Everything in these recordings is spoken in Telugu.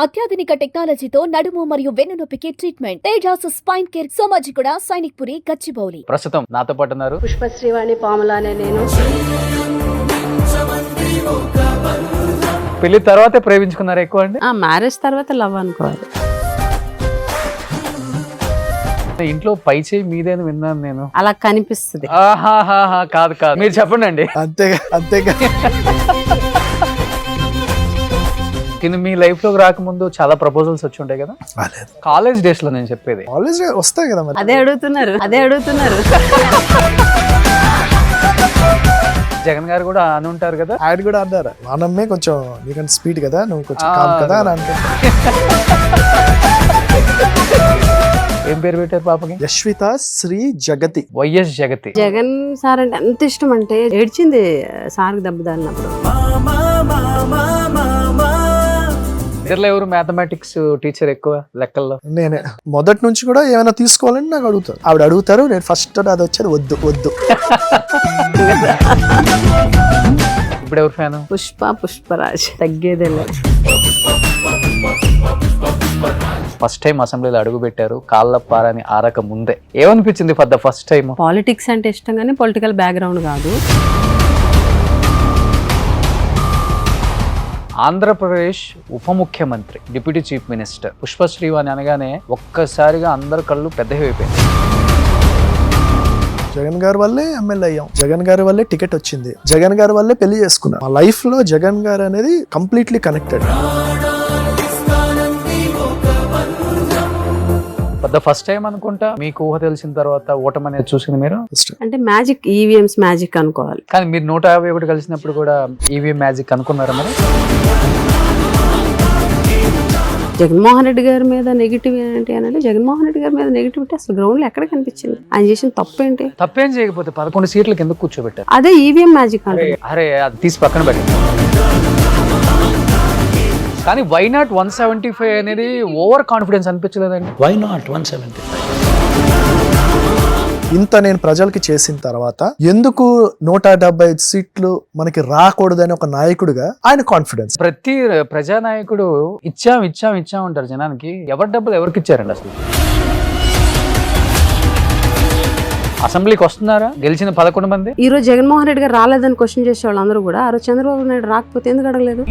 అత్యాధునిక టెక్నాలజీతో నడుము మరియు వెన్నునొప్పికి treatment Tejas spine care Somajiguda Sainikpuri Gachibowli. ప్రస్తుతం నాతో పాటు ఉన్నారు పుష్పశ్రీవాణి పాముల అనే నేను. పెళ్లి తర్వాతే ప్రేమించుకున్నారు ఎక్కువ అండి? మ్యారేజ్ తర్వాత లవ్ అనుకోవాలి. ఇంట్లో పై చేయి మీదేని విన్నాను నేను. అలా కనిపిస్తుంది. కాదు కాదు, మీరు చెప్పండి అండి. అంతేగా కానీ మీ లైఫ్ లోకి రాకముందు చాలా ప్రపోజల్స్ వచ్చి ఉంటాయి కదా కాలేజ్ డేస్ లో, నేను చెప్పేది. కాలేజ్ వస్తాయి కదా మరి. అదే అడుగుతున్నారు. జగన్ గారు కూడా అని ఉంటారు కదా. ఆయన కూడా అన్నారు, నానమ్మే కొంచెం నీకంటే స్పీడ్ కదా, నువ్వు కొంచెం కామ్ కదా అని అంటారు. ఏం పేరు పెట్టారు పాపకి? యశ్విత శ్రీ జగతి. వైఎస్ జగతి. జగన్ సార్ అంటే ఎంత ఇష్టం అంటే ఏడ్చింది సార్కి దెబ్బ తగిలినప్పుడు. ఇద్దరులో ఎవరు మ్యాథమెటిక్స్ టీచర్ ఎక్కువ లెక్కల్లో? నేనే. మొదటి నుంచి కూడా ఏమైనా తీసుకోవాలని నాకు అడుగుతారు. ఆవిడ అడుగుతారు, నేను ఫస్ట్ అది వచ్చేది వద్దు. ఇప్పుడు ఎవరు ఫ్యాన్? పుష్పరాజ్ తగ్గేదే లేదు. ఫస్ట్ టైం అసెంబ్లీలో అడుగు పెట్టారు, కాళ్ళ పారని ఆరక ముందే ఏమనిపించింది for the first time? Politics అంటే ఇష్టం కానీ పొలిటికల్ బ్యాక్గ్రౌండ్ కాదు. ఆంధ్రప్రదేశ్ ఉప ముఖ్యమంత్రి, డిప్యూటీ చీఫ్ మినిస్టర్ పుష్పశ్రీవాణి అనగానే ఒక్కసారిగా అందరి కళ్ళు పెద్దవి అయిపోయింది. జగన్ గారి వల్లే ఎమ్మెల్యే అయ్యాం, జగన్ గారి వల్లే టికెట్ వచ్చింది, జగన్ గారి వల్లే పెళ్లి చేసుకున్నాం. మా లైఫ్ లో జగన్ గారు అనేది కంప్లీట్లీ కనెక్టెడ్. పెద్ద ఫస్ట్ టైం అనుకుంటా మీకు ఊహ తెలిసిన తర్వాత ఓటమి అనేది చూసింది మీరు. అంటే మ్యాజిక్, ఈవీఎంస్ మ్యాజిక్ అనుకోవాలి. కానీ మీరు 151 కలిసినప్పుడు కూడా ఈవీఎం మ్యాజిక్ అనుకున్నారా మరి? జగన్మోహన్ రెడ్డి గారి మీద నెగిటివ్ ఏంటి అని అంటే, జగన్మోహన్ రెడ్డి గారి మీద నెగిటివిటీ అసలు గ్రౌండ్ లో ఎక్కడ కనిపించింది? ఆయన చేసిన తప్పేంటి? తప్పేం చేయకపోతే 11 సీట్లకు ఎందుకు కూర్చోబెట్టారు? అదే ఈవీఎం మ్యాజిక్ అంటే. అరే అది తీసి పక్కన పెట్టండి. కానీ వై నాట్ 175 అనేది ఓవర్ కాన్ఫిడెన్స్ అనిపించలేదండి? Why not 175? ఇంత నేను ప్రజలకి చేసిన తర్వాత ఎందుకు 175 సీట్లు మనకి రాకూడదని ఒక నాయకుడిగా ఆయన కాన్ఫిడెన్స్. ప్రతి ప్రజానాయకుడు ఇచ్చాం అంటారు జనానికి. ఎవరి డబ్బులు ఎవరికి ఇచ్చారండి అసలు? అసెంబ్లీకి వస్తున్నారా గెలిచిన 11 మంది? ఈ రోజు జగన్మోహన్ రెడ్డి గారు రాలేదని క్వశ్చన్ చేసే వాళ్ళు అందరూ కూడా, ఆ రోజు చంద్రబాబు నాయుడు రాకపోతే ఎందుకు అడగలేదు?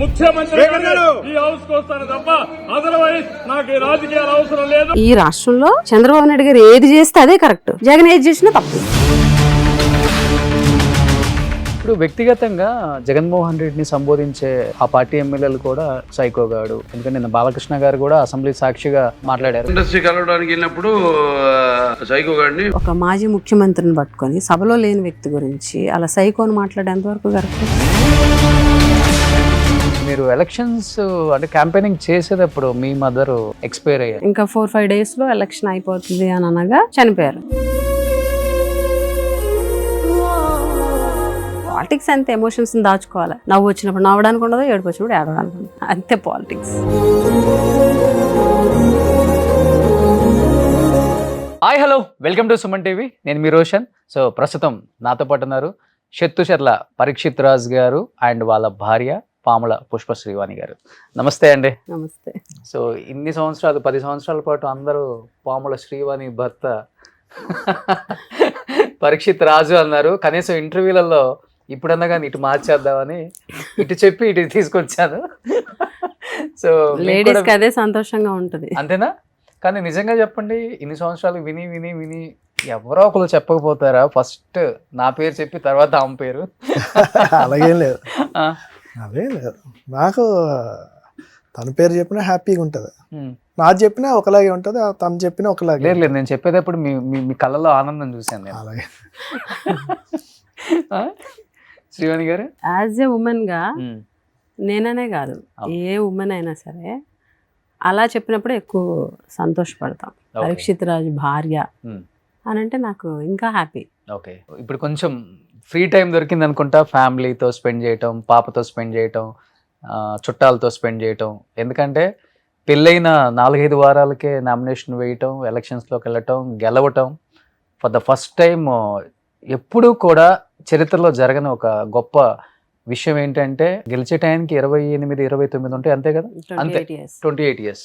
ఈ రాష్ట్రంలో చంద్రబాబు నాయుడు గారు ఏది చేస్తే అదే కరెక్ట్, జగన్ ఏది చేసినా తప్పు. ఇప్పుడు వ్యక్తిగతంగా జగన్మోహన్ రెడ్డిని సంబోధించే ఆ పార్టీ ఎమ్మెల్యేలు కూడా సైకోగాడు. ఎందుకంటే నిన్న బాలకృష్ణ గారు కూడా అసెంబ్లీ సాక్షిగా మాట్లాడారు. ఇండస్ట్రీ కలవడానికి వెళ్ళినప్పుడు సైకోగాడిని, ఒక మాజీ ముఖ్యమంత్రిని పట్టుకొని సభలో లేని వ్యక్తి గురించి అలా సైకోని మాట్లాడేంత వరకు కరెక్ట్. మీరు ఎలక్షన్స్ అంటే క్యాంపెయినింగ్ చేసేటప్పుడు మీ మదర్ ఎక్స్పైర్ అయ్యారు. ఇంకా 4-5 days లో ఎలక్షన్ అయిపోతుంది అని అనగా చనిపోయారు. పాలిటిక్స్ అంతే, ఎమోషన్స్ దాచుకోవాలి. నవ్వు వచ్చినప్పుడు నవ్వడానికి ఉండదు, ఏడుపు వచ్చినప్పుడు ఏడవడానికి ఉండదు, అంతే politics. Hi hello, welcome to Suman TV. నేను మీ రోషన్. సో ప్రస్తుతం నాతో పాటు ఉన్నారు షెత్తుచెర్ల పరీక్షిత్ రాజ్ గారు అండ్ వాళ్ళ భార్య పాముల పుష్పశ్రీవాణి గారు. నమస్తే అండి. నమస్తే. సో ఇన్ని సంవత్సరాలు 10 సంవత్సరాల పాటు అందరూ పాముల శ్రీవాణి భర్త పరీక్షిత్ రాజు అన్నారు. కనీసం ఇంటర్వ్యూలలో ఇప్పుడన్నా కానీ ఇటు మార్చేద్దామని ఇటు చెప్పి ఇటు తీసుకొచ్చాను. సో లేడీస్ కి అదే సంతోషంగా ఉంటది, అంతేనా? కానీ నిజంగా చెప్పండి, ఇన్ని సంవత్సరాలు విని విని విని ఎవరో ఒకరు చెప్పకపోతారా? ఫస్ట్ నా పేరు చెప్పి తర్వాత ఆమె పేరు? అలాగేం లేదు, అదే లేదు. నాకు తన పేరు చెప్పినా హ్యాపీగా ఉంటుంది, నాకు చెప్పినా ఒకలాగే ఉంటుంది, తను చెప్పినా ఒకలాగే. లేదు, నేను చెప్పేటప్పుడు మీ కళ్ళలో ఆనందం చూశాను నేను. అలాగే. శ్రీవాణి గారు యాజ్ ఏ ఉమెన్ గా నేననే కాదు, ఏ ఉమెన్ అయినా సరే అలా చెప్పినప్పుడు ఎక్కువ సంతోషపడతాం. పరీక్షిత్ రాజ్ భార్య అని అంటే నాకు ఇంకా హ్యాపీ. ఓకే, ఇప్పుడు కొంచెం ఫ్రీ టైం దొరికింది అనుకుంటా, ఫ్యామిలీతో స్పెండ్ చేయటం, పాపతో స్పెండ్ చేయటం, చుట్టాలతో స్పెండ్ చేయటం. ఎందుకంటే పెళ్ళైన 4-5 వారాలకే నామినేషన్ వేయటం, ఎలక్షన్స్లోకి వెళ్ళటం, గెలవటం ఫర్ ద ఫస్ట్ టైం. ఎప్పుడూ కూడా చరిత్రలో జరగని ఒక గొప్ప విషయం ఏంటంటే గెలిచే టైంకి 28, 29 ఉంటాయి అంతే కదా, అంతే 28 years. 28 years.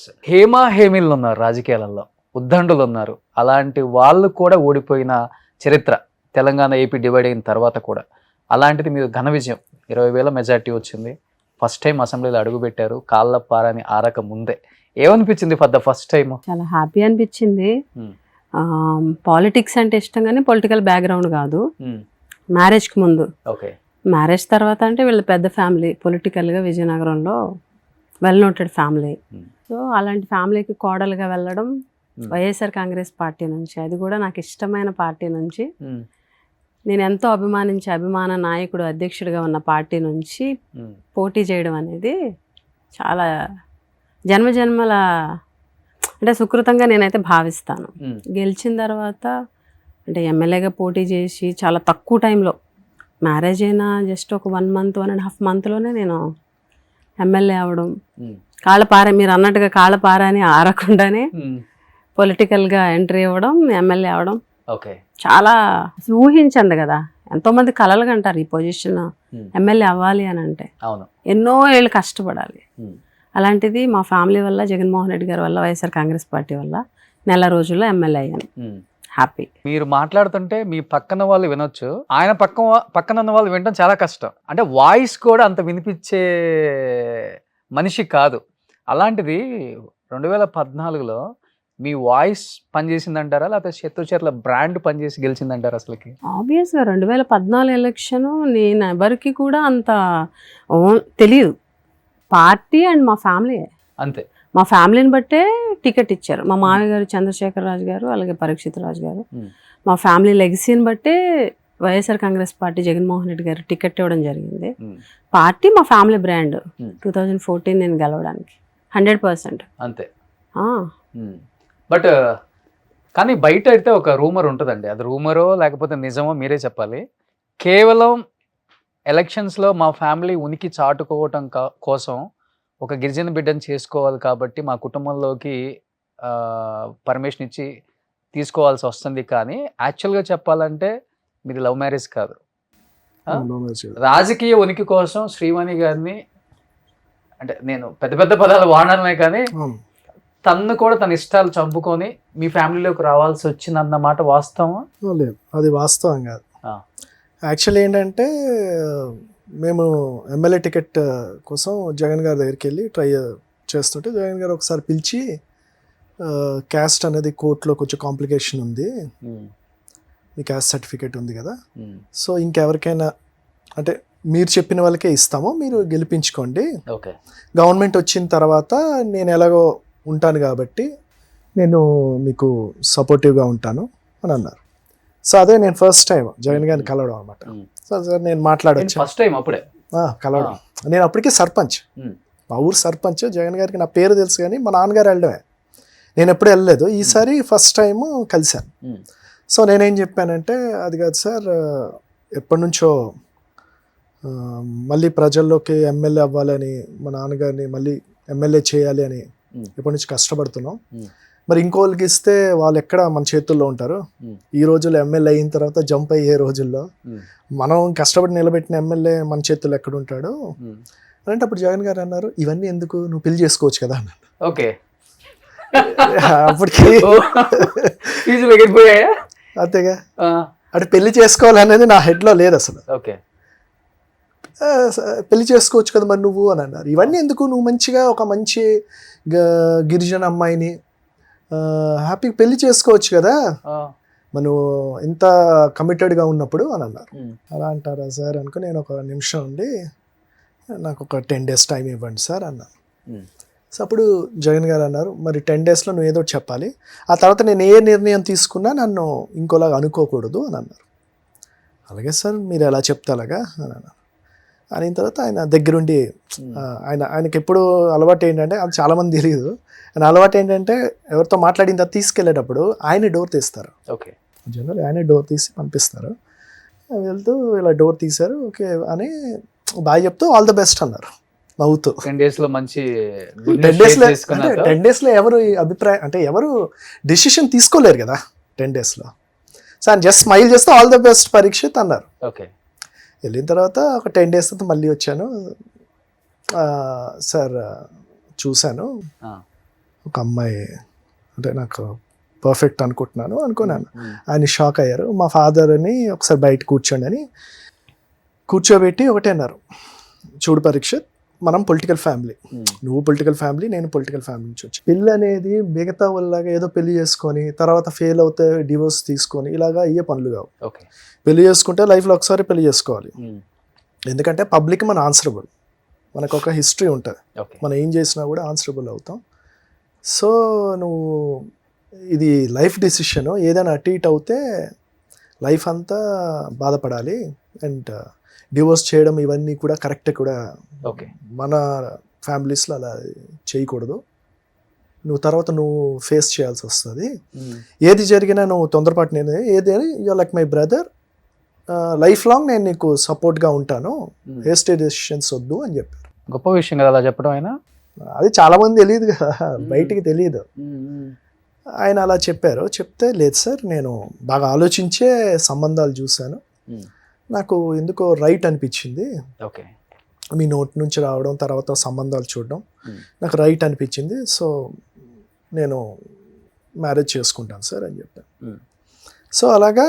హేమీలు ఉన్నారు రాజకీయాలలో, ఉద్దండులు ఉన్నారు, అలాంటి వాళ్ళు కూడా ఓడిపోయిన చరిత్ర తెలంగాణ ఏపీ డివైడ్ అయిన తర్వాత కూడా. అలాంటిది మీరు ఘన విజయం, 20,000 మెజార్టీ వచ్చింది, ఫస్ట్ టైం అసెంబ్లీలో అడుగుపెట్టారు, కాళ్ళ పారని ఆరక ముందే. ఏమనిపించింది ఫర్ ద ఫస్ట్ టైం? చాలా హ్యాపీ అనిపించింది. పాలిటిక్స్ అంటే ఇష్టం కానీ పొలిటికల్ బ్యాక్గ్రౌండ్ కాదు. మ్యారేజ్కి ముందు, ఓకే, మ్యారేజ్ తర్వాత అంటే వీళ్ళ పెద్ద ఫ్యామిలీ, పొలిటికల్గా విజయనగరంలో వెల్ నోటెడ్ ఫ్యామిలీ. సో అలాంటి ఫ్యామిలీకి కోడలుగా వెళ్ళడం వైఎస్ఆర్ కాంగ్రెస్ పార్టీ నుంచి, అది కూడా నాకు ఇష్టమైన పార్టీ నుంచి, నేను ఎంతో అభిమానించే అభిమాన నాయకుడు అధ్యక్షుడిగా ఉన్న పార్టీ నుంచి పోటీ చేయడం అనేది చాలా జన్మజన్మల అంటే సుకృతంగా నేనైతే భావిస్తాను. గెలిచిన తర్వాత అంటే ఎమ్మెల్యేగా పోటీ చేసి చాలా తక్కువ టైంలో, మ్యారేజ్ అయినా జస్ట్ ఒక 1 month 1.5 monthలోనే నేను ఎమ్మెల్యే అవ్వడం, కాళ్ళపార మీరు అన్నట్టుగా కాళ్ళపార అని ఆరకుండానే పొలిటికల్గా ఎంట్రీ అవ్వడం, ఎమ్మెల్యే అవ్వడం ఓకే, చాలా అసలు ఊహించండి కదా. ఎంతోమంది కలలుగా అంటారు ఈ పొజిషన్ ఎమ్మెల్యే అవ్వాలి అని అంటే, ఎన్నో ఏళ్ళు కష్టపడాలి. అలాంటిది మా ఫ్యామిలీ వల్ల, జగన్మోహన్ రెడ్డి గారి వల్ల, వైఎస్ఆర్ కాంగ్రెస్ పార్టీ వల్ల నెల రోజుల్లో ఎమ్మెల్యే అయ్యాను. హ్యాపీ. మీరు మాట్లాడుతుంటే మీ పక్కన వాళ్ళు వినొచ్చు, ఆయన పక్కన ఉన్న వాళ్ళు వినడం చాలా కష్టం. అంటే వాయిస్ కూడా అంత వినిపించే మనిషి కాదు. అలాంటిది 2014లో మీ వాయిస్ పనిచేసిందంటారా, లేకపోతే శత్రుచర్ల బ్రాండ్ పనిచేసి గెలిచిందంటారా? అసలుకి ఆబ్వియస్గా 2014 ఎలక్షన్ నేను ఎవరికి కూడా అంత తెలియదు. పార్టీ అండ్ మా ఫ్యామిలీ, అంతే, మా ఫ్యామిలీని బట్టే టికెట్ ఇచ్చారు. మా మామయ్య గారు చంద్రశేఖర్ రాజు గారు, అలాగే పరీక్షిత్ రాజు గారు. మా ఫ్యామిలీ లెగసీని బట్టే వైఎస్ఆర్ కాంగ్రెస్ పార్టీ జగన్మోహన్ రెడ్డి గారు టికెట్ ఇవ్వడం జరిగింది. పార్టీ మా ఫ్యామిలీ బ్రాండ్. 2014 నేను గెలవడానికి 100% అంతే. బట్ కానీ బయట అయితే ఒక రూమర్ ఉంటుందండి, అది రూమరో లేకపోతే నిజమో మీరే చెప్పాలి. కేవలం ఎలక్షన్స్లో మా ఫ్యామిలీ ఉనికి చాటుకోవటం కోసం ఒక గిరిజన బిడ్డను చేసుకోవాలి కాబట్టి మా కుటుంబంలోకి పర్మిషన్ ఇచ్చి తీసుకోవాల్సి వస్తుంది. కానీ యాక్చువల్గా చెప్పాలంటే మీది లవ్ మ్యారేజ్ కాదు, రాజకీయ ఉనికి కోసం శ్రీవాణి గారిని, అంటే నేను పెద్ద పెద్ద పదాలు వాడడమే కానీ తన్ను కూడా తన ఇష్టాలు చంపుకొని మీ ఫ్యామిలీలోకి రావాల్సి వచ్చిందన్నమాట వాస్తవం? లేదు, అది వాస్తవం కాదు. యాక్చువల్లీ ఏంటంటే మేము ఎమ్మెల్యే టికెట్ కోసం జగన్ గారి దగ్గరికి వెళ్ళి ట్రై చేస్తుంటే జగన్ గారు ఒకసారి పిలిచి, క్యాస్ట్ అనేది కోర్టులో కొంచెం కాంప్లికేషన్ ఉంది, మీ క్యాస్ట్ సర్టిఫికేట్ ఉంది కదా, సో ఇంకెవరికైనా అంటే మీరు చెప్పిన వాళ్ళకే ఇస్తాము, మీరు గెలిపించుకోండి, గవర్నమెంట్ వచ్చిన తర్వాత నేను ఎలాగో ఉంటాను కాబట్టి నేను మీకు సపోర్టివ్గా ఉంటాను అని అన్నారు. సో అదే నేను ఫస్ట్ టైం జగన్ గారిని కలవడం అనమాట. సో సార్ నేను మాట్లాడొచ్చు, ఫస్ట్ టైం అప్పుడే కలవడం. నేను అప్పటికే సర్పంచ్, మా ఊరు సర్పంచ్. జగన్ గారికి నా పేరు తెలుసు కానీ మా నాన్నగారు వెళ్ళడమే, నేను ఎప్పుడు వెళ్ళలేదు. ఈసారి ఫస్ట్ టైం కలిశాను. సో నేనేం చెప్పానంటే, అది కాదు సార్, ఎప్పటి నుంచో మళ్ళీ ప్రజల్లోకి ఎమ్మెల్యే అవ్వాలని, మా నాన్నగారిని మళ్ళీ ఎమ్మెల్యే చేయాలి అని ఎప్పటి నుంచి కష్టపడుతున్నాం. మరి ఇంకోళ్ళకి ఇస్తే వాళ్ళు ఎక్కడ మన చేతుల్లో ఉంటారు? ఈ రోజుల్లో ఎమ్మెల్యే అయిన తర్వాత జంప్ అయ్యే రోజుల్లో మనం కష్టపడి నిలబెట్టిన ఎమ్మెల్యే మన చేతుల్లో ఎక్కడ ఉంటాడు అంటే, అప్పుడు జగన్ గారు అన్నారు, ఇవన్నీ ఎందుకు, నువ్వు పెళ్లి చేసుకోవచ్చు కదా అన్నాడు. ఓకే, అప్పటికి అంతేగా, అంటే పెళ్లి చేసుకోవాలనేది నా హెడ్లో లేదు అసలు. ఓకే, పెళ్లి చేసుకోవచ్చు కదా మరి నువ్వు అని అన్నారు. ఇవన్నీ ఎందుకు, నువ్వు మంచిగా ఒక మంచి గిరిజన అమ్మాయిని హ్యాపీగా పెళ్లి చేసుకోవచ్చు కదా మనం ఇంత కమిటెడ్గా ఉన్నప్పుడు అని అన్నారు. అలా అంటారా సార్ అనుకో, నేను ఒక నిమిషం ఉండి నాకు ఒక 10 days టైం ఇవ్వండి సార్ అన్నాను. సో అప్పుడు జగన్ గారు అన్నారు, మరి 10 daysలో నువ్వు ఏదో చెప్పాలి, ఆ తర్వాత నేను ఏ నిర్ణయం తీసుకున్నా నన్ను ఇంకోలాగా అనుకోకూడదు అని అన్నారు. అలాగే సార్, మీరు ఎలా చెప్తే అలాగా అని అన్నారు. అయిన తర్వాత ఆయన దగ్గరుండి, ఆయనకి ఎప్పుడు అలవాటు ఏంటంటే, అది చాలామంది తెలియదు, ఆయన అలవాటు ఏంటంటే ఎవరితో మాట్లాడిన తర్వాత తీసుకెళ్ళేటప్పుడు ఆయనే డోర్ తీస్తారు. ఓకే, జనరల్ ఆయనే డోర్ తీసి పంపిస్తారు. వెళ్తూ ఇలా డోర్ తీశారు, ఓకే అని బాయ్ చెప్తూ ఆల్ ద బెస్ట్ అన్నారు నవ్వుతూ. 10 daysలో మంచి 10 daysలో ఎవరు అభిప్రాయం అంటే ఎవరు డెసిషన్ తీసుకోలేరు కదా 10 daysలో. సో ఆయన జస్ట్ స్మైల్ చేస్తూ ఆల్ ద బెస్ట్ పరీక్షిత్ అన్నారు. ఓకే, వెళ్ళిన తర్వాత ఒక 10 days తర్వాత మళ్ళీ వచ్చాను. సార్ చూశాను, ఒక అమ్మాయి అంటే నాకు పర్ఫెక్ట్ అనుకున్నాను. ఆయన షాక్ అయ్యారు. మా ఫాదర్ని ఒకసారి బయట కూర్చోండి అని కూర్చోబెట్టి ఒకటే అన్నారు, చూడు పరీక్షిత్, మనం పొలిటికల్ ఫ్యామిలీ, నువ్వు పొలిటికల్ ఫ్యామిలీ, నేను పొలిటికల్ ఫ్యామిలీ నుంచి వచ్చి, పెళ్ళి అనేది మిగతా వాళ్ళలాగా ఏదో పెళ్లి చేసుకొని తర్వాత ఫెయిల్ అవుతే డివోర్స్ తీసుకొని ఇలాగా అయ్యే పనులు కావు. పెళ్లి చేసుకుంటే లైఫ్లో ఒకసారి పెళ్లి చేసుకోవాలి. ఎందుకంటే పబ్లిక్ మన ఆన్సరబుల్, మనకు ఒక హిస్టరీ ఉంటుంది, మనం ఏం చేసినా కూడా ఆన్సరబుల్ అవుతాం. సో నువ్వు ఇది లైఫ్ డెసిషన్, ఏదైనా అటు ఇటు అవుతే లైఫ్ అంతా బాధపడాలి. అండ్ డివోర్స్ చేయడం ఇవన్నీ కూడా కరెక్ట్ కూడా, మన ఫ్యామిలీస్లో అలా చేయకూడదు. నువ్వు తర్వాత నువ్వు ఫేస్ చేయాల్సి వస్తుంది. ఏది జరిగినా నువ్వు తొందరపాటు, నేను ఏది you like my brother, life long నేను నీకు సపోర్ట్గా ఉంటాను, హేస్టీ డెసిషన్స్ వద్దు అని చెప్పారు. గొప్ప విషయం కదా అలా చెప్పడం. ఆయన అది చాలా మంది తెలియదు కదా, బయటికి తెలియదు. ఆయన అలా చెప్పారు. చెప్తే లేదు సార్, నేను బాగా ఆలోచించే సంబంధాలు చూశాను, నాకు ఎందుకో రైట్ అనిపించింది. మీ నోట్ నుంచి రావడం, తర్వాత సంబంధాలు చూడడం నాకు రైట్ అనిపించింది. సో నేను మ్యారేజ్ చేసుకుంటాను సార్ అని చెప్పాను. సో అలాగా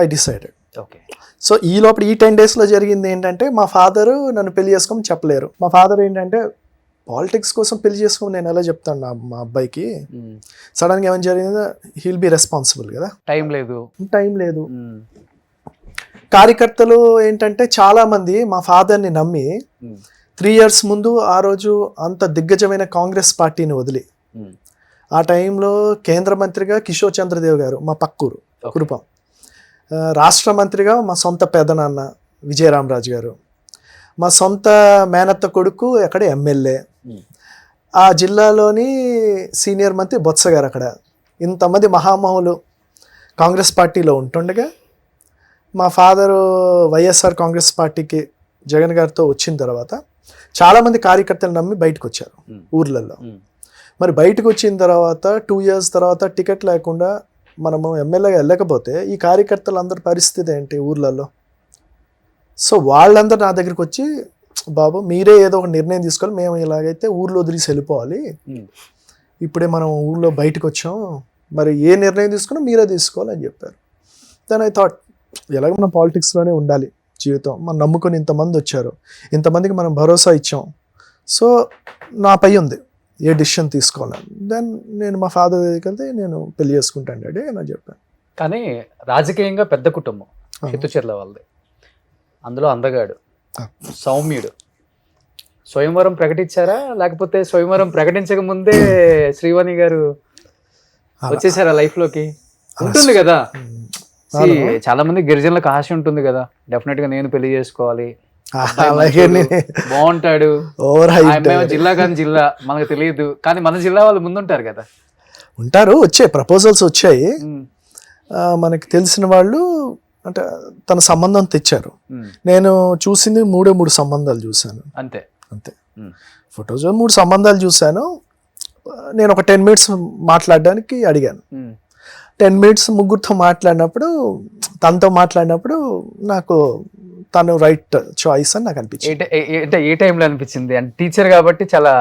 ఐ డిసైడెడ్. సో ఈ లోపల ఈ 10 daysలో జరిగింది ఏంటంటే, మా ఫాదరు నన్ను పెళ్లి చేసుకోమని చెప్పలేరు. మా ఫాదర్ ఏంటంటే, పాలిటిక్స్ కోసం పెళ్లి చేసుకోమని నేను ఎలా చెప్తాను మా అబ్బాయికి, సడన్గా ఏమైనా జరిగిందో హీల్ బి రెస్పాన్సిబుల్ కదా, టైం లేదు. కార్యకర్తలు ఏంటంటే చాలామంది మా ఫాదర్ని నమ్మి 3 years ముందు ఆ రోజు అంత దిగ్గజమైన కాంగ్రెస్ పార్టీని వదిలి, ఆ టైంలో కేంద్ర మంత్రిగా కిషోర్ చంద్రదేవ్ గారు మా పక్కూరు కురుపం, రాష్ట్ర మంత్రిగా మా సొంత పెదనాన్న విజయరామరాజు గారు, మా సొంత మేనత్త కొడుకు అక్కడ ఎమ్మెల్యే, ఆ జిల్లాలోని సీనియర్ మంత్రి బొత్స గారు, అక్కడ ఇంతమంది మహామహులు కాంగ్రెస్ పార్టీలో ఉంటుండగా మా ఫాదరు వైఎస్ఆర్ కాంగ్రెస్ పార్టీకి జగన్ గారితో వచ్చిన తర్వాత చాలామంది కార్యకర్తలు నమ్మి బయటకు వచ్చారు ఊర్లలో. మరి బయటకు వచ్చిన తర్వాత 2 years తర్వాత టికెట్ లేకుండా మనము ఎమ్మెల్యేగా వెళ్ళకపోతే ఈ కార్యకర్తలందరి పరిస్థితి ఏంటి ఊర్లలో? సో వాళ్ళందరూ నా దగ్గరికి వచ్చి, బాబు మీరే ఏదో ఒక నిర్ణయం తీసుకోవాలి, మేము ఇలాగైతే ఊర్లో వదిలేసి వెళ్ళిపోవాలి, ఇప్పుడే మనం ఊర్లో బయటకు వచ్చాం, మరి ఏ నిర్ణయం తీసుకున్నా మీరే తీసుకోవాలని చెప్పారు. దెన్ ఐ థాట్, ఎలాగ మనం పాలిటిక్స్లోనే ఉండాలి జీవితం, మనం నమ్ముకొని ఇంతమంది వచ్చారు, ఇంతమందికి మనం భరోసా ఇచ్చాం, సో నాపై ఉంది ఏ డిసిషన్ తీసుకోవాలని. దెన్ నేను మా ఫాదర్ దగ్గరికి వెళ్తే, నేను పెళ్లి చేసుకుంటాను డాడీ అని చెప్పాను. కానీ రాజకీయంగా పెద్ద కుటుంబం చిత్తూరుల వాళ్ళది, అందులో అందగాడు, సౌమ్యుడు. స్వయంవరం ప్రకటించారా, లేకపోతే స్వయంవరం ప్రకటించక ముందే శ్రీవాణి గారు వచ్చేసారా లైఫ్లోకి? ఉంటుంది కదా, చాలా మంది గిరిజనులకు ఆశ ఉంటుంది కదా, డెఫినెట్ గా నేను పెళ్లి చేసుకోవాలి, బాగుంటాడు, జిల్లా కానీ జిల్లా మనకు తెలియదు, కానీ మన జిల్లా వాళ్ళు ముందుంటారు కదా. ఉంటారు, వచ్చాయి ప్రపోజల్స్ వచ్చాయి, మనకి తెలిసిన వాళ్ళు అంటే తన సంబంధం తెచ్చారు. నేను చూసింది 3 సంబంధాలు చూశాను, అంతే. ఫొటోస్ 3 సంబంధాలు చూశాను. నేను ఒక 10 minutes మాట్లాడడానికి అడిగాను. 10 minutes ముగ్గురితో మాట్లాడినప్పుడు, తనతో మాట్లాడినప్పుడు నాకు తను రైట్ చాయిస్ అని నాకు అనిపించింది. ఏ టైంలో అనిపించింది? అంటే టీచర్ కాబట్టి చాలా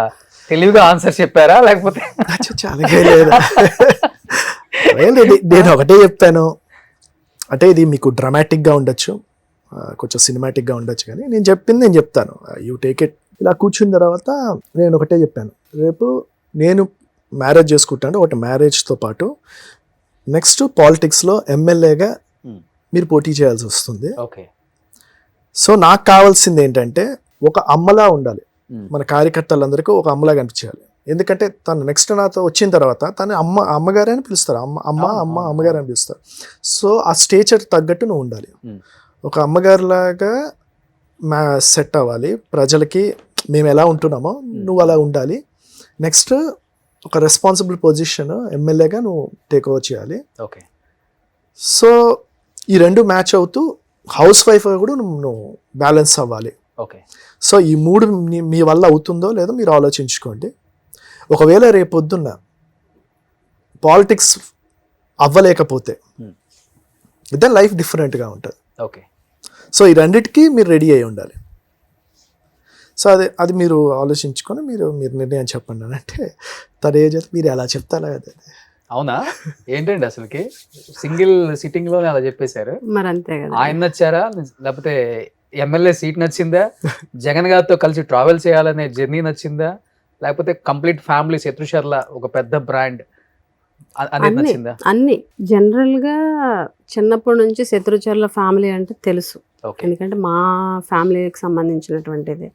తెలివిగా ఆన్సర్ చెప్పారా, లేకపోతే చాలా నేను ఒకటే చెప్పాను, అంటే ఇది మీకు డ్రామాటిక్గా ఉండొచ్చు, కొంచెం సినిమాటిక్గా ఉండొచ్చు, కానీ నేను చెప్పింది నేను చెప్తాను, యూ టేక్ ఇట్. ఇలా కూర్చున్న తర్వాత నేను ఒకటే చెప్పాను, రేపు నేను మ్యారేజ్ చేసుకుంటాను, ఒకటి మ్యారేజ్తో పాటు నెక్స్ట్ పాలిటిక్స్లో ఎమ్మెల్యేగా మీరు పోటీ చేయాల్సి వస్తుంది. సో నాకు కావాల్సింది ఏంటంటే ఒక అమ్మలా ఉండాలి, మన కార్యకర్తలందరికీ ఒక అమ్మలా కనిపించాలి. ఎందుకంటే తను నెక్స్ట్ నాతో వచ్చిన తర్వాత తను అమ్మగారే అని పిలుస్తారు, అమ్మగారు అని పిలుస్తారు. సో ఆ స్టేచర్ తగ్గట్టు నువ్వు ఉండాలి, ఒక అమ్మగారిలాగా సెట్ అవ్వాలి, ప్రజలకి మేము ఎలా ఉంటున్నామో నువ్వు అలా ఉండాలి. నెక్స్ట్ ఒక రెస్పాన్సిబుల్ పొజిషన్ ఎమ్మెల్యేగా నువ్వు టేక్ ఓవర్ చేయాలి. సో ఈ 2 మ్యాచ్ అవుతూ హౌస్ వైఫ్గా కూడా నువ్వు బ్యాలెన్స్ అవ్వాలి. సో ఈ 3 మీ వల్ల అవుతుందో లేదో మీరు ఆలోచించుకోండి. ఒకవేళ రేపొద్దున్న పాలిటిక్స్ అవ్వలేకపోతే దెన్ లైఫ్ డిఫరెంట్గా ఉంటుంది. సో ఈ రెండిటికి మీరు రెడీ అయి ఉండాలి. సో అది మీరు ఆలోచించుకొని మీరు నిర్ణయం చెప్పండి అని అంటే తన ఏజ్ అయితే మీరు ఎలా చెప్తారా అదే. అవునా, ఏంటండి అసలుకి సింగిల్ సిట్టింగ్ లోనే అలా చెప్పేశారు? మరి అంతే కదా. ఆయన నచ్చారా, లేకపోతే ఎమ్మెల్యే సీట్ నచ్చిందా, జగన్ గారితో కలిసి ట్రావెల్ చేయాలనే జర్నీ నచ్చిందా, లేకపోతే కంప్లీట్ ఫ్యామిలీ శత్రుశర్ల ఒక పెద్ద బ్రాండ్ అనేది నచ్చిందా? అన్ని జనరల్గా చిన్నప్పటి నుంచి శత్రుచర్ల ఫ్యామిలీ అంటే తెలుసు. ఓకే. ఎందుకంటే మా ఫ్యామిలీకి సంబంధించినటువంటిది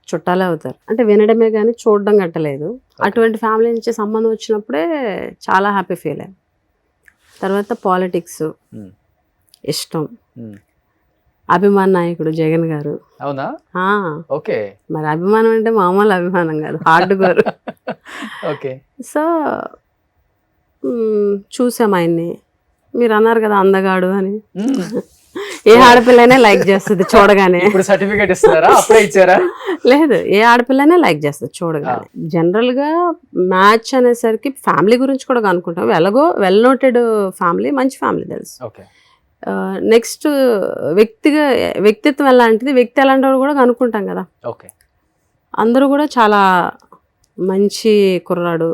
చుట్టాలే అవుతారు. అంటే వినడమే కానీ చూడడం గట్టలేదు. అటువంటి ఫ్యామిలీ నుంచి సంబంధం వచ్చినప్పుడే చాలా హ్యాపీ ఫీల్ అయ్యాను. తర్వాత పాలిటిక్స్ ఇష్టం, అభిమాన నాయకుడు జగన్ గారు. అవునా? ఆ, ఓకే. మరి అభిమానం అంటే మామూలు అభిమానం కాదు, హార్డ్ గారు. ఓకే. సో చూసాం ఆయన్ని. మీరు అన్నారు కదా అందగాడు అని, ఏ ఆడపిల్లనే లైక్ చేస్తుంది చూడగానే. ఇప్పుడు సర్టిఫికేట్ ఇస్తారా, అప్పుడే ఇచ్చారా? లేదు, ఏ ఆడపిల్లనే లైక్ చేస్తుంది చూడగానే. జనరల్గా మ్యాచ్ అనేసరికి ఫ్యామిలీ గురించి కూడా అనుకుంటాం. ఎలాగో వెల్ నోటెడ్ ఫ్యామిలీ, మంచి ఫ్యామిలీ తెలుసు. ఓకే. నెక్స్ట్ వ్యక్తిత్వం ఎలాంటిది, వ్యక్తి ఎలాంటి వాడు కూడా అనుకుంటాం కదా. ఓకే. అందరూ కూడా చాలా మంచి కుర్రాడు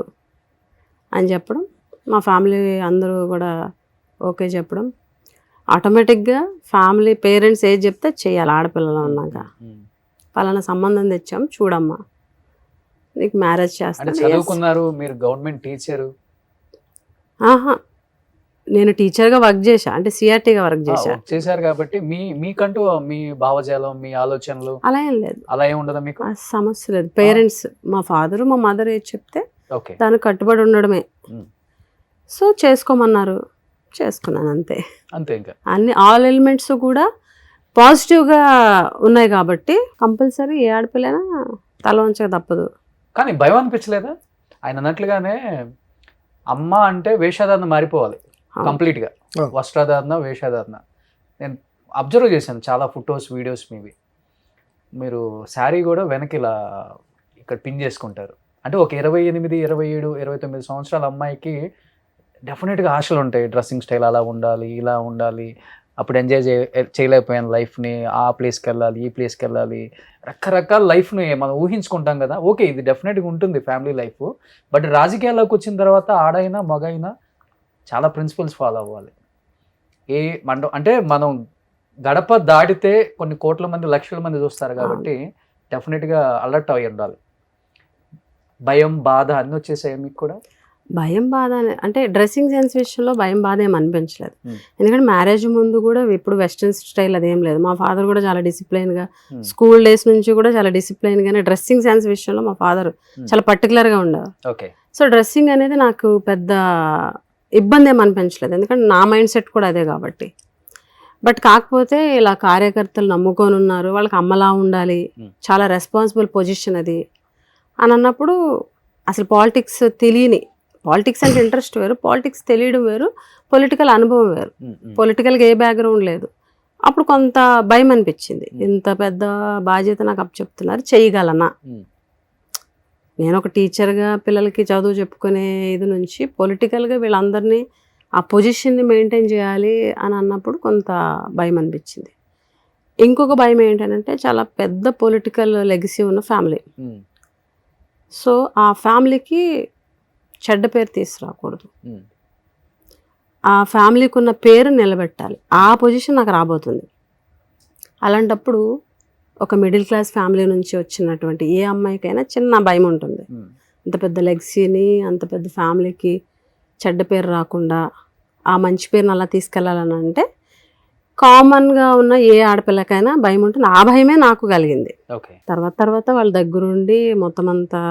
అని చెప్పడం, మా ఫ్యామిలీ అందరూ కూడా ఓకే చెప్పడం, ఆటోమేటిక్గా ఫ్యామిలీ పేరెంట్స్ ఏది చెప్తే చెయ్యాలి. ఆడపిల్లలు ఉన్నాక పలానా సంబంధం తెచ్చాం చూడమ్మా, నీకు మ్యారేజ్ అంటే చేస్తాను. చదువుకున్నారు మీరు, గవర్నమెంట్ టీచరు. ఆహా, నేను టీచర్గా వర్క్ చేశా, అంటే సిఆర్టీగా వర్క్ చేశా. చేశారు కాబట్టి మీకంటూ మీ భావజాలం, మీ ఆలోచనలు అలా ఏం లేదు, అలా ఏం ఉండదా మీకు? ఆ సమస్య లేదు. పేరెంట్స్, మా ఫాదరు మా మదర్ ఏది చెప్తే ఓకే. దానికి కట్టుబడి ఉండడమే. సో చేసుకోమన్నారు, చేసుకున్నాను అంతే. అంతే. ఇంకా అన్ని ఆల్ ఎలిమెంట్స్ కూడా పాజిటివ్గా ఉన్నాయి కాబట్టి కంపల్సరీ ఏ ఆడపిల్లైనా తల వంచక తప్పదు. కానీ భయం అనిపించలేదా? ఆయన అన్నట్లుగానే అమ్మ అంటే వేషధారణ మారిపోవాలి కంప్లీట్గా, వస్త్రధారణ, వేషధారణ. నేను అబ్జర్వ్ చేశాను చాలా ఫొటోస్, వీడియోస్ మీవి. మీరు శారీ కూడా వెనక్కి ఇలా ఇక్కడ పిన్ చేసుకుంటారు. అంటే ఒక 28, 27, 29 సంవత్సరాల అమ్మాయికి డెఫినెట్గా ఆశలు ఉంటాయి. డ్రెస్సింగ్ స్టైల్ అలా ఉండాలి, ఇలా ఉండాలి, అప్పుడు ఎంజాయ్ చేయలేకపోయాను లైఫ్ని, ఆ ప్లేస్కి వెళ్ళాలి, ఈ ప్లేస్కి వెళ్ళాలి, రకరకాల లైఫ్ని మనం ఊహించుకుంటాం కదా. ఓకే, ఇది డెఫినెట్గా ఉంటుంది ఫ్యామిలీ లైఫ్. బట్ రాజకీయాల్లోకి వచ్చిన తర్వాత ఆడైనా మగైనా చాలా ప్రిన్సిపల్స్ ఫాలో అవ్వాలి. అంటే మనం గడప దాటితే కొన్ని కోట్ల మంది, లక్షల మంది చూస్తారు కాబట్టి డెఫినెట్గా అలర్ట్ అయ్యి ఉండాలి. భయం, బాధ అన్నీ వచ్చేసాయి మీకు కూడా? భయం, బాధ అంటే డ్రెస్సింగ్ సెన్స్ విషయంలో భయం, బాధ ఏం అనిపించలేదు. ఎందుకంటే మ్యారేజ్ ముందు కూడా ఇప్పుడు వెస్ట్రన్ స్టైల్ అదేం లేదు. మా ఫాదర్ కూడా చాలా డిసిప్లైన్గా, స్కూల్ డేస్ నుంచి కూడా చాలా డిసిప్లైన్గానే, డ్రెస్సింగ్ సెన్స్ విషయంలో మా ఫాదర్ చాలా పర్టికులర్గా ఉండేవారు. ఓకే. సో డ్రెస్సింగ్ అనేది నాకు పెద్ద ఇబ్బంది ఏం అనిపించలేదు, ఎందుకంటే నా మైండ్ సెట్ కూడా అదే కాబట్టి. బట్ కాకపోతే ఇలా కార్యకర్తలు నమ్ముకొని ఉన్నారు, వాళ్ళకి అమ్మలా ఉండాలి, చాలా రెస్పాన్సిబుల్ పొజిషన్ అది అని అన్నప్పుడు అసలు పాలిటిక్స్ తెలియని, పాలిటిక్స్ అంటే ఇంట్రెస్ట్ వేరు, పాలిటిక్స్ తెలియడం వేరు, పొలిటికల్ అనుభవం వేరు, పొలిటికల్గా ఏ బ్యాక్గ్రౌండ్ లేదు. అప్పుడు కొంత భయం అనిపించింది, ఇంత పెద్ద బాధ్యత నాకు అప్పచెప్తున్నారు, చేయగలనా. నేను ఒక టీచర్గా పిల్లలకి చదువు చెప్పుకునే ఇది నుంచి పొలిటికల్గా వీళ్ళందరినీ ఆ పొజిషన్ని మెయింటైన్ చేయాలి అని అన్నప్పుడు కొంత భయం అనిపించింది. ఇంకొక భయం ఏంటంటే చాలా పెద్ద పొలిటికల్ లెగసీ ఉన్న ఫ్యామిలీ. సో ఆ ఫ్యామిలీకి చెడ్డ పేరు తీసుకురాకూడదు, ఆ ఫ్యామిలీకి ఉన్న పేరు నిలబెట్టాలి, ఆ పొజిషన్ నాకు రాబోతుంది. అలాంటప్పుడు ఒక మిడిల్ క్లాస్ ఫ్యామిలీ నుంచి వచ్చినటువంటి ఏ అమ్మాయికైనా చిన్న భయం ఉంటుంది. అంత పెద్ద లెగసీని, అంత పెద్ద ఫ్యామిలీకి చెడ్డ పేరు రాకుండా ఆ మంచి పేరుని అలా తీసుకెళ్ళాలని అంటే కామన్గా ఉన్న ఏ ఆడపిల్లకైనా భయం ఉంటుంది. ఆ భయమే నాకు కలిగింది. తర్వాత వాళ్ళ దగ్గరుండి మొత్తం అంతా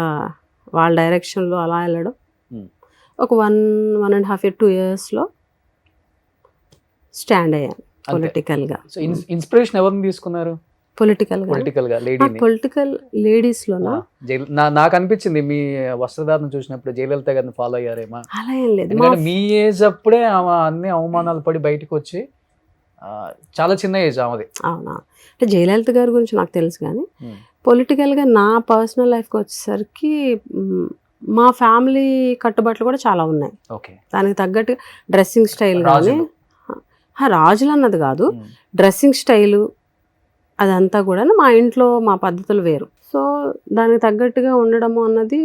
వాళ్ళ డైరెక్షన్లో అలా వెళ్ళడం ఒక 1.5 year 2 yearsలో స్టాండ్ అయ్యాను పొలిటికల్గా. ఇన్స్పిరేషన్ ఎవరిని తీసుకున్నారు? పొలిటికల్ లేడీస్లోనా? నాకు అనిపించింది మీ వస్త్రధారణ చూసినప్పుడు జయలలిత గారిని ఫాలో అయ్యారేమో. అలా ఏం లేదు, మీ ఏజ్ అప్పుడే ఆమె అన్ని అవమానాలు పడి బయటకు వచ్చి, చాలా చిన్న ఏజ్ ఆమెది. అవునా, అంటే జయలలిత గారి గురించి నాకు తెలుసు, కానీ పొలిటికల్గా నా పర్సనల్ లైఫ్కి వచ్చేసరికి మా ఫ్యామిలీ కట్టుబాట్లు కూడా చాలా ఉన్నాయి. దానికి తగ్గట్టు డ్రెస్సింగ్ స్టైల్ కానీ, రాజులు అన్నది కాదు, డ్రెస్సింగ్ స్టైలు, అదంతా కూడా మా ఇంట్లో మా పద్ధతులు వేరు. సో దానికి తగ్గట్టుగా ఉండడము అన్నది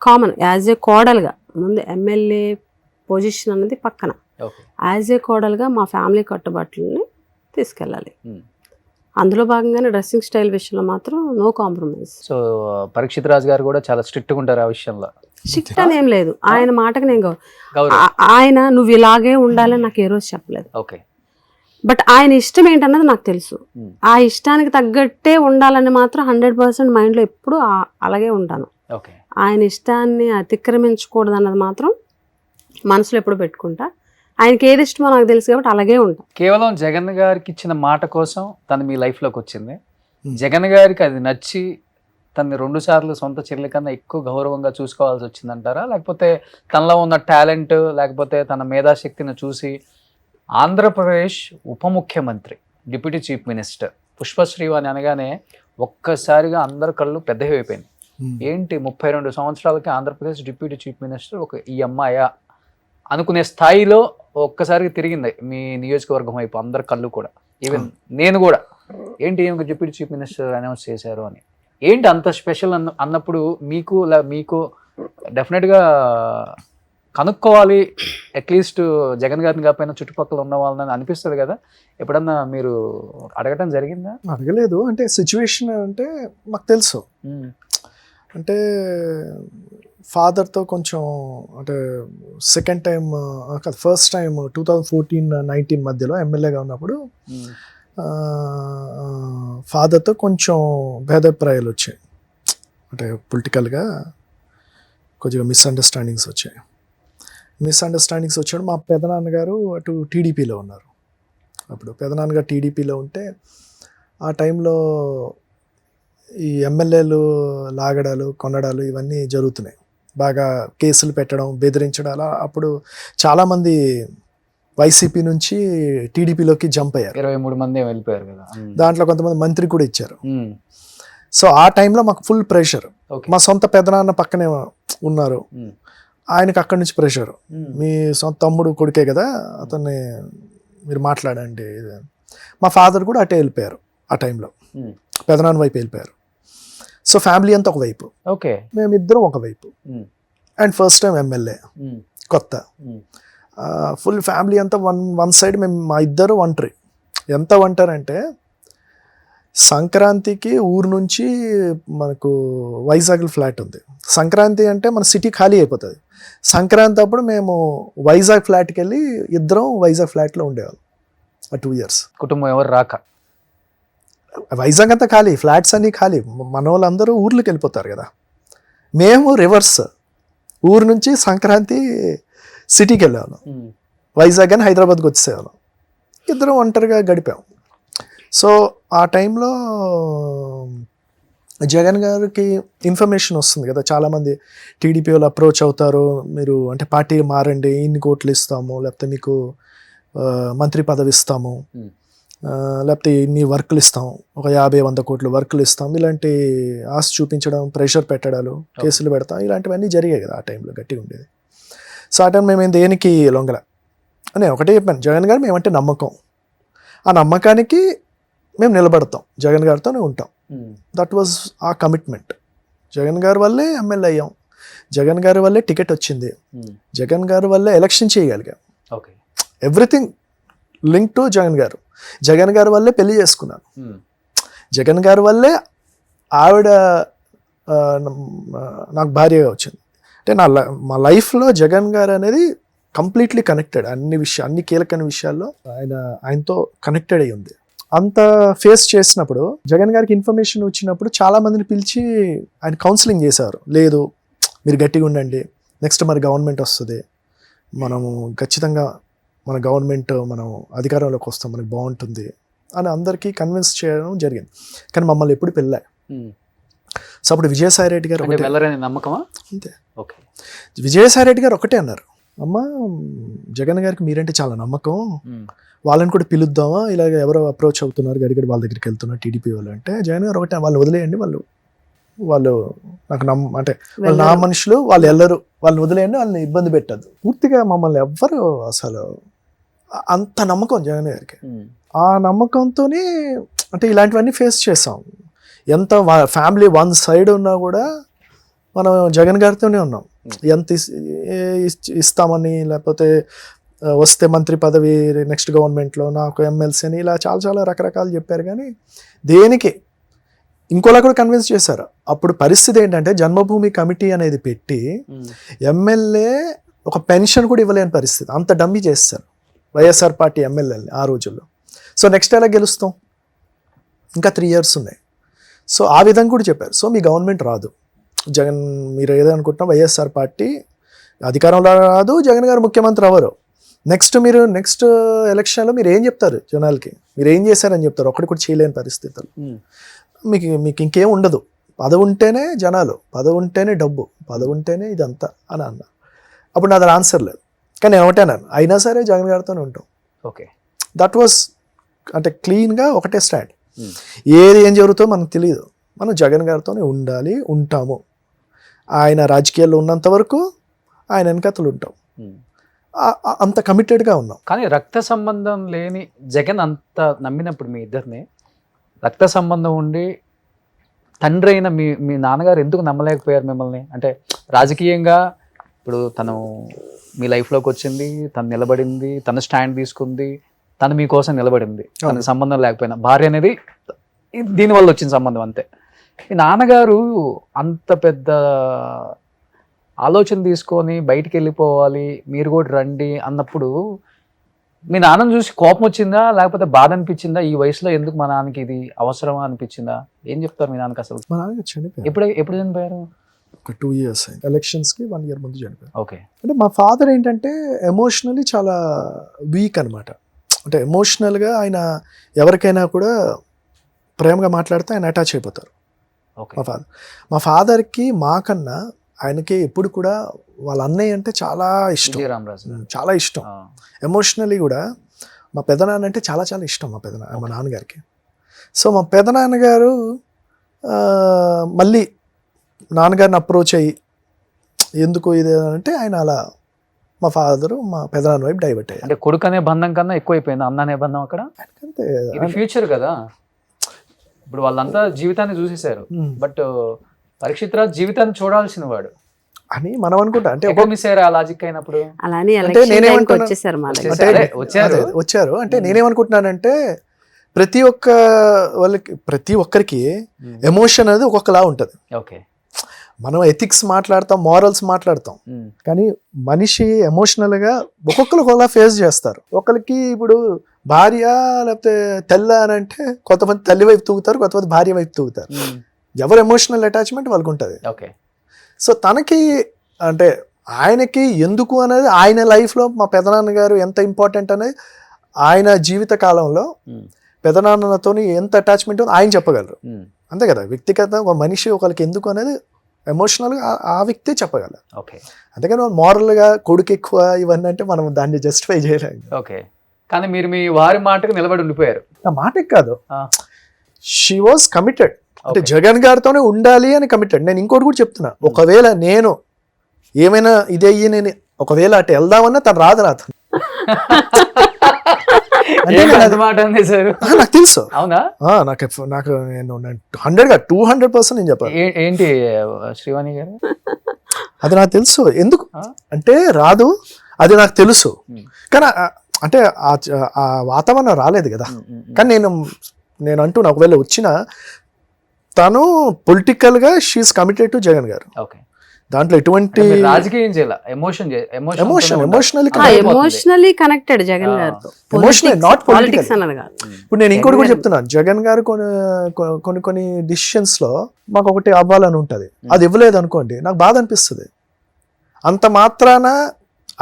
కామన్. యాజ్ ఏ కోడలుగా ముందు ఎమ్మెల్యే పొజిషన్ అన్నది పక్కన, ఓకే. యాజ్ ఏ కోడలుగా మా ఫ్యామిలీ కట్టుబాట్లని తీసుకెళ్ళాలి. ఉమ్. అందులో భాగంగానే డ్రెస్సింగ్ స్టైల్ విషయంలో మాత్రం no compromise. So Parikshit Raj గారు కూడా చాలా స్ట్రిక్ట్గా ఉంటారు ఆ విషయంలో. స్ట్రిక్ట్ అని ఏం లేదు, ఆయన మాటకి నేను గౌరవ్. ఆయన నువ్వు ఇలాగే ఉండాలని నాకు ఏ రోజు చెప్పలేదు. ఓకే. బట్ ఆయన ఇష్టం ఏంటన్నది నాకు తెలుసు. Hmm. ఆ ఇష్టానికి తగ్గట్టే ఉండాలని మాత్రం 100% మైండ్లో ఎప్పుడు అలాగే ఉంటాను. ఓకే. ఆయన ఇష్టాన్ని అతిక్రమించకూడదు అన్నది మాత్రం మనసులో ఎప్పుడు పెట్టుకుంటా. ఆయనకి ఏది ఇష్టమో నాకు తెలుసు కాబట్టి అలాగే ఉంటా. కేవలం జగన్ గారికి ఇచ్చిన మాట కోసం తను మీ లైఫ్లోకి వచ్చింది. జగన్ గారికి అది నచ్చి తనని 2 సార్లు సొంత చెల్లి కన్నా ఎక్కువ గౌరవంగా చూసుకోవాల్సి వచ్చిందంటారా, లేకపోతే తనలో ఉన్న టాలెంట్ లేకపోతే తన మేధాశక్తిని చూసి ఆంధ్రప్రదేశ్ ఉప ముఖ్యమంత్రి డిప్యూటీ చీఫ్ మినిస్టర్ పుష్పశ్రీ అని అనగానే ఒక్కసారిగా అందరి కళ్ళు పెద్దవి అయిపోయింది. ఏంటి 32 సంవత్సరాలకి ఆంధ్రప్రదేశ్ డిప్యూటీ చీఫ్ మినిస్టర్ ఒక ఈ అమ్మాయా అనుకునే స్థాయిలో ఒక్కసారిగా తిరిగింది మీ నియోజకవర్గం వైపు అందరి కళ్ళు కూడా. ఈవెన్ నేను కూడా ఏంటి ఏమి డిప్యూటీ చీఫ్ మినిస్టర్ అనౌన్స్ చేశారు అని. ఏంటి అంత స్పెషల్ అన్నప్పుడు మీకు డెఫినెట్గా కనుక్కోవాలి, అట్లీస్ట్ జగన్ గారిని కాకపోయినా చుట్టుపక్కల ఉన్న వాళ్ళని అనిపిస్తుంది కదా. ఎప్పుడన్నా మీరు అడగటం జరిగిందా? అడగలేదు. అంటే సిచ్యువేషన్ అంటే మాకు తెలుసు. అంటే ఫాదర్తో కొంచెం అంటే సెకండ్ టైం ఫస్ట్ టైం 2014-19 మధ్యలో ఎమ్మెల్యేగా ఉన్నప్పుడు ఫాదర్తో కొంచెం భేదాభిప్రాయాలు వచ్చాయి. అంటే పొలిటికల్గా కొద్దిగా మిస్అండర్స్టాండింగ్స్ వచ్చాడు. మా పెదనాన్నగారు అటు టీడీపీలో ఉన్నారు. అప్పుడు పెదనాన్నగారు టీడీపీలో ఉంటే ఆ టైంలో ఈ ఎమ్మెల్యేలు లాగడాలు కొనడాలు ఇవన్నీ జరుగుతున్నాయి. బాగా కేసులు పెట్టడం, బెదిరించడం, అలా అప్పుడు చాలామంది వైసీపీ నుంచి టీడీపీలోకి జంప్ అయ్యారు. 23 మంది వెళ్ళిపోయారు కదా. దాంట్లో కొంతమంది మంత్రి కూడా ఇచ్చారు. సో ఆ టైంలో మాకు ఫుల్ ప్రెషర్. మా సొంత పెదనాన్న పక్కనే ఉన్నారు, ఆయనకు అక్కడి నుంచి ప్రెషర్. మీ సొంత తమ్ముడు కొడుకే కదా, అతన్ని మీరు మాట్లాడండి. మా ఫాదర్ కూడా అటే వెళ్ళిపోయారు ఆ టైంలో, పెదనాన్న వైపు వెళ్ళిపోయారు. సో ఫ్యామిలీ అంతా ఒకవైపు, ఓకే, మేమిద్దరం ఒకవైపు. అండ్ ఫస్ట్ టైం ఎమ్మెల్యే కొత్త, ఫుల్ ఫ్యామిలీ అంతా వన్ సైడ్. మేము మా ఇద్దరు ఒంటరి. ఎంత ఒంటరి అంటే సంక్రాంతికి ఊరు నుంచి మనకు వైజాగ్లో ఫ్లాట్ ఉంది. సంక్రాంతి అంటే మన సిటీ ఖాళీ అయిపోతుంది. సంక్రాంతి అప్పుడు మేము వైజాగ్ ఫ్లాట్కి వెళ్ళి ఇద్దరం వైజాగ్ ఫ్లాట్లో ఉండేవాళ్ళం ఆ 2 years. కుటుంబం ఎవరు రాక వైజాగ్ అంతా ఖాళీ, ఫ్లాట్స్ అన్నీ ఖాళీ. మన వాళ్ళందరూ ఊర్లోకి వెళ్ళిపోతారు కదా. మేము రివర్స్, ఊరు నుంచి సంక్రాంతి సిటీకి వెళ్ళేవాళ్ళం, వైజాగ్ అని హైదరాబాద్కి వచ్చేసేవాళ్ళం. ఇద్దరం ఒంటరిగా గడిపాం. సో ఆ టైంలో జగన్ గారికి ఇన్ఫర్మేషన్ వస్తుంది కదా, చాలామంది టీడీపీ వాళ్ళు అప్రోచ్ అవుతారు, మీరు అంటే పార్టీ మారండి, ఇన్ని కోట్లు ఇస్తాము, లేకపోతే మీకు మంత్రి పదవి ఇస్తాము, లేకపోతే ఇన్ని వర్కులు ఇస్తాం, ఒక 50-100 కోట్లు వర్కులు ఇస్తాం, ఇలాంటి ఆశ చూపించడం, ప్రెషర్ పెట్టడాలు, కేసులు పెడతాం, ఇలాంటివన్నీ జరిగాయి కదా ఆ టైంలో. గట్టిగా ఉండేది. సో ఆ టైం మేము దేనికి లొంగల అని ఒకటే చెప్పాను, జగన్ గారు మేమంటే నమ్మకం, ఆ నమ్మకానికి మేము నిలబడతాం, జగన్ గారితోనే ఉంటాం. దట్ వాజ్ ఆ కమిట్మెంట్. జగన్ గారి వల్లే ఎమ్మెల్యే అయ్యాం, జగన్ గారి వల్లే టికెట్ వచ్చింది, జగన్ గారి వల్లే ఎలక్షన్ చేయగలిగాం. Okay, everything link to Jagan garu. Jagan గారి వల్లే పెళ్లి చేసుకున్నాను, జగన్ గారి వల్లే ఆవిడ నాకు భార్యగా వచ్చింది. అంటే మా లైఫ్లో జగన్ గారు అనేది కంప్లీట్లీ కనెక్టెడ్. అన్ని కీలకమైన విషయాల్లో ఆయనతో కనెక్టెడ్ అయి ఉంది. అంత ఫేస్ చేసినప్పుడు జగన్ గారికి ఇన్ఫర్మేషన్ వచ్చినప్పుడు చాలా మందిని పిలిచి ఆయన కౌన్సిలింగ్ చేశారు. లేదు మీరు గట్టిగా ఉండండి, నెక్స్ట్ మరి గవర్నమెంట్ వస్తుంది, మనము ఖచ్చితంగా మన గవర్నమెంట్ మనం అధికారంలోకి వస్తాం, మనకి బాగుంటుంది అని అందరికీ కన్విన్స్ చేయడం జరిగింది. కానీ మమ్మల్ని ఎప్పుడు పెళ్ళా. సో అప్పుడు విజయసాయి రెడ్డి గారు నమ్మకమా అంతే. ఓకే, విజయసాయి రెడ్డి గారు ఒకటే అన్నారు, అమ్మ జగన్ గారికి మీరంటే చాలా నమ్మకం, వాళ్ళని కూడా పిలుద్దామా, ఇలాగ ఎవరో అప్రోచ్ అవుతున్నారు గడిగడి వాళ్ళ దగ్గరికి వెళ్తున్నారు టీడీపీ వాళ్ళు అంటే, జగన్ గారు ఒకటే, వాళ్ళు వదిలేయండి, వాళ్ళు నాకు అంటే వాళ్ళు నా మనుషులు, వాళ్ళు వెళ్ళరు, వాళ్ళని వదిలేయండి, వాళ్ళని ఇబ్బంది పెట్టద్దు. పూర్తిగా మమ్మల్ని ఎవ్వరు అసలు అంత నమ్మకం జగన్ గారికి. ఆ నమ్మకంతోనే అంటే ఇలాంటివన్నీ ఫేస్ చేసాం. ఎంత ఫ్యామిలీ వన్ సైడ్ ఉన్నా కూడా మనం జగన్ గారితోనే ఉన్నాం. ఎంత ఇస్తామని, లేకపోతే వస్తే మంత్రి పదవి నెక్స్ట్ గవర్నమెంట్లో, నాకు ఎమ్మెల్సీ అని, ఇలా చాలా చాలా రకరకాలు చెప్పారు. కానీ దేనికి ఇంకోలా కూడా కన్విన్స్ చేశారు. అప్పుడు పరిస్థితి ఏంటంటే జన్మభూమి కమిటీ అనేది పెట్టి ఎమ్మెల్యే ఒక పెన్షన్ కూడా ఇవ్వలేని పరిస్థితి. అంత డమ్మీ చేస్తారు వైఎస్ఆర్ పార్టీ ఎమ్మెల్యేని ఆ రోజుల్లో. సో నెక్స్ట్ ఎలా గెలుస్తాం, ఇంకా 3 years ఉన్నాయి. సో ఆ విధంగా కూడా చెప్పారు. సో మీ గవర్నమెంట్ రాదు, జగన్ మీరు ఏదనుకుంటున్నా వైఎస్ఆర్ పార్టీ అధికారంలో రాదు, జగన్ గారు ముఖ్యమంత్రి అవ్వరు. నెక్స్ట్ ఎలక్షన్లో మీరు ఏం చెప్తారు జనాలకి, మీరు ఏం చేశారని చెప్తారు. ఒకటి కూడా చేయలేని పరిస్థితులు. మీకు ఇంకేం ఉండదు. పదవి ఉంటేనే జనాలు, పదవి ఉంటేనే డబ్బు, పదవి ఉంటేనే ఇదంతా అని అన్నా. అప్పుడు నాది ఆన్సర్ లేదు. కానీ నేను ఒకటే అన్నాను, అయినా సరే జగన్ గారితోనే ఉంటాం. ఓకే, దట్ వాస్ అంటే క్లీన్గా ఒకటే స్టాండ్. ఏది ఏం జరుగుతుందో మనకు తెలియదు, మనం జగన్ గారితోనే ఉండాలి, ఉంటాము. ఆయన రాజకీయాల్లో ఉన్నంత వరకు ఆయన వెనకతలు ఉంటాం. అంత కమిటెడ్గా ఉన్నాం. కానీ రక్త సంబంధం లేని జగన్ అంత నమ్మినప్పుడు మీ ఇద్దరిని, రక్త సంబంధం ఉండి తండ్రి అయిన మీ నాన్నగారు ఎందుకు నమ్మలేకపోయారు మిమ్మల్ని? అంటే రాజకీయంగా ఇప్పుడు తను మీ లైఫ్లోకి వచ్చింది, తను నిలబడింది, తను స్టాండ్ తీసుకుంది, తను మీకోసం నిలబడింది, తనకు సంబంధం లేకపోయినా. భార్య అనేది దీనివల్ల వచ్చిన సంబంధం అంతే. మీ నాన్నగారు అంత పెద్ద ఆలోచన తీసుకొని బయటికి వెళ్ళిపోవాలి, మీరు కూడా రండి అన్నప్పుడు మీ నాన్నని చూసి కోపం వచ్చిందా, లేకపోతే బాధ అనిపించిందా? ఈ వయసులో ఎందుకు మా నాన్నకి ఇది అవసరమా అనిపించిందా? ఏం చెప్తారు మీ నాన్నకి అసలు? మా నాన్న చనిపోయారు. ఎప్పుడు చనిపోయారు? ఒక 2 years అయింది. ఎలక్షన్స్కి 1 year ముందు చనిపోయారు. ఓకే. అంటే మా ఫాదర్ ఏంటంటే ఎమోషనలీ చాలా వీక్ అనమాట. అంటే ఎమోషనల్గా ఆయన ఎవరికైనా కూడా ప్రేమగా మాట్లాడితే ఆయన అటాచ్ అయిపోతారు. మా ఫాదర్కి మాకన్నా ఆయనకి ఎప్పుడు కూడా వాళ్ళ అన్నయ్య అంటే చాలా ఇష్టం, చాలా ఇష్టం. ఎమోషనలీ కూడా మా పెదనాన్న అంటే చాలా చాలా ఇష్టం మా నాన్నగారికి. సో మా పెదనాన్నగారు మళ్ళీ నాన్నగారిని అప్రోచ్ అయ్యి ఎందుకు ఇది అంటే ఆయన అలా మా ఫాదరు మా పెదనాన్న వైపు డైవర్ట్ అయ్యారు. అంటే కొడుకు అనే బంధం కన్నా ఎక్కువైపోయింది అన్న అనే బంధం అక్కడ. అంతే, ఇది ఫ్యూచర్ కదా. ఇప్పుడు వాళ్ళంతా జీవితాన్ని చూసేశారు, బట్ పరీక్షిత్ రాజ్ జీవితాన్ని చూడాల్సిన వాడు అని మనం అనుకుంటా. అంటే మిస్ అయ్యారు ఆ లాజిక్ అయినప్పుడు. అలానే వచ్చారు అంటే నేనేమనుకుంటున్నానంటే ప్రతి ఒక్కరికి ఎమోషన్ అనేది ఒక్కొక్కలా ఉంటుంది. ఓకే, మనం ఎథిక్స్ మాట్లాడతాం, మారల్స్ మాట్లాడతాం, కానీ మనిషి ఎమోషనల్గా ఒక్కొక్కరు ఒకలా ఫేస్ చేస్తారు. ఒకరికి ఇప్పుడు భార్య లేకపోతే తెల్ల అని అంటే కొంతమంది తల్లి వైపు తూగుతారు, కొంతమంది భార్య వైపు తూగుతారు. ఎవరు ఎమోషనల్ అటాచ్మెంట్ వాళ్ళకు ఉంటుంది. ఓకే. సో తనకి అంటే ఆయనకి ఎందుకు అనేది ఆయన లైఫ్లో మా పెదనాన్నగారు ఎంత ఇంపార్టెంట్ అనేది ఆయన జీవిత కాలంలో పెదనాన్నతో ఎంత అటాచ్మెంట్ ఉందో ఆయన చెప్పగలరు. అంతే కదా, వ్యక్తిగత ఒక మనిషి ఒకరికి ఎందుకు అనేది ఎమోషనల్గా ఆ వ్యక్తే చెప్పగలరు. ఓకే. అంతేకాని మారల్గా కొడుకు ఎక్కువ ఇవన్నీ అంటే మనం దాన్ని జస్టిఫై చేయలేము. ఓకే, కానీ మీరు మీ వారి మాటకు నిలబడి ఉండిపోయారు. నా మాటకి కాదు, షీ వాజ్ కమిటెడ్. అంటే జగన్ గారితోనే ఉండాలి అని కమిటెడ్. నేను ఇంకోటి కూడా చెప్తున్నా, ఒకవేళ నేను ఏమైనా ఇదే నేను ఒకవేళ అటు వెళ్దామన్నా తను రాదు నాతో. నాకు తెలుసు. అవునా? నాకు నేను 200% నేను చెప్పాను. ఏంటి శ్రీవాణి గారు, అది నాకు తెలుసు. ఎందుకు అంటే రాదు, అది నాకు తెలుసు. కానీ అంటే ఆ వాతావరణం రాలేదు కదా. కానీ నేను అంటున్నా, ఒకవేళ వచ్చినా తను పొలిటికల్గా షీఈస్ కమిటెడ్ టు జగన్ గారు. ఓకే. దాంట్లో ఎటువంటి రాజకీయం చేయాలి, ఎమోషనల్లీ కనెక్టెడ్ జగన్ గారితో, నాట్ పొలిటిక్స్ అన్నది కాదు. ఇప్పుడు నేను ఇంకోటి కూడా చెప్తున్నాను, జగన్ గారు కొన్ని డిసిషన్స్ లో మాకు ఒకటి అవ్వాలని ఉంటది, అది ఇవ్వలేదు అనుకోండి నాకు బాధ అనిపిస్తుంది. అంత మాత్రాన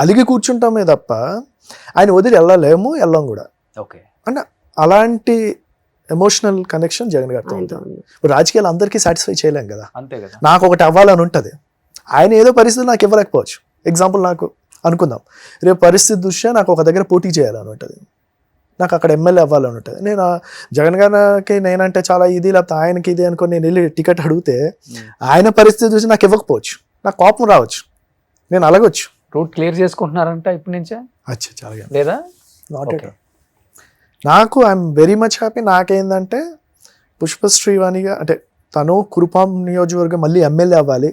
అలిగి కూర్చుంటామే తప్ప ఆయన వదిలి వెళ్ళం కూడా. ఓకే. అంటే అలాంటి ఎమోషనల్ కనెక్షన్ జగన్ గారితో ఉంటుంది. ఇప్పుడు రాజకీయాలు అందరికీ సాటిస్ఫై చేయలేం కదా. అంతే కదా. నాకు ఒకటి అవ్వాలని ఉంటుంది, ఆయన ఏదో పరిస్థితి నాకు ఇవ్వలేకపోవచ్చు. ఎగ్జాంపుల్ నాకు అనుకుందాం, రేపు పరిస్థితి దృష్ట్యా నాకు ఒక దగ్గర పోటీ చేయాలని ఉంటుంది, నాకు అక్కడ ఎమ్మెల్యే అవ్వాలని ఉంటుంది. నేను జగన్ గారికి నేనంటే చాలా ఇది, లేకపోతే ఆయనకి ఇది అనుకుని నేను వెళ్ళి టికెట్ అడిగితే ఆయన పరిస్థితి చూసి నాకు ఇవ్వకపోవచ్చు, నాకు కోపం రావచ్చు, నేను అలగొచ్చు. రూట్ క్లియర్ చేసుకుంటున్నారంట ఇప్పటి నుంచే? అచ్చా, చాలా లేదా? Not at. నాకు ఐఎమ్ వెరీ మచ్ హ్యాపీ. నాకేందంటే పుష్పశ్రీవాణిగా అంటే తను కురుపాం నియోజకవర్గం మళ్ళీ ఎమ్మెల్యే అవ్వాలి.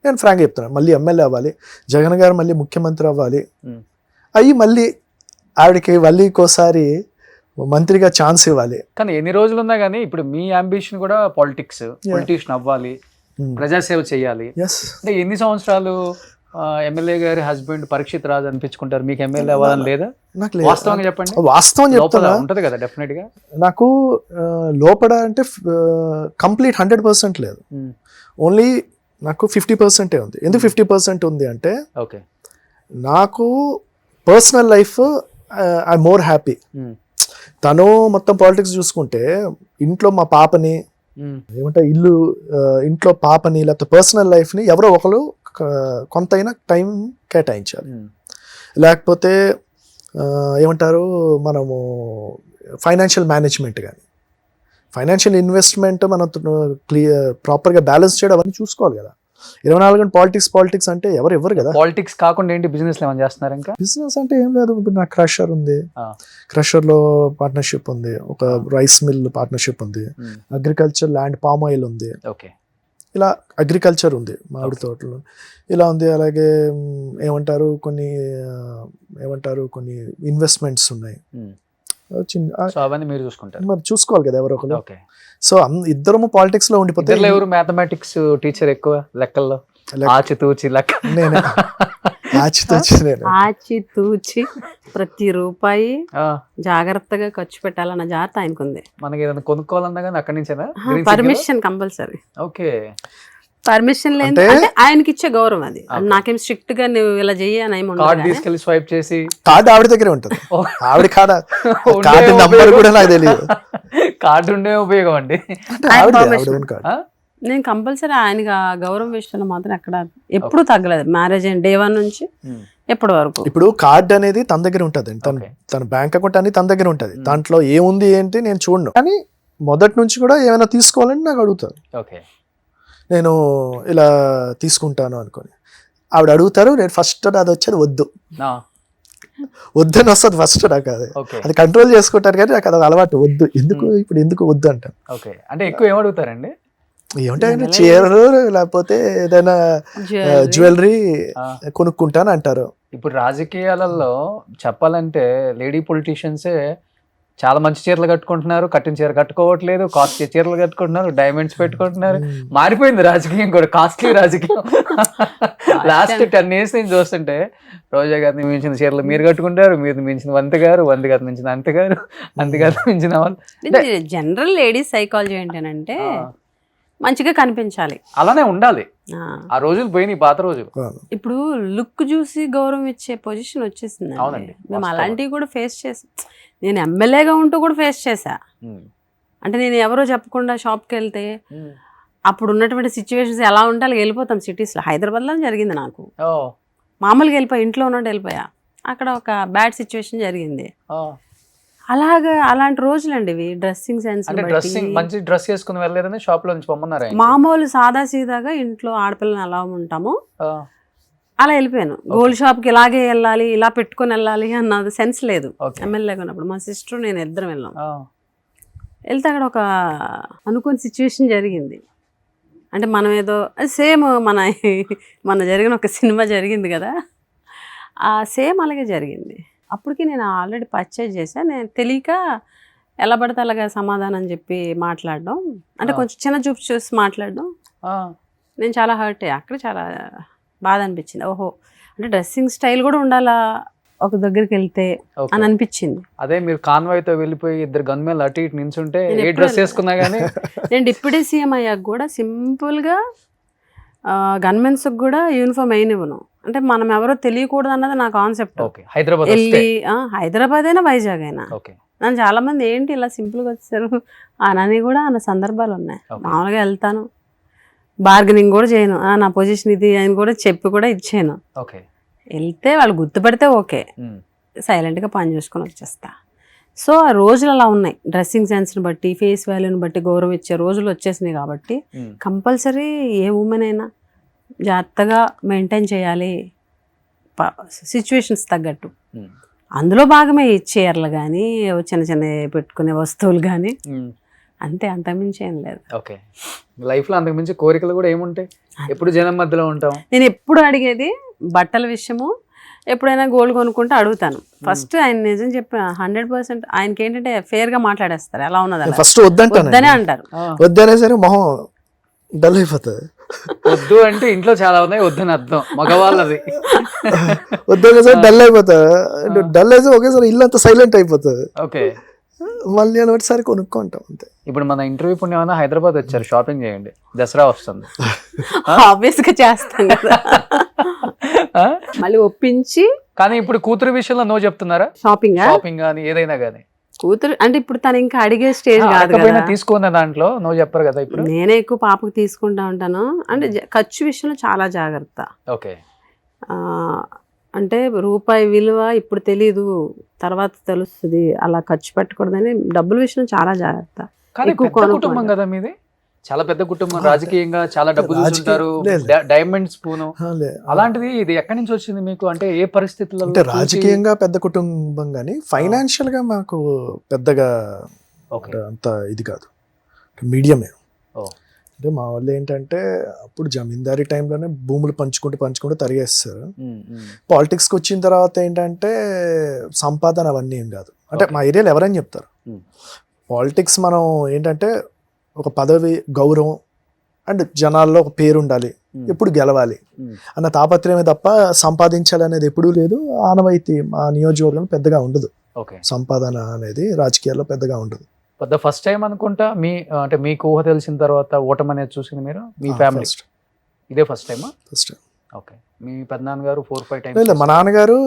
నేను ఫ్రాంక్ చెప్తున్నాను, మళ్ళీ ఎమ్మెల్యే అవ్వాలి. జగన్ గారు మళ్ళీ ముఖ్యమంత్రి అవ్వాలి. అయ్యి మళ్ళీ ఆవిడకి మళ్ళీ ఇంకోసారి మంత్రిగా ఛాన్స్ ఇవ్వాలి. కానీ ఎన్ని రోజులు ఉన్నా కానీ ఇప్పుడు మీ అంబిషన్ కూడా పాలిటిక్స్, పొలిటీషియన్ అవ్వాలి, ప్రజాసేవ చేయాలి. అంటే ఎన్ని సంవత్సరాలు ఎమ్మెల్యే గారి హస్బెండ్ పరీక్షిత్ రాజ్ అనిపించుకుంటారు, మీకు ఎమ్మెల్యే అవ్వాలని లేదా? నాకు వాస్తవంగా చెప్పండి. వాస్తవం చెప్తున్నా, ఉంటది కదా డెఫినెట్ గా. నాకు లోపల అంటే కంప్లీట్ 100% లేదు, ఓన్లీ నాకు 50% ఉంది. ఎందుకు 50% ఉంది అంటే ఓకే, నాకు personal life I more happy. తను మొత్తం పాలిటిక్స్ చూసుకుంటే ఇంట్లో మా పాపని ఏమంటే ఇంట్లో పాపని లేకపోతే పర్సనల్ లైఫ్ని ఎవరో ఒకరు కొంతైనా టైం కేటాయించాలి. లేకపోతే ఏమంటారు మనము ఫైనాన్షియల్ మేనేజ్మెంట్ కానీ ఫైనాన్షియల్ ఇన్వెస్ట్మెంట్ మనం ప్రాపర్గా బ్యాలెన్స్ చేయడం అవన్నీ చూసుకోవాలి కదా. 24 గంటలు పాలిటిక్స్ అంటే ఎవరు ఇవ్వరు కదా. పాలిటిక్స్ కాకుండా ఏంటి బిజినెస్ ఏమైనా చేస్తున్నారు? ఇంకా బిజినెస్ అంటే ఏం లేదు. ఇప్పుడు నాకు క్రషర్ ఉంది, క్రషర్లో పార్ట్నర్షిప్ ఉంది, ఒక రైస్ మిల్ పార్ట్నర్షిప్ ఉంది, అగ్రికల్చర్ ల్యాండ్ పామ్ ఆయిల్ ఉంది, ఇలా అగ్రికల్చర్ ఉంది, మామిడి తోటలు ఇలా ఉంది. అలాగే కొన్ని ఇన్వెస్ట్మెంట్స్ ఉన్నాయి. మీరు చూసుకుంటారు, మరి చూసుకోవాలి కదా ఎవరో ఒకరు. సో ఇద్దరము పాలిటిక్స్ లో ఉండిపోతే ఎవరు మ్యాథమెటిక్స్ టీచర్ ఎక్కువ లెక్కల్లో ఆచితూచి లెక్క? నేనే ఆచితూచి ప్రతి రూపాయి జాగ్రత్తగా ఖర్చు పెట్టాలన్న జాగ్రత్త ఆయనకుంది. మనకి ఏదైనా కొనుక్కోవాలన్నా కానీ అక్కడి నుంచేనా పర్మిషన్ కంపల్సరీ. ఓకే, పర్మిషన్ లేదు అంటే ఆయనకి ఇచ్చే గౌరవం అది. నాకేం స్ట్రిక్ట్ గా నువ్వు ఇలా చెయ్యి కార్డ్ తీసుకెళ్లి స్వైప్ చేసి కార్డు ఆవిడ దగ్గరే ఉంటుంది. ఆవిడ కార్డు నంబర్ కూడా నాకు తెలియదు. కార్డు ఉండే ఉపయోగం అండి. నేను కంపల్సరీ ఆయనకి ఆ గౌరవం విషయంలో మాత్రం ఎక్కడ ఎప్పుడు తగ్గలేదు. మ్యారేజ్ అయిన డే 1 నుంచి ఎప్పటి వరకు. ఇప్పుడు కార్డ్ అనేది తన దగ్గర ఉంటుంది, తన బ్యాంక్ అకౌంట్ అనేది తన దగ్గర ఉంటుంది. దాంట్లో ఏముంది ఏంటి నేను చూడను, కానీ మొదటి నుంచి కూడా ఏమైనా తీసుకోవాలని నాకు అడుగుతారు. నేను ఇలా తీసుకుంటాను అనుకోని ఆవిడ అడుగుతారు, నేను ఫస్ట్ అది వచ్చేది వద్దని వస్తుంది ఫస్ట్. నాకు అది కంట్రోల్ చేసుకుంటారు, కానీ నాకు అది అలవాటు వద్దు. ఎందుకు వద్దు అంటాను. అంటే ఎక్కువ ఏమడుగుతారండి? ఏమంటే చీర లేకపోతే ఏదైనా జ్యువెలరీ కొనుక్కుంటాను అంటారు. ఇప్పుడు రాజకీయాలలో చెప్పాలంటే లేడీ పొలిటీషియన్సే చాలా మంచి చీరలు కట్టుకుంటున్నారు, కట్టిన చీర కట్టుకోవట్లేదు, కాస్ట్లీ చీరలు కట్టుకుంటున్నారు, డైమండ్స్ పెట్టుకుంటున్నారు. మారిపోయింది రాజకీయం కూడా, కాస్ట్లీ రాజకీయం. లాస్ట్ 10 years నుంచి చూస్తుంటే రోజా గారిని మించిన చీరలు మీరు కట్టుకుంటారు, మీరు మించిన వంత గారు మించిన అంతగారు మించిన వాళ్ళు. జనరల్ లేడీస్ సైకాలజీ ఏంటంటే మంచిగా కనిపించాలి, అలానే ఉండాలి. ఆ రోజులు పోయినాయి, పాత రోజులు. ఇప్పుడు లుక్ చూసి గౌరవం ఇచ్చే పొజిషన్ వచ్చేసింది. మేము అలాంటివి కూడా ఫేస్ చేసాం. నేను ఎమ్మెల్యేగా ఉంటూ కూడా ఫేస్ చేశా. అంటే నేను ఎవరో చెప్పకుండా షాప్కి వెళ్తే అప్పుడు ఉన్నటువంటి సిచ్యువేషన్స్ ఎలా ఉంటే వెళ్ళిపోతాం. సిటీస్లో హైదరాబాద్లో జరిగింది నాకు. మామూలుగా వెళ్ళిపోయా, ఇంట్లో ఉన్నట్టు వెళ్ళిపోయా. అక్కడ ఒక బ్యాడ్ సిచ్యువేషన్ జరిగింది. అలాంటి రోజులండి ఇవి. డ్రెస్సింగ్ సెన్స్, మంచి డ్రెస్ చేసుకుని వెళ్ళలేదని షాప్ లో నుంచి పొమ్మన్నారు. మామూలు సాదా సీదాగా ఇంట్లో ఆడపిల్లని ఎలా ఉంటామో అలా వెళ్ళిపోయాను. గోల్డ్ షాప్కి ఇలాగే వెళ్ళాలి, ఇలా పెట్టుకొని వెళ్ళాలి అన్నది సెన్స్ లేదు. ఎమ్మెల్యేగా ఉన్నప్పుడు మా సిస్టర్ నేను ఇద్దరం వెళ్ళాం. వెళ్తే అక్కడ ఒక అనుకోని సిచ్యువేషన్ జరిగింది. అంటే మనం ఏదో సేమ్ మన జరిగిన ఒక సినిమా జరిగింది కదా, ఆ సేమ్ అలాగే జరిగింది. అప్పటికి నేను ఆల్రెడీ పర్చేజ్ చేశాను. నేను తెలియక ఎలా పడితే అలాగా సమాధానం చెప్పి మాట్లాడడం, అంటే కొంచెం చిన్న చూపు చూసి మాట్లాడడం, నేను చాలా హర్ట్ అయ్యా. అక్కడ చాలా బాధ అనిపించింది. ఓహో, అంటే డ్రెస్సింగ్ స్టైల్ కూడా ఉండాలా ఒక దగ్గరికి వెళ్తే అని అనిపించింది. అదే మీరు కాన్వాయ్తో వెళ్ళిపోయి ఇద్దరు గన్మెన్లు అటు ఇటు నించుంటే ఏ డ్రెస్ వేసుకున్నా కానీ. నేను డిప్యూటీ సీఎం అయ్యాక కూడా సింపుల్గా గన్మెన్స్కి కూడా యూనిఫామ్ అయినివ్వను. అంటే మనం ఎవరో తెలియకూడదు అన్నది నా కాన్సెప్ట్. వెళ్ళి హైదరాబాద్ అయినా వైజాగ్ అయినా నన్ను చాలా మంది ఏంటి ఇలా సింపుల్గా వచ్చారు అని కూడా అన్న సందర్భాలు ఉన్నాయి. మామూలుగా వెళ్తాను, బార్గెనింగ్ కూడా చేయను, నా పొజిషన్ ఇది అని కూడా చెప్పి కూడా ఇచ్చాను. వెళ్తే వాళ్ళు గుర్తుపడితే ఓకే, సైలెంట్గా పని చూసుకొని వచ్చేస్తా. సో ఆ రోజులు అలా ఉన్నాయి. డ్రెస్సింగ్ సెన్స్ని బట్టి, ఫేస్ వాల్యూని బట్టి గౌరవం ఇచ్చే రోజులు వచ్చేసినాయి. కాబట్టి కంపల్సరీ ఏ ఉమెన్ అయినా జాగ్రత్తగా మెయింటైన్ చేయాలి, సిచ్యువేషన్స్ తగ్గట్టు. అందులో భాగమే ఈ చీరలు కానీ చిన్న చిన్న పెట్టుకునే వస్తువులు కానీ అంతే, అంతకుమించి ఏం లేదు. ఓకే, లైఫ్లో అంతకుమించి కోరికలు కూడా ఏముంటాయి? ఎప్పుడు జనం మధ్యలో ఉంటాం. నేను ఎప్పుడు అడిగేది బట్టల విషయము, ఎప్పుడైనా గోల్డ్ కొనుక్కుంటే అడుగుతాను. ఫస్ట్ ఆయన నిజం చెప్పి 100% ఆయనకి ఏంటంటే ఫేర్ గా మాట్లాడేస్తారు, ఎలా ఉన్నది అలా. ఫస్ట్ వద్దంటానే అంటారు. వద్దనే సరే మొహం డల్ అయిపోతుంది. వద్దు అంటే ఇంట్లో చాలా ఉన్నాయి వద్దని అర్థం, మగవాళ్ళది. వద్దనే సరే డల్ అయిపోతుంది. డల్ అయితే ఒకేసారి ఇల్లు అంతా సైలెంట్ అయిపోతుంది. ఓకే, మళ్ళీ అని ఒకటిసారి కొనుక్కుంటాం అంతే. ఇప్పుడు మన ఇంటర్వ్యూ పుణ్యమన్నా హైదరాబాద్ వచ్చారు, షాపింగ్ చేయండి, దసరా వస్తుంది. ఆబ్వియస్ గా చేస్తాం కదా, మళ్ళీ ఒప్పించి. కానీ ఇప్పుడు కూతురు విషయంలో నో చెప్తున్నారా? షాపింగ్ కానీ ఏదైనా కానీ కూతురు అంటే ఇప్పుడు తను ఇంకా అడిగే స్టేజ్ కాదు కదా. తీసుకున్న దాంట్లో నో చెప్పరు కదా. ఇప్పుడు నేనే ఎక్కువ పాపకు తీసుకుంటా ఉంటాను. అంటే ఖర్చు విషయంలో చాలా జాగ్రత్త. ఓకే, అంటే రూపాయి విలువ ఇప్పుడు తెలీదు, తర్వాత తెలుస్తుంది. అలా ఖర్చు పెట్టకూడదని డబ్బుల విషయం చాలా జాగ్రత్త. కానీ పెద్ద కుటుంబం కదా మీది, చాలా పెద్ద కుటుంబం, రాజకీయంగా చాలా డబ్బు చూస్తుంటారు, డైమండ్ స్పూన్. అలాంటిది ఇది ఎక్కడి నుంచి వచ్చింది మీకు? అంటే ఏ పరిస్థితుల్లో? అంటే రాజకీయంగా పెద్ద కుటుంబం కానీ ఫైనాన్షియల్ గా మాకు పెద్దగా అంత ఇది కాదు, మీడియమే. అంటే మా వాళ్ళు ఏంటంటే అప్పుడు జమీందారీ టైంలోనే భూములు పంచుకుంటూ తరిగేస్తారు. పాలిటిక్స్కి వచ్చిన తర్వాత ఏంటంటే సంపాదన అవన్నీ ఏం కాదు. అంటే మా ఏరియాలో ఎవరైనా చెప్తారు, పాలిటిక్స్ మనం ఏంటంటే ఒక పదవి, గౌరవం అండ్ జనాల్లో ఒక పేరు ఉండాలి, ఎప్పుడు గెలవాలి అన్న తాపత్రయమే తప్ప సంపాదించాలనేది ఎప్పుడూ లేదు. ఆనవాయితీ మా నియోజకవర్గం పెద్దగా ఉండదు, సంపాదన అనేది రాజకీయాల్లో పెద్దగా ఉండదు. ఫస్ట్ టైం అనుకుంటా మీ అంటే మీకు ఊహ తెలిసిన తర్వాత ఓటమి అనేది చూసింది మీరు, మీ ఫ్యామిలీ ఇదే ఫస్ట్ టైమా? First time. ఓకే, మీ పెద్దనాన్నగారు 4-5 టైమ్స్? మా నాన్నగారు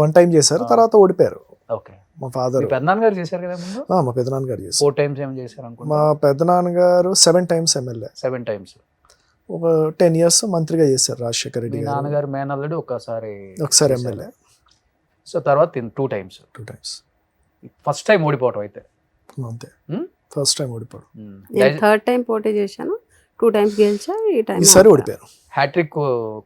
వన్ టైం చేశారు, తర్వాత ఓడిపోయారు. ఓకే, మా ఫాదర్. పెద్దనాన్నగారు చేశారు కదా ముందు? మా పెద్దనాన్నగారు చేశారు. 4 టైమ్స్ ఏం చేశారు అనుకుంటా? మా పెద్దనాన్నగారు 7 టైమ్స్ ఎమ్మెల్యే. 7 టైమ్స్. ఒక 10 years మంత్రిగా చేశారు రాజశేఖర రెడ్డి గారు. నాన్నగారు మేనల్లుడు ఒకసారి ఎమ్మెల్యే. సో తర్వాత 2 టైమ్స్. ఫస్ట్ టైం ఓడిపోవటం అయితే అంతే, ఫస్ట్ టైం ఓడిపోవడం. నేను 3rd టైం పోటీ చేశాను, 2 టైమ్స్ గెలిచా, ఈసారి ఓడిపోయారు. హ్యాట్రిక్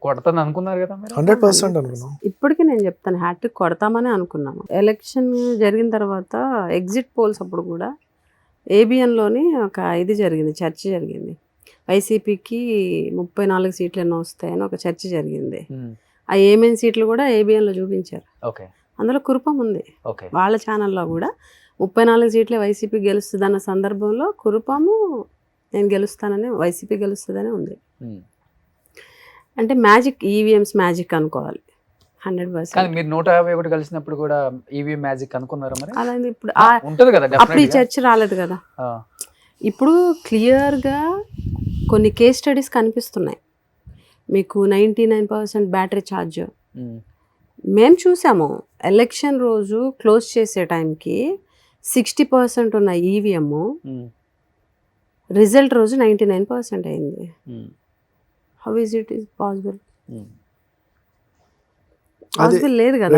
కొడతాను అనుకున్నారు కదా మీరు? 100% అనుకున్నాం. ఇప్పటికీ నేను చెప్తాను, హ్యాట్రిక్ కొడతామని అనుకున్నాను. ఎలక్షన్ జరిగిన తర్వాత ఎగ్జిట్ పోల్స్ అప్పుడు కూడా ఏబిఎన్లోని ఒక ఇది జరిగింది, చర్చ జరిగింది. వైసీపీకి 34 సీట్లు ఎన్నో వస్తాయని ఒక చర్చ జరిగింది. ఆ ఏమేమి సీట్లు కూడా ఏబిఎన్లో చూపించారు. అందులో కురుపం ఉంది. వాళ్ళ ఛానల్లో కూడా 34 సీట్లే వైసీపీ గెలుస్తుంది అన్న సందర్భంలో కురుపము నేను గెలుస్తానని, వైసీపీ గెలుస్తుందని ఉంది. అంటే మ్యాజిక్, ఈవీఎంస్ మ్యాజిక్ అనుకోవాలి 100%. మీరు 151 కలిసినప్పుడు కూడా ఈవీఎం మ్యాజిక్ అనుకున్నారా మరి? అలా ఇప్పుడు ఉంటది కదా, అప్పుడు ఈ చర్చ రాలేదు కదా. ఇప్పుడు క్లియర్గా కొన్ని కేస్ స్టడీస్ కనిపిస్తున్నాయి మీకు. 99% బ్యాటరీ ఛార్జ్ మేము చూసాము. ఎలక్షన్ రోజు క్లోజ్ చేసే టైంకి 60% ఉన్న ఈవీఎం రిజల్ట్ రోజు 99% అయింది. How is it is possible? Possible లేదు కదా.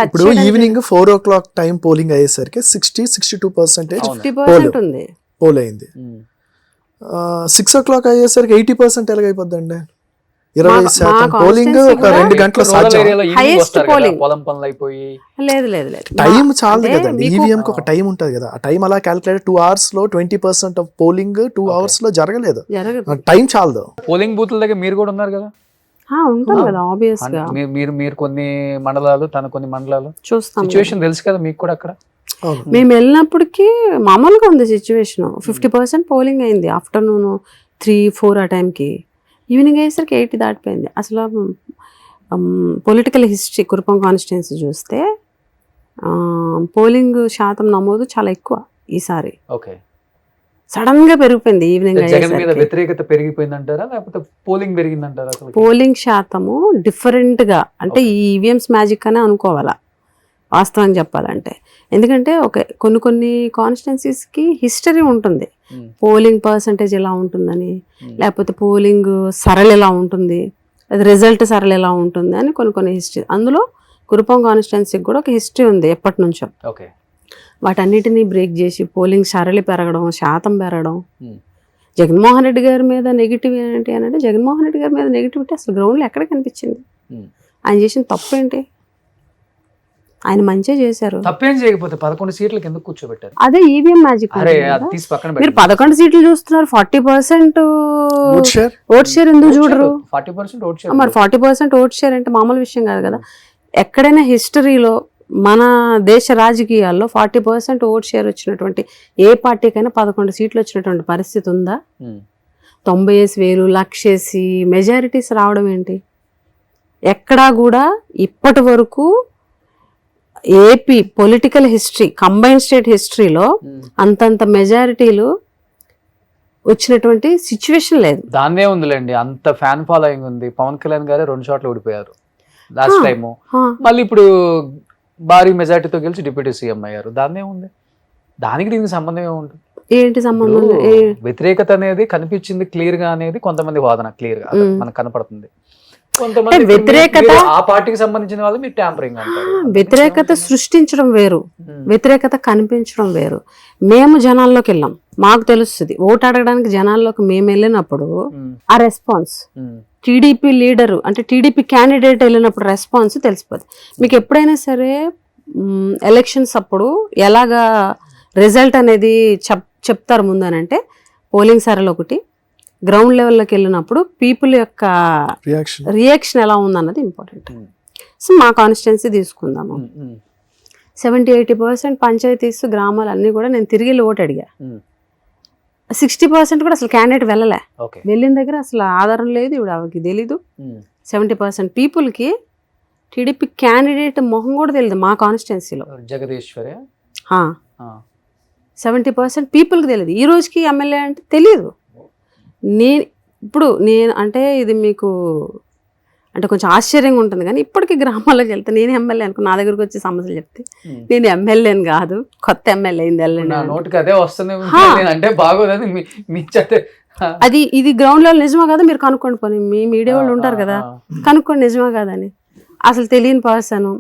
ఇప్పుడు ఈవినింగ్ 4 o'clock టైం పోలింగ్ అయ్యేసరికి 60-62% ఉంది, పోల్ అయింది. 6 o'clock అయ్యేసరికి 80% ఎలాగైపోద్దండి? 20% పోలింగ్ ఒక 2 గంటల టైం చాలదు కదండి. ఈవీఎం కి ఒక టైం ఉంటది కదా, ఆ టైం అలా క్యాలిక్యులేట్ 2 hours లో 20% ఆఫ్ పోలింగ్ 2 hours లో జరగలేదు. టైం చాలదు. పోలింగ్ బూత్ల దగ్గర మీరు కూడా ఉన్నారు కదా? ఉంటాం కదా ఆబ్వియస్ గా. మీరు కొన్ని మండలాలు, తన కొన్ని మండలాలు చూస్తాం. సిచ్యువేషన్ తెలుసు కదా మీకు కూడా అక్కడ. మేము వెళ్ళినప్పటికీ మామూలుగా ఉంది సిచ్యువేషన్. 50% పోలింగ్ అయింది ఆఫ్టర్నూన్ 3-4 ఆ టైంకి. ఈవినింగ్ అయ్యేసరికి 80 దాటిపోయింది. అసలు పొలిటికల్ హిస్టరీ కురుపం కాన్స్టిట్యున్సీ చూస్తే పోలింగ్ శాతం నమోదు చాలా ఎక్కువ ఈసారి. సడన్ గా పెరిగిపోయింది ఈవినింగ్ వ్యతిరేకత పెరిగిపోయిందంటారా లేకపోతే పోలింగ్ పెరిగిందంటారా? పోలింగ్ శాతము డిఫరెంట్ గా, అంటే ఈ ఈవీఎంస్ మ్యాజిక్ అనే అనుకోవాలా వాస్తవం చెప్పాలంటే. ఎందుకంటే కొన్ని కాన్స్టిట్యున్సీస్ కి హిస్టరీ ఉంటుంది, పోలింగ్ పర్సంటేజ్ ఎలా ఉంటుందని, లేకపోతే పోలింగ్ సరళ ఎలా ఉంటుంది, రిజల్ట్ సరళ ఎలా ఉంటుంది అని కొన్ని హిస్టరీ. అందులో కురుపం కాన్స్టిట్యున్సీకి కూడా ఒక హిస్టరీ ఉంది ఎప్పటి నుంచో. వాటన్నిటినీ బ్రేక్ చేసి పోలింగ్ సరళి పెరగడం, శాతం పెరగడం, జగన్మోహన్ రెడ్డి గారి మీద నెగిటివ్ ఏంటి అని అంటే జగన్మోహన్ రెడ్డి గారి మీద నెగిటివిటీ అసలు గ్రౌండ్లో ఎక్కడ కనిపించింది? ఆయన చేసిన తప్పు ఏంటి? ఆయన మంచిగా చేశారు. తప్పేం చేయకపోతే 11 సీట్లకు ఎందుకు కూర్చోబెట్టారు? అదే ఈవీఎం మ్యాజిక్. అరే అది తీసి పక్కన మీరు 11 సీట్లు చూస్తున్నారు, 40% ఓట్ షేర్ ఎందుకు చూడరు? 40% ఓట్ షేర్. మరి 40% ఓట్ షేర్ అంటే మామూలు విషయం కాదు కదా. ఎక్కడైనా హిస్టరీలో మన దేశ రాజకీయాల్లో 40% ఓట్ షేర్ వచ్చినటువంటి ఏ పార్టీకైనా 11 సీట్లు వచ్చినటువంటి పరిస్థితి ఉందా? 90,000 లక్షేసి మెజారిటీస్ రావడం ఏంటి? ఎక్కడా కూడా ఇప్పటి వరకు AP political history, combine state హిస్టరీలో అంతంత మెజారిటీలు వచ్చినటువంటి సిచ్యువేషన్ లేదు. దాన్నే ఉందిలేండి, అంత ఫ్యాన్ ఫాలోయింగ్ ఉంది. పవన్ కళ్యాణ్ గారే 2 చోట్ల ఓడిపోయారు లాస్ట్ టైం. మళ్ళీ ఇప్పుడు భారీ మెజారిటీతో గెలిచి డిప్యూటీ సీఎం అయ్యారు. దాన్నే ఉంది, దానికి దీనికి సంబంధం ఏముంటుంది? ఏంటి సంబంధం? వ్యతిరేకత అనేది కనిపించింది క్లియర్ గా అనేది కొంతమంది వాదన, క్లియర్ గా మనకు కనపడుతుంది. వ్యతిరేకత ఆ పార్టీకి సంబంధించిన వాళ్ళు మీరు ట్యాంపరింగ్ అంటారు. వ్యతిరేకత సృష్టించడం వేరు, వ్యతిరేకత కనిపించడం వేరు. మేము జనాల్లోకి వెళ్ళాం, మాకు తెలుస్తుంది. ఓటు అడగడానికి జనాల్లోకి మేము వెళ్ళినప్పుడు ఆ రెస్పాన్స్, టీడీపీ లీడరు అంటే టీడీపీ క్యాండిడేట్ వెళ్ళినప్పుడు రెస్పాన్స్ తెలిసిపోతుంది. మీకు ఎప్పుడైనా సరే ఎలక్షన్స్ అప్పుడు ఎలాగా రిజల్ట్ అనేది చెప్తారు ముందు అని అంటే పోలింగ్ సరళి ఒకటి, గ్రౌండ్ లెవెల్లోకి వెళ్ళినప్పుడు పీపుల్ యొక్క రియాక్షన్ ఎలా ఉందన్నది ఇంపార్టెంట్. సో మా కాన్స్టిట్యున్సీ తీసుకుందాము, 70-80% పంచాయతీస్ గ్రామాలు అన్నీ కూడా నేను తిరిగి ఓటు అడిగా. 60% కూడా అసలు క్యాండిడేట్ వెళ్ళలే. వెళ్ళిన దగ్గర అసలు ఆధారం లేదు, ఇప్పుడు ఆవిడకి తెలీదు. 70% పీపుల్కి టీడీపీ క్యాండిడేట్ మొహం కూడా తెలియదు మా కాన్స్టిట్యున్సీలో. జగదీశ్వరి 70% పీపుల్కి తెలియదు. ఈ రోజుకి ఎమ్మెల్యే అంటే తెలియదు. నేను అంటే ఇది మీకు అంటే కొంచెం ఆశ్చర్యంగా ఉంటుంది, కానీ ఇప్పటికీ గ్రామాల్లోకి వెళ్తే నేను ఎమ్మెల్యే అనుకో, నా దగ్గరకు వచ్చి సమస్యలు చెప్తే నేను ఎమ్మెల్యేని కాదు, కొత్త ఎమ్మెల్యే అయింది నోటికి అదే వస్తుంది అంటే బాగోదని అది ఇది గ్రౌండ్ లెవెల్ నిజమా కదా మీరు కనుక్కోండి. పోనీ మీ మీడియా వాళ్ళు ఉంటారు కదా, కనుక్కోండి నిజమా కాదని. అసలు తెలియని పర్సన్,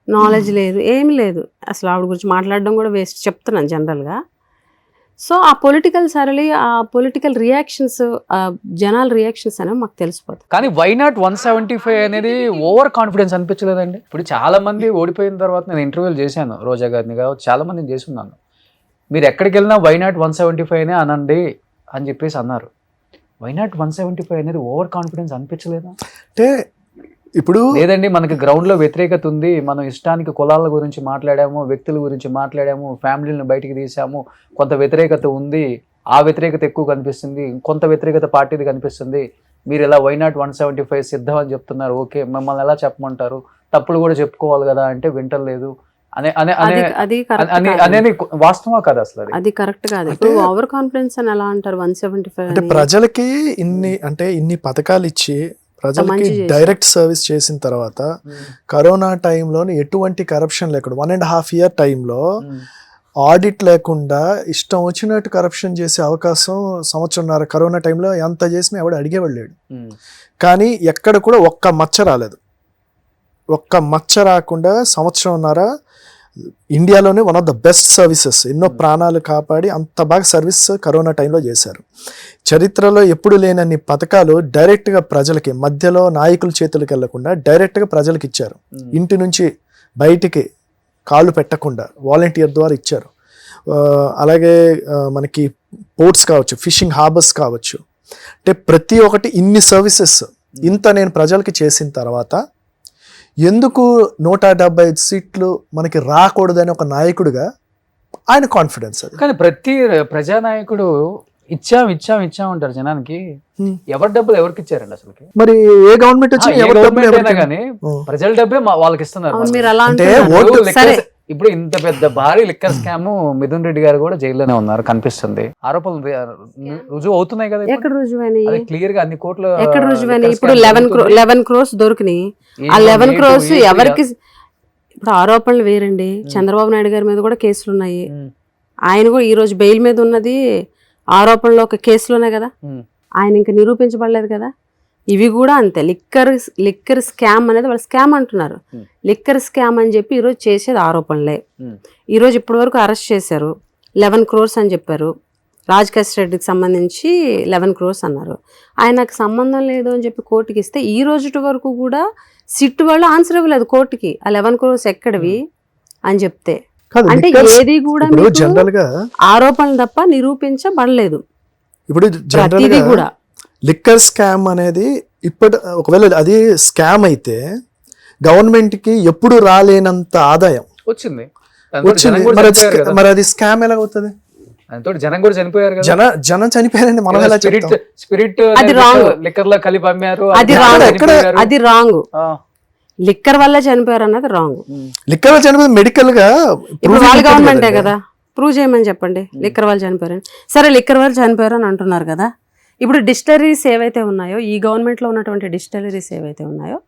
నాలెడ్జ్ లేదు, ఏమి లేదు, అసలు ఆవిడ గురించి మాట్లాడడం కూడా వేస్ట్ చెప్తున్నాను జనరల్గా. సో ఆ పొలిటికల్ సరళి, ఆ పొలిటికల్ రియాక్షన్స్, జనాల రియాక్షన్స్ అనేవి మాకు తెలిసిపోతుంది. కానీ వై నాట్ 175 అనేది ఓవర్ కాన్ఫిడెన్స్ అనిపించలేదండి? ఇప్పుడు చాలా మంది ఓడిపోయిన తర్వాత నేను ఇంటర్వ్యూలు చేశాను, రోజా గారిని కావచ్చు, చాలా మందిని చేస్తున్నాను. మీరు ఎక్కడికి వెళ్ళినా వై నాట్ 175 అనండి అని చెప్పేసి అన్నారు. వై నాట్ 175 అనేది ఓవర్ కాన్ఫిడెన్స్ అనిపించలేదా? అంటే ఇప్పుడు లేదండి, మనకి గ్రౌండ్ లో వ్యతిరేకత ఉంది, మనం ఇష్టానికి కులాల గురించి మాట్లాడాము, వ్యక్తుల గురించి మాట్లాడాము, ఫ్యామిలీలను బయటికి తీసాము, కొంత వ్యతిరేకత ఉంది, ఆ వ్యతిరేకత ఎక్కువ కనిపిస్తుంది, కొంత వ్యతిరేకత పార్టీది కనిపిస్తుంది, మీరు ఇలా వై నాట్ 175 సిద్ధం అని చెప్తున్నారు. ఓకే, మిమ్మల్ని ఎలా చెప్పమంటారు, తప్పులు కూడా చెప్పుకోవాలి కదా అంటే వింటలేదు అనేది వాస్తవా కాదు? అసలు అది కరెక్ట్ కాదు. ఇప్పుడు ఓవర్ కాన్ఫిడెన్స్ అని ఎలా అంటారు? 175 అంటే ప్రజలకి ఇన్ని పథకాలు ఇచ్చి ప్రజలకి డైరెక్ట్ సర్వీస్ చేసిన తర్వాత కరోనా టైంలో ఎటువంటి కరప్షన్ లేకుండా 1.5 year టైంలో ఆడిట్ లేకుండా ఇష్టం వచ్చినట్టు కరప్షన్ చేసే అవకాశం సంవత్సరంన్నర కరోనా టైంలో ఎంత చేసినా ఎవడు అడిగేవాడు లేడు. కానీ ఎక్కడ కూడా ఒక్క మచ్చ రాలేదు. ఒక్క మచ్చ రాకుండా సంవత్సరంన్నర ఇండియాలోనే one of the best services, ఎన్నో ప్రాణాలు కాపాడి అంత బాగా సర్వీస్ కరోనా టైంలో చేశారు. చరిత్రలో ఎప్పుడు లేనన్ని పథకాలు డైరెక్ట్గా ప్రజలకి, మధ్యలో నాయకుల చేతులకు వెళ్లకుండా డైరెక్ట్గా ప్రజలకు ఇచ్చారు. ఇంటి నుంచి బయటికి కాళ్ళు పెట్టకుండా వాలంటీర్ ద్వారా ఇచ్చారు. అలాగే మనకి పోర్ట్స్ కావచ్చు, ఫిషింగ్ హార్బర్స్ కావచ్చు, అంటే ప్రతి ఒక్కటి ఇన్ని సర్వీసెస్ ఇంత నేను ప్రజలకి చేసిన తర్వాత ఎందుకు 175 సీట్లు మనకి రాకూడదని ఒక నాయకుడిగా ఆయన కాన్ఫిడెన్స్ అది. కానీ ప్రతి ప్రజానాయకుడు ఇచ్చాం అంటారు జనానికి. ఎవరి డబ్బులు ఎవరికి ఇచ్చారండి అసలు? మరి ఏ గవర్నమెంట్ వచ్చినా కానీ ప్రజల డబ్బే వాళ్ళకి ఇస్తున్నారు. ఇప్పుడు ఇంత పెద్ద భారీ లిక్కర్ స్కామ్ మిథున్ రెడ్డి గారు కూడా జైల్లోనే ఉన్నారు కనిపిస్తుంది. ఆరోపణలు రుజువు అవుతున్నాయి కదా. ఎక్కడ రుజువైనాయి? క్లియర్ గా అన్ని కోట్లు ఎక్కడ రుజువైనాయి? ఇప్పుడు 11 crores దొరికినాయి. ఆ 11 crores ఎవరికి? ఇప్పుడు ఆరోపణలు వేరండి. చంద్రబాబు నాయుడు గారి మీద కూడా కేసులు ఉన్నాయి. ఆయన కూడా ఈ రోజు బెయిల్ మీద ఉన్నది ఆరోపణలో ఒక కేసులోనే కదా, ఆయన ఇంకా నిరూపించబడలేదు కదా. ఇవి కూడా అంతే. లిక్కర్ స్కామ్ అనేది వాళ్ళు స్కామ్ అంటున్నారు. లిక్కర్ స్కామ్ అని చెప్పి ఈరోజు చేసేది ఆరోపణలే. ఈరోజు ఇప్పటి వరకు అరెస్ట్ చేశారు, 11 crores అని చెప్పారు. రాజకేశ్ రెడ్డికి సంబంధించి 11 crores అన్నారు. ఆయనకు సంబంధం లేదు అని చెప్పి కోర్టుకి ఇస్తే ఈ రోజు వరకు కూడా సిట్ వాళ్ళు ఆన్సర్ ఇవ్వలేదు కోర్టుకి. ఆ 11 crores ఎక్కడివి అని చెప్తే, కాదు, అంటే liquors- ఏది కూడా ఇప్పుడు మీకు జనరల్ గా ఆరోపణలు తప్ప నిరూపించబడలేదు ఇప్పుడు జనరల్ ప్రతిదీ గా కూడా. లిక్కర్ స్కామ్ అనేది ఒకవేళ అది స్కామ్ అయితే గవర్నమెంట్ కి ఎప్పుడు రాలేనంత ఆదాయం వచ్చింది. దాంతో జనం వచ్చింది. కూడా చనిపోయారు కదా. మరి అది స్కామ్ ఎలా అవుతుంది? దాంతో జనం కూడా చనిపోయారు కదా. జనం చనిపోయారండి, మనం ఎలా స్పిరిట్ చెప్తాం? స్పిరిట్ అది wrong. లిక్కర్ లో కలిపి అమ్మారు. అది జనం wrong. చనిపోయారు. అది రాంగ్. ఆ, లిక్కర్ వల్ల చనిపోయారు అన్నది రాంగ్. లిక్కర్ చనిపోయింది మెడికల్ గా ఇప్పుడు prove వాళ్ళ అవుతుంది గవర్నమెంటే కదండి. కదా, ప్రూవ్ చేయమని చెప్పండి. లిక్కర్ వాళ్ళు చనిపోయారని. సరే, లిక్కర్ వాళ్ళు చనిపోయారు అని అంటున్నారు కదా. ఇప్పుడు డిస్టిలరీస్ ఏవైతే ఉన్నాయో, ఈ గవర్నమెంట్లో ఉన్నటువంటి డిస్టిలరీస్ ఏవైతే ఉన్నాయో,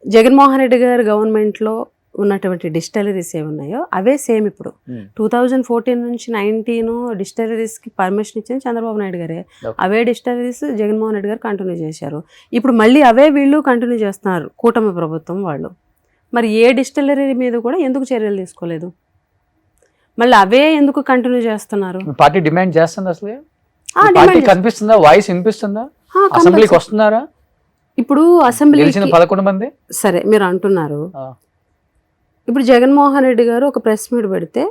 జగన్మోహన్ రెడ్డి గారి గవర్నమెంట్లో ఉన్నటువంటి డిస్టిలరీస్ ఏవి ఉన్నాయో అవే సేమ్ ఇప్పుడు. 2014 నుంచి 19 డిస్టిలరీస్కి పర్మిషన్ ఇచ్చింది చంద్రబాబు నాయుడు గారే. Okay. అవే డిస్టిలరీస్ జగన్మోహన్ రెడ్డి గారు కంటిన్యూ చేశారు. ఇప్పుడు మళ్ళీ అవే వీళ్ళు కంటిన్యూ చేస్తున్నారు, కూటమి ప్రభుత్వం వాళ్ళు. మరి ఏ డిస్టిలరీ మీద కూడా ఎందుకు చర్యలు తీసుకోలేదు? మళ్ళీ అవే ఎందుకు కంటిన్యూ చేస్తున్నారు? పార్టీ డిమాండ్ చేస్తుంది అసలు. ఆ, పార్టీ డిమాండ్ కనిపిస్తుందా? వాయిస్ వినిపిస్తుందా? ఆ, అసెంబ్లీకి వస్తున్నారా? ఇప్పుడు అసెంబ్లీ గెలిచిన 11 మంది. సరే మీరు అంటున్నారు. ఆ, ఇప్పుడు జగన్మోహన్ రెడ్డి గారు ఒక ప్రెస్ మీట్ పెడితే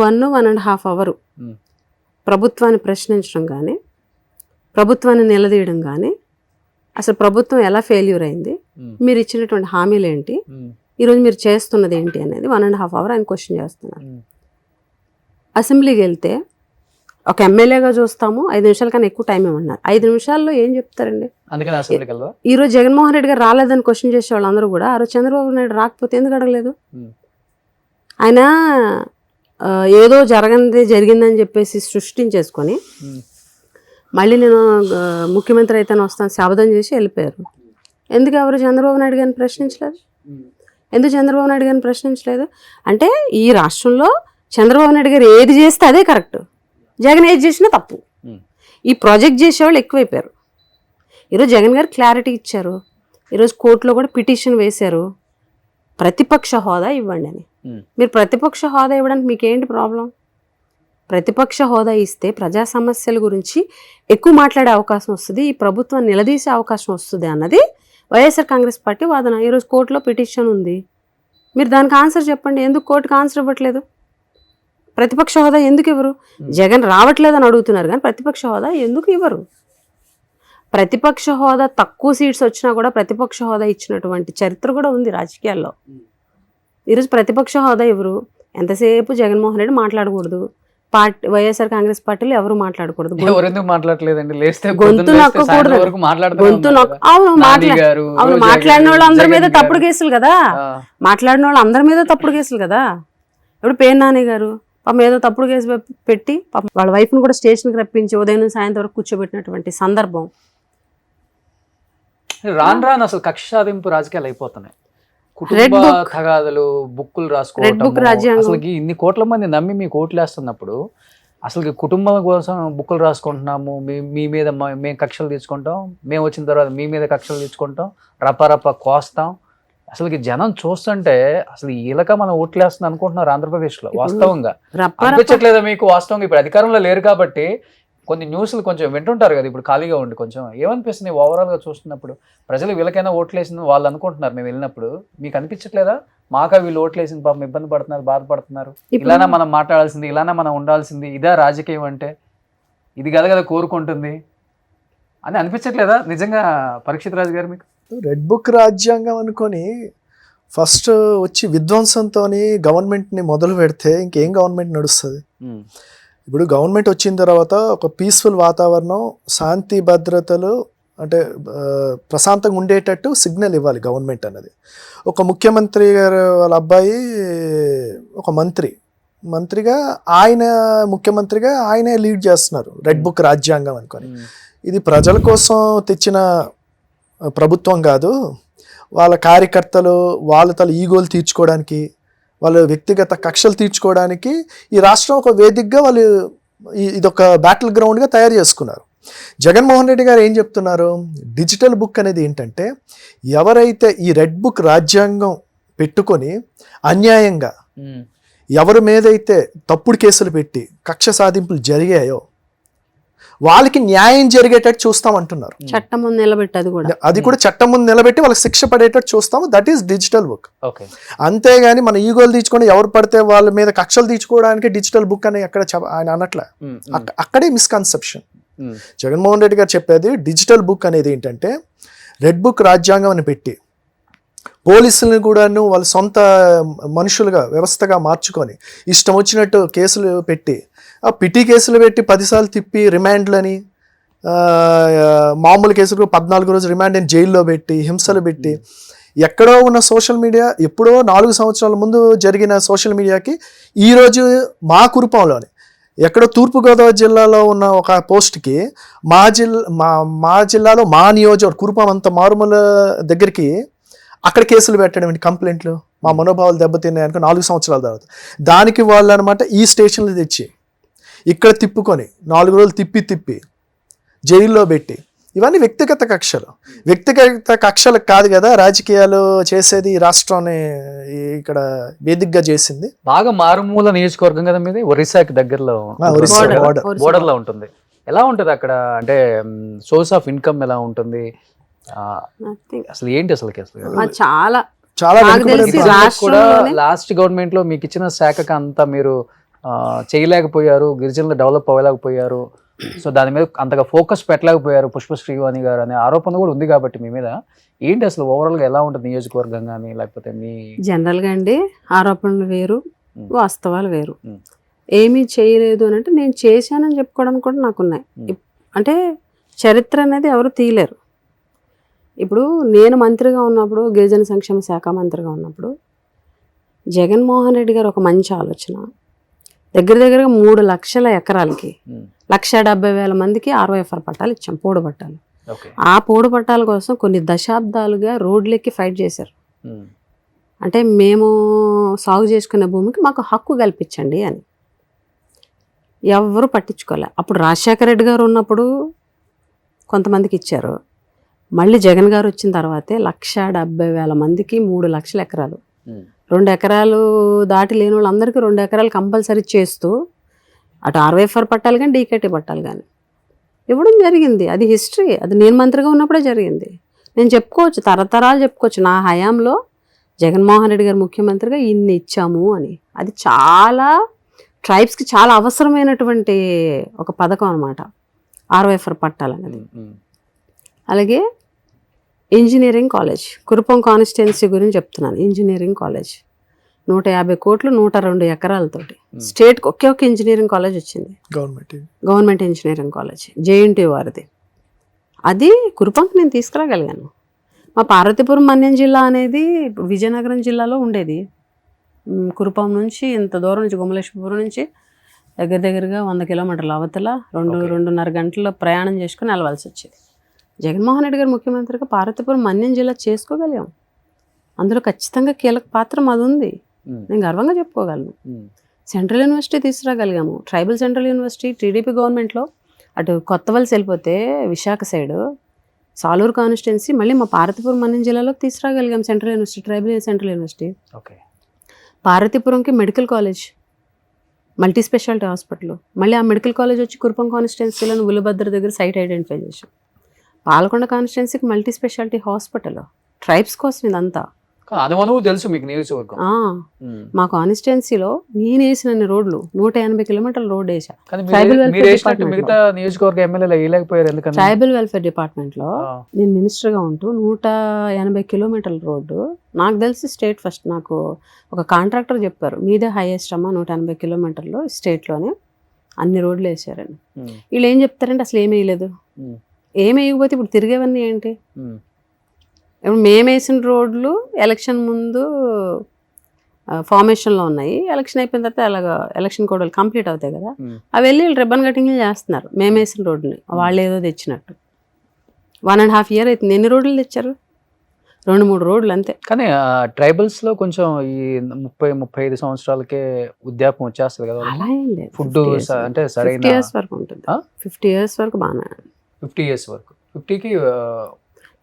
1.5 hours ఉమ్, ప్రభుత్వాన్ని ప్రశ్నించడం కానీ, ప్రభుత్వాన్ని నిలదీయడం కానీ, అసలు ప్రభుత్వం ఎలా ఫెయిల్యూర్ అయింది, ఉమ్, మీరు ఇచ్చినటువంటి హామీలు ఏంటి, ఉమ్, ఈరోజు మీరు చేస్తున్నది ఏంటి అనేది 1.5 hours ఆయన క్వశ్చన్ చేస్తున్నారు. ఉమ్. అసెంబ్లీకి వెళ్తే ఒక ఎమ్మెల్యేగా చూస్తాము, 5 నిమిషాల కన్నా ఎక్కువ టైం ఇవ్వన్నారు. 5 నిమిషాల్లో ఏం చెప్తారండి? అందుకని అసెంబ్లీకి వెళ్దా? ఈరోజు జగన్మోహన్ రెడ్డి గారు రాలేదని క్వశ్చన్ చేసే వాళ్ళందరూ కూడా ఆ రోజు చంద్రబాబు నాయుడు రాకపోతే ఎందుకు అడగలేదు? ఉమ్, ఆయన ఏదో జరిగిందని చెప్పేసి సృష్టించేసుకొని ఉమ్, మళ్ళీ నేను ముఖ్యమంత్రి అయితే వస్తాను శపథం చేసి వెళ్ళిపోయారు. ఎందుకు ఎవరు చంద్రబాబు నాయుడు గారిని ప్రశ్నించలేదు? ఎందుకు చంద్రబాబు నాయుడు గారిని ప్రశ్నించలేదు? అంటే ఈ రాష్ట్రంలో చంద్రబాబు నాయుడు గారు ఏది చేస్తే అదే కరెక్ట్, జగన్ ఏది చేసినా తప్పు. ఉమ్. ఈ ప్రాజెక్ట్ చేసేవాళ్ళు ఎక్కువైపోయారు. ఈరోజు జగన్ గారు క్లారిటీ ఇచ్చారు. ఈరోజు కోర్టులో కూడా పిటిషన్ వేశారు, ప్రతిపక్ష హోదా ఇవ్వండి అని. ఉమ్. మీరు ప్రతిపక్ష హోదా ఇవ్వడానికి మీకేంటి ప్రాబ్లం? ప్రతిపక్ష హోదా ఇస్తే ప్రజా సమస్యల గురించి ఎక్కువ మాట్లాడే అవకాశం వస్తుంది, ఈ ప్రభుత్వాన్ని నిలదీసే అవకాశం వస్తుంది అన్నది వైఎస్ఆర్ కాంగ్రెస్ పార్టీ వాదన. ఈరోజు కోర్టులో పిటిషన్ ఉంది, మీరు దానికి ఆన్సర్ చెప్పండి. ఎందుకు కోర్టుకు ఆన్సర్ ఇవ్వట్లేదు? ప్రతిపక్ష హోదా ఎందుకు ఇవ్వరు? జగన్ రావట్లేదని అడుగుతున్నారు కానీ ప్రతిపక్ష హోదా ఎందుకు ఇవ్వరు? ప్రతిపక్ష హోదా తక్కువ సీట్స్ వచ్చినా కూడా ప్రతిపక్ష హోదా ఇచ్చినటువంటి చరిత్ర కూడా ఉంది రాజకీయాల్లో. ఈరోజు ప్రతిపక్ష హోదా ఇవ్వరు. ఎంతసేపు జగన్మోహన్ రెడ్డి మాట్లాడకూడదు, పార్టీ వైఎస్ఆర్ కాంగ్రెస్ పార్టీలో ఎవరు మాట్లాడకూడదు. ఎవరెందుకు మాట్లాడలేదండి? లేస్తే గొంతు పొద్దున్న లేస్తే నొక్కకూడదు. సాయంత్రం వరకు మాట్లాడుతూనే గొంతు ఉన్నారు నొక్క కదా. అవును నాని గారు, అవును రోజా మాట్లాడిన గారు, వాళ్ళు అందరి మీద జగన్ తప్పుడు గారు. కేసులు కదా. ఆ, మాట్లాడిన వాళ్ళు అందరి మీద తప్పుడు కేసులు కదా. ఇప్పుడు పేరు నాని గారు పాపం ఏదో తప్పుడు కేసు పెట్టి పాపం వాళ్ళ వైఫ్ని కూడా స్టేషన్కి రప్పించి ఉదయం నుంచి సాయంత్రం వరకు కూర్చోబెట్టినటువంటి సందర్భం. రాను రాను అసలు కక్ష సాధింపు రాజకీయాలు అయిపోతున్నాయి. Red కుటుంబ book. తగాదులు, బుక్కులు Red book రాసుకోవటం. రాజ్యాంగం. అసలు ఇన్ని కోట్ల మంది నమ్మి మీకు ఓట్లు వేస్తున్నప్పుడు అసలు కుటుంబం కోసం బుక్కులు రాసుకుంటున్నాము, మీ మీద మేము కక్షలు తీసుకుంటాం, మేము వచ్చిన తర్వాత మీ మీద కక్షలు తీసుకుంటాం, రపరప కోస్తాం. అసలు జనం చూస్తుంటే అసలు ఈలక మనం ఓట్లు వేస్తుంది అనుకుంటున్నారు ఆంధ్రప్రదేశ్లో. వాస్తవంగా అనిపించట్లేదా మీకు? వాస్తవంగా ఇప్పుడు అధికారంలో లేరు కాబట్టి కొన్ని న్యూస్లు కొంచెం వింటుంటారు కదా, ఇప్పుడు ఖాళీగా ఉండి కొంచెం ఏమనిపిస్తుంది ఓవరాల్గా చూస్తున్నప్పుడు? ప్రజలు వీళ్ళకైనా ఓట్లు వేసింది వాళ్ళు అనుకుంటున్నారు మేము వెళ్ళినప్పుడు. మీకు అనిపించట్లేదా మాకా వీళ్ళు ఓట్లు వేసింది పాపం ఇబ్బంది పడుతున్నారు, బాధపడుతున్నారు, ఇలానా మనం మాట్లాడాల్సింది, ఇలానా మనం ఉండాల్సింది, ఇదా రాజకీయం అంటే, ఇది కదా కోరుకుంటుంది అని అనిపించట్లేదా నిజంగా పరీక్షిత్ రాజు గారు మీకు? రెడ్ బుక్ రాజ్యాంగం అనుకొని ఫస్ట్ వచ్చి విధ్వంసంతో గవర్నమెంట్ని మొదలు పెడితే ఇంకేం గవర్నమెంట్ నడుస్తుంది? ఇప్పుడు గవర్నమెంట్ వచ్చిన తర్వాత ఒక పీస్ఫుల్ వాతావరణం, శాంతి భద్రతలు అంటే ప్రశాంతంగా ఉండేటట్టు సిగ్నల్ ఇవ్వాలి గవర్నమెంట్ అన్నది. ఒక ముఖ్యమంత్రి గారు వాళ్ళ అబ్బాయి ఒక మంత్రిగా ఆయన ముఖ్యమంత్రిగా ఆయనే లీడ్ చేస్తున్నారు రెడ్ బుక్ రాజ్యాంగం అనుకొని. ఇది ప్రజల కోసం తెచ్చిన ప్రభుత్వం కాదు, వాళ్ళ కార్యకర్తలు వాళ్ళ తల ఈగోలు తీర్చుకోవడానికి, వాళ్ళ వ్యక్తిగత కక్షలు తీర్చుకోవడానికి ఈ రాష్ట్రం ఒక వేదికగా వాళ్ళు ఇదొక బ్యాటిల్ గ్రౌండ్గా తయారు చేసుకున్నారు. జగన్మోహన్ రెడ్డి గారు ఏం చెప్తున్నారు? డిజిటల్ బుక్ అనేది ఏంటంటే, ఎవరైతే ఈ రెడ్ బుక్ రాజ్యాంగం పెట్టుకొని అన్యాయంగా ఎవరి మీదైతే తప్పుడు కేసులు పెట్టి కక్ష సాధింపులు జరిగాయో వాళ్ళకి న్యాయం జరిగేటట్టు చూస్తామంటున్నారు. చట్టం ముందు నిలబెట్టి అది కూడా చట్టం ముందు నిలబెట్టి వాళ్ళకి శిక్ష పడేటట్టు చూస్తాము. That is digital book. Okay. అంతేగాని మన ఈగోలు తీర్చుకొని ఎవరు పడితే వాళ్ళ మీద కక్షలు తీర్చుకోవడానికి డిజిటల్ బుక్ అని ఎక్కడ ఆయన అనట్లే. అక్కడే మిస్కన్సెప్షన్. జగన్మోహన్ రెడ్డి గారు చెప్పేది డిజిటల్ బుక్ అనేది ఏంటంటే రెడ్ బుక్ రాజ్యాంగం అని పెట్టి పోలీసులను కూడాను వాళ్ళ సొంత మనుషులుగా వ్యవస్థగా మార్చుకొని ఇష్టం వచ్చినట్టు కేసులు పెట్టి ఆ పిటి కేసులు పెట్టి 10 సార్లు తిప్పి రిమాండ్లని మామూలు కేసులు 14 రోజులు రిమాండ్ అని జైల్లో పెట్టి హింసలు పెట్టి ఎక్కడో ఉన్న సోషల్ మీడియా ఎప్పుడో 4 సంవత్సరాల ముందు జరిగిన సోషల్ మీడియాకి ఈరోజు మా కురుపంలోని ఎక్కడో తూర్పుగోదావరి జిల్లాలో ఉన్న ఒక పోస్ట్కి మా జిల్లాలో మా నియోజకవర్గం కురుపం అంత మారుమూల దగ్గరికి అక్కడ కేసులు పెట్టడం ఏంటి, కంప్లైంట్లు, మా మనోభావాలు దెబ్బతిన్నాయి అనుకో 4 సంవత్సరాల తర్వాత దానికి వాళ్ళు అనమాట ఈ స్టేషన్లు తెచ్చి ఇక్కడ తిప్పుకొని 4 రోజులు తిప్పి జైల్లో పెట్టి ఇవన్నీ వ్యక్తిగత కక్షలు. వ్యక్తిగత కక్షలకు కాదు కదా రాజకీయాలు చేసేది. రాష్ట్రాన్ని ఇక్కడ వేదికగా చేసింది. బాగా మారుమూల నియోజకవర్గం కదా మీది, ఒరిస్సాకి దగ్గరలో బోర్డర్ లో ఉంటుంది. ఎలా ఉంటుంది అక్కడ, అంటే సోర్స్ ఆఫ్ ఇన్కమ్ ఎలా ఉంటుంది అసలు, ఏంటి అసలు చాలా చాలా కూడా లాస్ట్ గవర్నమెంట్ లో మీకు ఇచ్చిన శాఖకు అంతా మీరు చేయలేకపోయారు, గిరిజనులు డెవలప్ అవ్వలేకపోయారు, సో దాని మీద అంతగా ఫోకస్ పెట్టలేకపోయారు పుష్ప శ్రీవాణి గారు అనే ఆరోపణ కూడా ఉంది కాబట్టి మీ మీద. ఏంటి అసలు ఓవరాల్ గా ఎలా ఉంటుంది నియోజకవర్గం కానీ, లేకపోతే మీ జనరల్ గా అండి ఆరోపణలు వేరు, వాస్తవాలు వేరు. ఏమీ చేయలేదు అని అంటే నేను చేశానని చెప్పుకోవడానికి కూడా నాకున్నాయి. అంటే చరిత్ర అనేది ఎవరు తీయలేరు. ఇప్పుడు నేను మంత్రిగా ఉన్నప్పుడు, గిరిజన సంక్షేమ శాఖ మంత్రిగా ఉన్నప్పుడు జగన్మోహన్ రెడ్డి గారు ఒక మంచి ఆలోచన, దగ్గరగా 3 లక్షల ఎకరాలకి 1,70,000 మందికి ROFR పట్టాలు ఇచ్చాం, పోడు పట్టాలు. ఆ పోడు పట్టాల కోసం కొన్ని దశాబ్దాలుగా రోడ్లెక్కి ఫైట్ చేశారు. అంటే మేము సాగు చేసుకునే భూమికి మాకు హక్కు కల్పించండి అని. ఎవరు పట్టించుకోలే. అప్పుడు రాజశేఖర రెడ్డి గారు ఉన్నప్పుడు కొంతమందికి ఇచ్చారు. మళ్ళీ జగన్ గారు వచ్చిన తర్వాతే 1,70,000 మందికి 3 లక్షల ఎకరాలు, 2 ఎకరాలు దాటి లేని వాళ్ళందరికీ 2 ఎకరాలు కంపల్సరీ చేస్తూ అటు ROFR పట్టాలు కానీ DKT పట్టాలు కానీ ఇవ్వడం జరిగింది. అది హిస్టరీ. అది నేను మంత్రిగా ఉన్నప్పుడే జరిగింది. నేను చెప్పుకోవచ్చు, తరతరాలు చెప్పుకోవచ్చు, నా హయాంలో జగన్మోహన్ రెడ్డి గారు ముఖ్యమంత్రిగా ఇన్ని ఇచ్చాము అని. అది చాలా ట్రైబ్స్కి చాలా అవసరమైనటువంటి ఒక పథకం అనమాట ROFR పట్టాలు అనేది. అలాగే ఇంజనీరింగ్ కాలేజ్, కురుపం కాన్స్టిట్యున్సీ గురించి చెప్తున్నాను. ఇంజనీరింగ్ కాలేజ్ 150 కోట్లు 102 ఎకరాలతోటి స్టేట్కి ఒకే ఒక ఇంజనీరింగ్ కాలేజ్ వచ్చింది, గవర్నమెంట్ ఇంజనీరింగ్ కాలేజ్, JNT వారిది. అది కురుపంకి నేను తీసుకురాగలిగాను. మా పార్వతీపురం మన్యం జిల్లా అనేది విజయనగరం జిల్లాలో ఉండేది. కురుపం నుంచి ఇంత దూరం నుంచి గుమ్మలేశ్వరపురం నుంచి దగ్గరగా 100 కిలోమీటర్ల అవతల 2-2.5 గంటల ప్రయాణం చేసుకుని వెళ్ళవలసి వచ్చేది. జగన్మోహన్ రెడ్డి గారు ముఖ్యమంత్రిగా పార్వతీపురం మన్యం జిల్లా చేసుకోగలిగాం. అందులో ఖచ్చితంగా కీలక పాత్ర మాది ఉంది, నేను గర్వంగా చెప్పుకోగలను. సెంట్రల్ యూనివర్సిటీ తీసుకురాగలిగాము. ట్రైబల్ సెంట్రల్ యూనివర్సిటీ టీడీపీ గవర్నమెంట్లో అటు కొత్తవలస వెళ్ళిపోతే విశాఖ సైడు సాలూరు కాన్స్టిట్యున్సీ మళ్ళీ మా పార్వతీపురం మన్యం జిల్లాలోకి తీసుకురాగలిగాం central university, tribal central university. పార్వతీపురంకి medical college, multi speciality hospital. మళ్ళీ ఆ మెడికల్ కాలేజ్ వచ్చి కురుపం కాన్స్టిట్యున్సీలో ఉలుభద్ర దగ్గర సైట్ ఐడెంటిఫై చేసాం. పాలకొండ కాన్స్టిట్యున్సీకి మల్టీ స్పెషాలిటీ హాస్పిటల్. ట్రైబ్స్ కోసం ఇదంతా తెలుసు మీకు నియోజకవర్గం. మా కాన్స్టిట్యున్సీలో నేను వేసిన రోడ్లు 180 కిలోమీటర్ల రోడ్ వేసా. ట్రైబల్ వెల్ఫేర్ డిపార్ట్మెంట్ లో నేను మినిస్టర్ గా ఉంటూ 180 కిలోమీటర్ల రోడ్డు నాకు తెలిసి స్టేట్ ఫస్ట్. నాకు ఒక కాంట్రాక్టర్ చెప్పారు, మీదే హైయెస్ట్ అమ్మా 180 కిలోమీటర్లు స్టేట్ లోనే అన్ని రోడ్లు వేసారని. వీళ్ళు ఏం చెప్తారంటే అసలు ఏమీ వేయలేదు. ఏమి వేయకపోతే ఇప్పుడు తిరిగేవన్నీ ఏంటి? ఇప్పుడు మేము వేసిన రోడ్లు ఎలక్షన్ ముందు ఫార్మేషన్లో ఉన్నాయి, ఎలక్షన్ అయిపోయిన తర్వాత అలాగ ఎలక్షన్ కోడ్ కంప్లీట్ అవుతాయి కదా, అవి వెళ్ళి రిబ్బన్ కటింగ్లు చేస్తున్నారు మేము వేసిన రోడ్ని. వాళ్ళు ఏదో తెచ్చినట్టు 1.5 year అవుతుంది. ఎన్ని రోడ్లు తెచ్చారు? 2-3 రోడ్లు అంతే. కానీ ట్రైబల్స్ లో కొంచెం ఈ 30-35 సంవత్సరాలకే వృద్ధాప్యం వచ్చేస్తుంది కదా. అలా ఏం లేదు, ఫుడ్ అంటే సరైన 50 years వరకు ఉంటుంది. 50 years వరకు బాగా, 50 years వరకు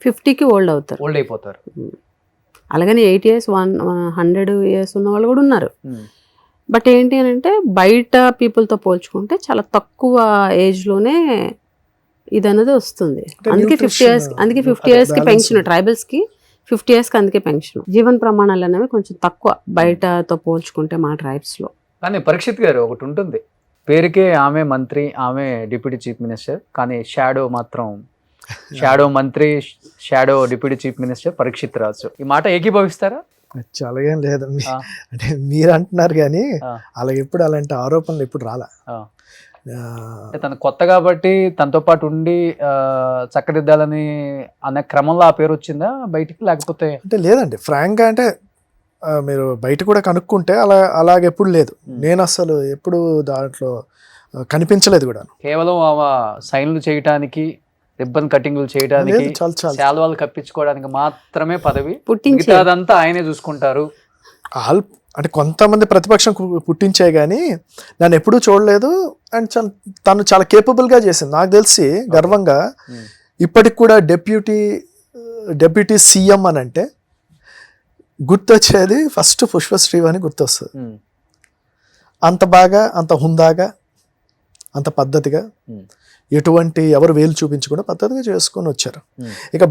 50కి ఓల్డ్ అవుతారు, ఓల్డ్ అయిపోతారు. అలాగని 8 years 100 years ఉన్న వాళ్ళు కూడా ఉన్నారు. బట్ ఏంటి అని అంటే బయట పీపుల్తో పోల్చుకుంటే చాలా తక్కువ ఏజ్లోనే ఇది అనేది వస్తుంది. అందుకే 50 years, అందుకే 50 yearsకి పెన్షన్ ట్రైబల్స్కి 50 yearsకి అందుకే పెన్షన్. జీవన ప్రమాణాలు అనేవి కొంచెం తక్కువ బయటతో పోల్చుకుంటే మా ట్రైబ్స్లో. కానీ పరీక్షిత్ గారు ఒకటి ఉంటుంది, పేరుకే ఆమె మంత్రి, ఆమె డిప్యూటీ చీఫ్ మినిస్టర్, కానీ షాడో మాత్రం షాడో మంత్రి, shadow deputy chief minister Parikshit Raju. ఈ మాట ఏకీభవిస్తారా? చాలా ఏం లేదు ఆ. అంటే మీరు అంటున్నారు కానీ ఆ. అలాగే ఎప్పుడు అలాంటి ఆరోపణలు ఎప్పుడు రాలా. ఆ. అంటే తను కొత్త కాబట్టి తనతో పాటు ఉండి చక్కదిద్దాలని అనే క్రమంలో ఆ పేరు వచ్చిందా బయటికి, లేకపోతే? అంటే లేదండి, ఫ్రాంక్గా అంటే మీరు బయట కూడా కనుక్కుంటే అలాగెప్పుడు లేదు. నేను అసలు ఎప్పుడు దాంట్లో కనిపించలేదు కూడా. కేవలం ఆమె సైన్లు చేయటానికి, రిబ్బన్ కటింగ్లు చేయడానికి, లేదు, చాలా చాలా శాల్వాలు కప్పించుకోవడానికి మాత్రమే పదవి, పుట్టించే మిగతాదంతా ఆయనే చూసుకుంటారు. అంటే కొంతమంది ప్రతిపక్షం పుట్టించే కానీ నన్ను ఎప్పుడూ చూడలేదు. అండ్ తను చాలా కేపబుల్గా చేసింది నాకు తెలిసి గర్వంగా. ఇప్పటికి కూడా డెప్యూటీ సీఎం అని అంటే గుర్తొచ్చేది ఫస్ట్ పుష్పశ్రీ అని గుర్తొస్తుంది. అంత బాగా, అంత హుందాగా, అంత పద్ధతిగా, ఎటువంటి ఎవరు వేలు చూపించకుండా పద్ధతిగా చేసుకొని వచ్చారు. ఇక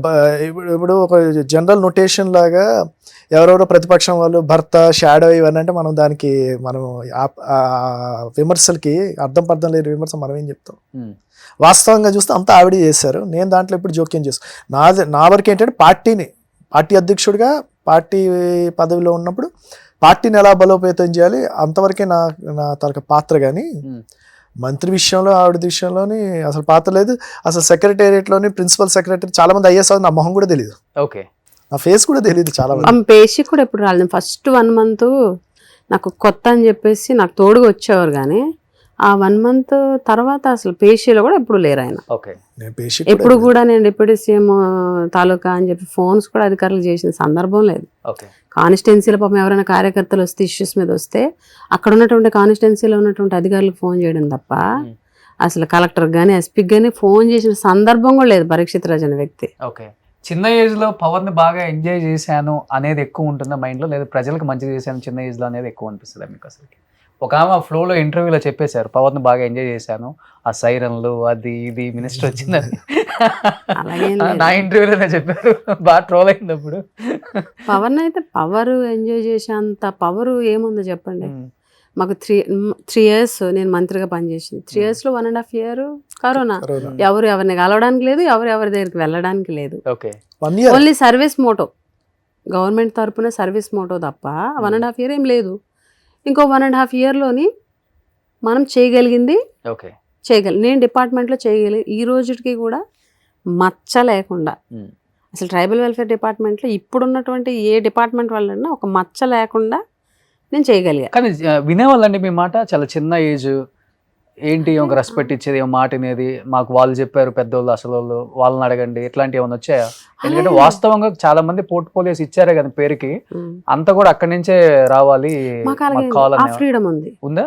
ఇప్పుడు ఒక జనరల్ నొటేషన్ లాగా ఎవరెవరో ప్రతిపక్షం వాళ్ళు భర్త, షాడో ఇవన్నీ అంటే మనం దానికి విమర్శలకి అర్థం పర్థం లేని విమర్శ మనం ఏం చెప్తాం. వాస్తవంగా చూస్తే అంతా ఆవిడ చేశారు. నేను దాంట్లో ఇప్పుడు జోక్యం చేస్తాను. నా వరకు ఏంటంటే పార్టీ అధ్యక్షుడిగా, పార్టీ పదవిలో ఉన్నప్పుడు పార్టీని ఎలా బలోపేతం చేయాలి అంతవరకే నా తనక పాత్ర. కానీ మంత్రి విషయంలో, ఆవిడ విషయంలోని అసలు పాత్ర లేదు. అసలు సెక్రటేరియట్లోని ప్రిన్సిపల్ సెక్రటరీ చాలా మంది ఐఎస్ నా మొహం కూడా తెలియదు, ఓకే, నా ఫేస్ కూడా తెలియదు చాలా మంది. ఆమె పేషి కూడా ఎప్పుడు రాలేదు. ఫస్ట్ 1 month నాకు కొత్త అని చెప్పేసి నాకు తోడుగా వచ్చేవారు, కానీ ఆ 1 month తర్వాత అసలు పేషీలో కూడా ఎప్పుడు లేరు ఆయన. ఓకే. నేను పేషి ఎప్పుడు కూడా నేను డిప్యూటీ సీఎం తాలూకా అని చెప్పి ఫోన్స్ కూడా అధికారులు చేసిన సందర్భం లేదు. ఓకే. కాన్స్టిట్యున్సీలో పాపం ఎవరైనా కార్యకర్తలు వస్తే, ఇష్యూస్ మీద వస్తే అక్కడ ఉన్నటువంటి కాన్స్టిట్యున్సీలో ఉన్నటువంటి అధికారులకు ఫోన్ చేయడం తప్ప అసలు కలెక్టర్కి కానీ ఎస్పీకి కానీ ఫోన్ చేసిన సందర్భం కూడా లేదు పరీక్షిత్ రాజ్ అనే వ్యక్తి. ఓకే. చిన్న ఏజ్ లో పవర్ ని బాగా ఎంజాయ్ చేశాను అనేది ఎక్కువ ఉంటుందా మైండ్ లో, లేదా ప్రజలకు మంచి చేశాను చిన్న ఏజ్ లో అనేది ఎక్కువ అనిపిస్తుందా మీకు? అసలు ఒక ఆమె ఫ్లోలో ఇంటర్వ్యూలో చెప్పేశారు, పవర్ ని బాగా ఎంజాయ్ చేశాను, ఆ సైరన్లు అది ఇది మినిస్టర్ వచ్చిందని. నా ఇంటర్వ్యూలోనే చెప్పారు, బాగా ట్రోల్ అయింది అప్పుడు. పవర్ అయితే పవర్ ఎంజాయ్ చేసేంత పవర్ ఏముందో చెప్పండి. మాకు 3 years నేను మంత్రిగా పనిచేసింది. 3 yearsలో 1.5 year కరోనా. ఎవరిని కలవడానికి లేదు, ఎవరి దగ్గరికి వెళ్ళడానికి లేదు. Okay. Only service motto, government తరపున సర్వీస్ మోటో తప్ప 1.5 year ఏం లేదు. ఇంకో 1.5 yearలోని మనం చేయగలిగింది నేను డిపార్ట్మెంట్లో చేయగలిగి ఈ రోజుకి కూడా మచ్చ లేకుండా, అసలు ట్రైబల్ వెల్ఫేర్ డిపార్ట్మెంట్లో ఇప్పుడున్నటువంటి ఏ డిపార్ట్మెంట్ వాళ్ళన్నా ఒక మచ్చ లేకుండా నేను చేయగలిగా. కానీ వినేవాళ్ళండి మీ మాట, చాలా చిన్న ఏజ్, ఏంటి ఒక రెస్పెక్ట్ ఇచ్చేది, మాట అనేది మాకు వాళ్ళు చెప్పారు పెద్దోళ్ళు, అసలు వాళ్ళని అడగండి, ఇట్లాంటివి ఏమైనా వచ్చాయా? ఎందుకంటే వాస్తవంగా చాలా మంది పోర్ట్ఫోలియోస్ ఇచ్చారే కదా పేరుకి, అంతా కూడా అక్కడి నుంచే రావాలి. ఫ్రీడమ్ ఉంది, ఉందా?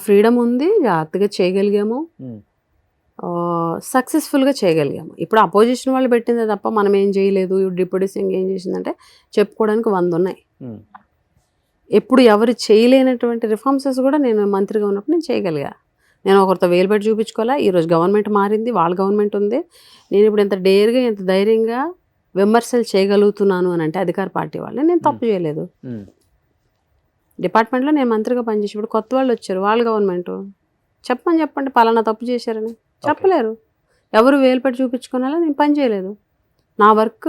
ఫ్రీడమ్ ఉంది, జాగ్రత్తగా చేయగలిగాము, సక్సెస్ఫుల్గా చేయగలిగాము. ఇప్పుడు అపోజిషన్ వాళ్ళు పెట్టిందే తప్ప మనం ఏం చేయలేదు, డిప్యూటీ సీఎం ఏం చేసిందంటే చెప్పుకోవడానికి 100 ఉన్నాయి. ఎప్పుడు ఎవరు చేయలేనటువంటి రిఫార్మ్సెస్ కూడా నేను మంత్రిగా ఉన్నప్పుడు నేను చేయగలిగా. నేను ఒకరితో వేలు పెట్టి చూపించుకోవాలా. ఈరోజు గవర్నమెంట్ మారింది, వాళ్ళ గవర్నమెంట్ ఉంది. నేను ఇప్పుడు ఎంత డేర్గా, ఎంత ధైర్యంగా విమర్శలు చేయగలుగుతున్నాను అని అంటే అధికార పార్టీ వాళ్ళని నేను తప్పు చేయలేదు. డిపార్ట్మెంట్లో నేను మంత్రిగా పనిచేసి ఇప్పుడు కొత్త వాళ్ళు వచ్చారు, వాళ్ళ గవర్నమెంట్ చెప్పండి పలానా తప్పు చేశారని చెప్పలేరు. ఎవరు వేలు పెట్టి చూపించుకోవాలా, నేను పని చేయలేదు. నా వర్క్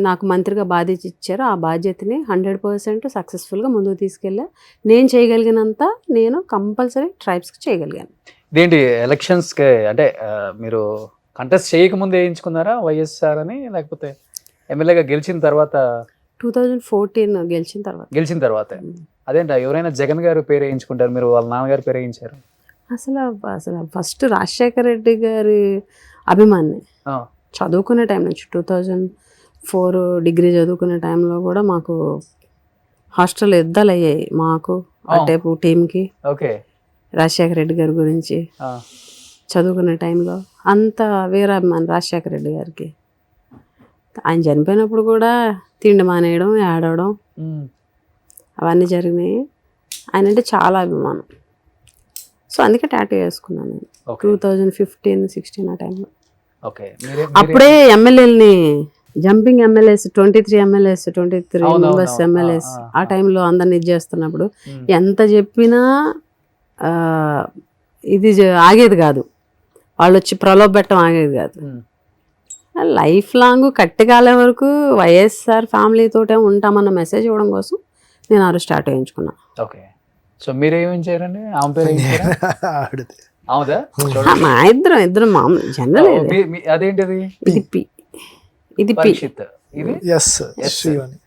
నాకు మంత్రిగా బాధ్యత ఇచ్చారు, ఆ బాధ్యతని 100% సక్సెస్ఫుల్గా ముందుకు తీసుకెళ్ళా. నేను చేయగలిగినంత నేను కంపల్సరీ ట్రైబ్స్కి చేయగలిగాను. ఇదేంటి ఎలక్షన్స్కి అంటే మీరు కంటెస్ట్ చేయకముందు వేయించుకున్నారా వైఎస్ఆర్ అని, లేకపోతే ఎమ్మెల్యేగా గెలిచిన తర్వాత? 2014 గెలిచిన తర్వాత. అదేంట ఎవరైనా జగన్ గారు పేరు వేయించుకుంటారు, మీరు వాళ్ళ నాన్నగారు పేరు వేయించారు? అసలు ఫస్ట్ రాజశేఖర రెడ్డి గారి అభిమాని. చదువుకునే టైం నుంచి 2004 డిగ్రీ చదువుకునే టైంలో కూడా మాకు హాస్టల్ యుద్ధాలు అయ్యాయి మాకు అటేపు టీంకి. ఓకే. రాజశేఖర రెడ్డి గారి గురించి చదువుకునే టైంలో అంత వీరాభిమాని రాజశేఖర రెడ్డి గారికి. ఆయన చనిపోయినప్పుడు కూడా తిండి మానేయడం, ఏడవడం, అవన్నీ జరిగినాయి. ఆయన అంటే చాలా అభిమానం. సో అందుకే టాటూ వేసుకున్నాను నేను ఓకే 2015-16 ఆ టైంలో. ఓకే అప్పుడే ఎమ్మెల్యేలని జంపింగ్ ఎమ్మెల్యేస్ 23 ఎమ్మెల్యేస్ 23 అవునవును, మెంబర్స్ ఎమ్మెల్యేస్ ఆ టైంలో అందరిని ఇది చేస్తున్నప్పుడు ఉమ్, ఎంత చెప్పినా ఇది ఆగేది కాదు. వాళ్ళు వచ్చి ప్రలోభ పెట్టడం ఆగేది కాదు. ఉమ్, లైఫ్ లాంగ్ కట్టికాలే వరకు వైఎస్ఆర్ ఫ్యామిలీతోటే ఉంటామన్న మెసేజ్ ఇవ్వడం కోసం నేను ఆ రోజు స్టార్ట్ వేయించుకున్నా. ఓకే. సో మీరేమేం చేయరండి? ఆమె పేరు ఏం చేయరా? ఆడితే అవుదా? మా ఇద్దరం మామూలు జనరల్. అదేంటిది? ఇది పి ఇది పి పరీక్షిత్. ఇది ఎస్ శ్రీవాణి.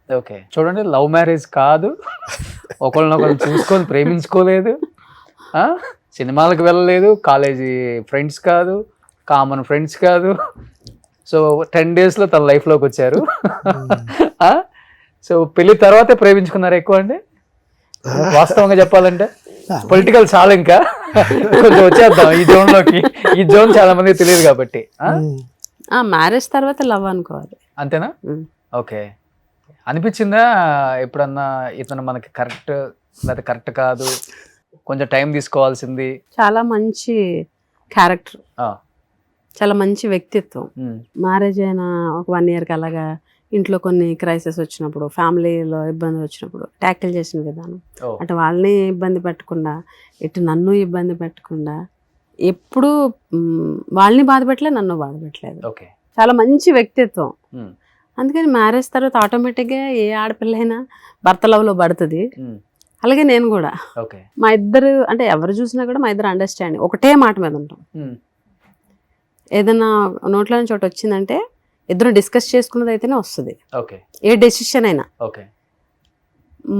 ఓకే. చూడండి, లవ్ మ్యారేజ్ కాదు, ఒకళ్ళనొకళ్ళు చూసుకొని ప్రేమించుకోలేదు, సినిమాలకు వెళ్ళలేదు, కాలేజీ ఫ్రెండ్స్ కాదు, కామన్ ఫ్రెండ్స్ కాదు. సో 10 daysలో తన లైఫ్లోకి వచ్చారు. సో పెళ్లి తర్వాతే ప్రేమించుకున్నారు ఎక్కువ అండి వాస్తవంగా చెప్పాలంటే? పొలిటికల్ చాలా ఇంకా కొంచెం వచ్చేద్దాం ఈ జోన్లోకి. ఈ జోన్ చాలా మంది తెలియదు కాబట్టి. మ్యారేజ్ తర్వాత లవ్ అనుకోవాలి. అంతేనా? ఓకే. అనిపించిందా ఎప్పుడన్నా ఇతను మనకి కరెక్ట్ లేదా కరెక్ట్ కాదు, కొంచెం టైం తీసుకోవాల్సింది? చాలా మంచి క్యారెక్టర్, ఆ, చాలా మంచి వ్యక్తిత్వం. ఉమ్, మ్యారేజ్ అయిన ఒక 1 yearకి అలాగా ఇంట్లో కొన్ని క్రైసిస్ వచ్చినప్పుడు, ఫ్యామిలీలో ఇబ్బంది వచ్చినప్పుడు ట్యాకిల్ చేసిన విధానం, ఓ, అటు వాళ్ళని ఇబ్బంది పెట్టకుండా ఇటు నన్ను ఇబ్బంది పెట్టకుండా ఎప్పుడు వాళ్ళని బాధ పెట్టలేదు, నన్ను బాధ పెట్టలేదు. ఓకే. చాలా మంచి వ్యక్తిత్వం. ఉమ్, అందుకని మ్యారేజ్ తర్వాత ఆటోమేటిక్గా ఏ ఆడపిల్ల అయినా భర్త లవ్లో పడుతుంది. ఉమ్, అలాగే నేను కూడా. ఓకే. మా ఇద్దరు అంటే ఎవరు చూసినా కూడా మా ఇద్దరు అండర్స్టాండింగ్, ఒకటే మాట మీద ఉంటాం. ఉమ్, ఏదైనా నోట్లో నుంచి ఒకటి వచ్చిందంటే ఇద్దరు డిస్కస్ చేసుకున్నది అయితేనే వస్తుంది ఓకే. ఏ డెసిషన్ అయినా. ఓకే.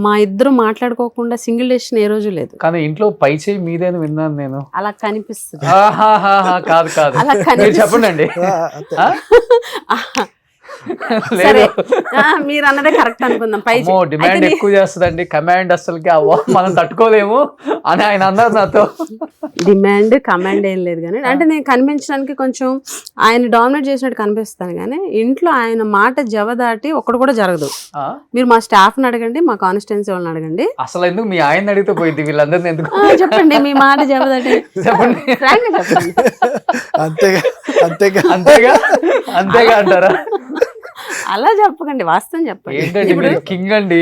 మా ఇద్దరు మాట్లాడుకోకుండా సింగిల్ డెసిషన్ ఏ రోజు లేదు. కానీ ఇంట్లో పై చేయి మీదేని విన్నాను నేను. అలా కనిపిస్తుంది. కాదు కాదు, అలా మీరు కనిపిస్తుంది. చెప్పండి అండి. సరే, మీరు అన్నదే కరెక్ట్ అనుకుందాం. పై అమ్మో, డిమాండ్ ఎక్కువ చేస్తుందండి, కమాండ్ అసలుకి మనం తట్టుకోలేము అని ఆయన అన్నారు నాతో. డిమాండ్ కమాండ్ ఏం లేదు కానీ, అంటే నేను కనిపించడానికి కొంచెం ఆయన డామినేట్ చేసినట్టు కనిపిస్తాను కానీ ఇంట్లో ఆయన మాట జవదాటి ఒక్కడు కూడా జరగదు. ఆ? మీరు మా స్టాఫ్ని అడగండి, మా కాన్స్టిట్యున్సీ వాళ్ళని అడగండి. అసలు ఎందుకు మీ ఆయన అడిగితే పోయింది, వీళ్ళందరినీ ఎందుకు? చెప్పండి మీ మాట జవదాటి చెప్పండి. ఫ్రాంక్ గా చెప్పండి. అంతేగా అంతేగా అంతేగా అంతేగా అంటారా? అలా చెప్పకండి, వాస్తవం చెప్పండి. ఏంటండి ఇప్పుడు మీరు కింగ్ అండి.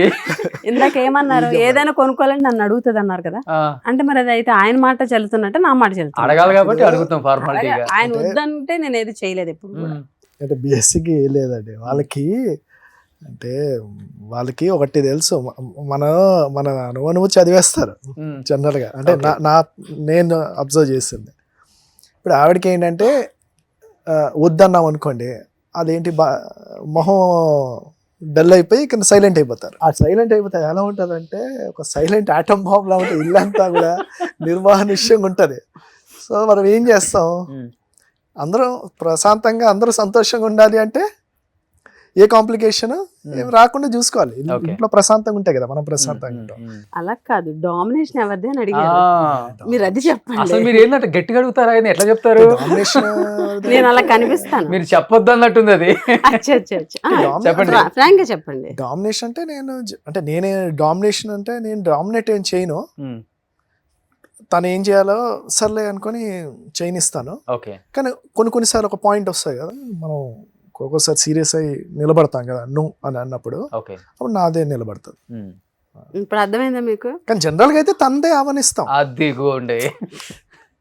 ఇందాక ఏమన్నారు, ఏదైనా కొనుక్కోవాలని నన్ను అడుగుతుంది అన్నారు కదా. ఆ, అంటే మరి అది అయితే ఆయన మాట చెల్లుతున్నట్టే నా మాట చెల్లుతుంది. అడగాలి కాబట్టి అడుగుతాం ఫార్మాలిటీగా. ఆయన వద్దంటే నేను ఏది చేయలేదు ఎప్పుడు కూడా. అంటే బీఎస్సీకి ఏం లేదండి వాళ్ళకి. అంటే వాళ్ళకి ఒకటి తెలుసు, మన మన అనువు చదివేస్తారు జనరల్గా. అంటే నేను అబ్జర్వ్ చేసింది. ఇప్పుడు ఆవిడకి ఏంటంటే వద్దన్నాం అనుకోండి, అదేంటి మొహం డల్ అయిపోయి ఇక్కడ సైలెంట్ అయిపోతారు. ఆ సైలెంట్ అయిపోతే ఎలా ఉంటుందంటే ఒక సైలెంట్ ఆటం బాంబ్ లా ఉంటుంది, ఇల్లంతా కూడా నిర్మానుష్యంగా ఉంటుంది. సో మనం ఏం చేస్తాం, అందరం ప్రశాంతంగా అందరూ సంతోషంగా ఉండాలి అంటే ఏ కాంప్లికేషన్ ఏం రాకుండా చూసుకోవాలి. ఇంట్లో ప్రశాంతంగా ఉంటాయి కదా, మనం ప్రశాంతంగా ఉంటాం. అలా కాదు, డామినేషన్ ఎవరిది అని అడిగారు, మీరు అది చెప్పండి. అసలు మీరు ఏంటంటే గట్టిగా అడుగుతారా, ఆయన ఎట్లా చెప్తారు? డామినేషన్ నేను అలా కనిపిస్తాను. మీరు చెప్పొద్దు అన్నట్టుంది అది. చెప్పండి, ఫ్రాంక్ గా చెప్పండి. డామినేషన్ అంటే నేనే డామినేషన్ అంటే నేను డామినేట్ ఏం చేయను, తను ఏం చేయాలో సర్లే అనుకొని చేయనిస్తాను. ఓకే. కానీ కొన్నిసార్లు ఒక పాయింట్ వస్తాయి కదా, మనం ఒక్కొక్కసారి సీరియస్ అయ్యి నిలబడతాం కదా నువ్వు అని అన్నప్పుడు, అప్పుడు నాదే నిలబడుతుంది. ఇప్పుడు అర్థమైందా మీకు? కానీ జనరల్గా అయితే తనదే ఆవనిస్తాం. అది గోండి.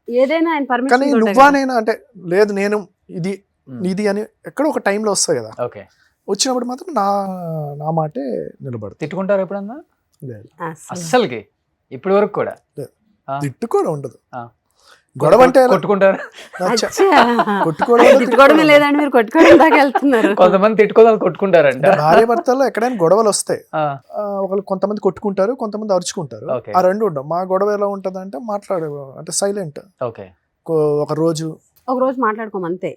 ఏదైనా ఆయన కానీ పర్మిషన్ నువ్వానైనా అంటే లేదు నేను ఇది అని ఎక్కడో ఒక టైంలో వస్తాయి కదా, ఓకే. వచ్చినప్పుడు మాత్రం నా మాటే నిలబడుతుంది. తిట్టుకుంటారు ఎప్పుడన్నా? లేదు, అస్సలకి ఇప్పటి వరకు కూడా తిట్టు కూడా ఉండదు. గొడవ అంటే కొట్టుకుంటారు. తిట్టుకోవడమే లేదండి, మీరు కొట్టుకోవడం దాకా వెళ్తున్నారు. కొంతమంది తిట్టుకోవాలి, కొట్టుకుంటారంట. భార్య భర్తల్లో ఎక్కడైనా గొడవలు వస్తాయి, ఒకళ్ళు కొంతమంది కొట్టుకుంటారు, కొంతమంది అరుచుకుంటారు. ఆ రెండు ఉండవు. మా గొడవ ఎలా ఉంటది అంటే అంటే సైలెంట్. ఓకే. ఒక రోజు మాట్లాడుకోం అంతే.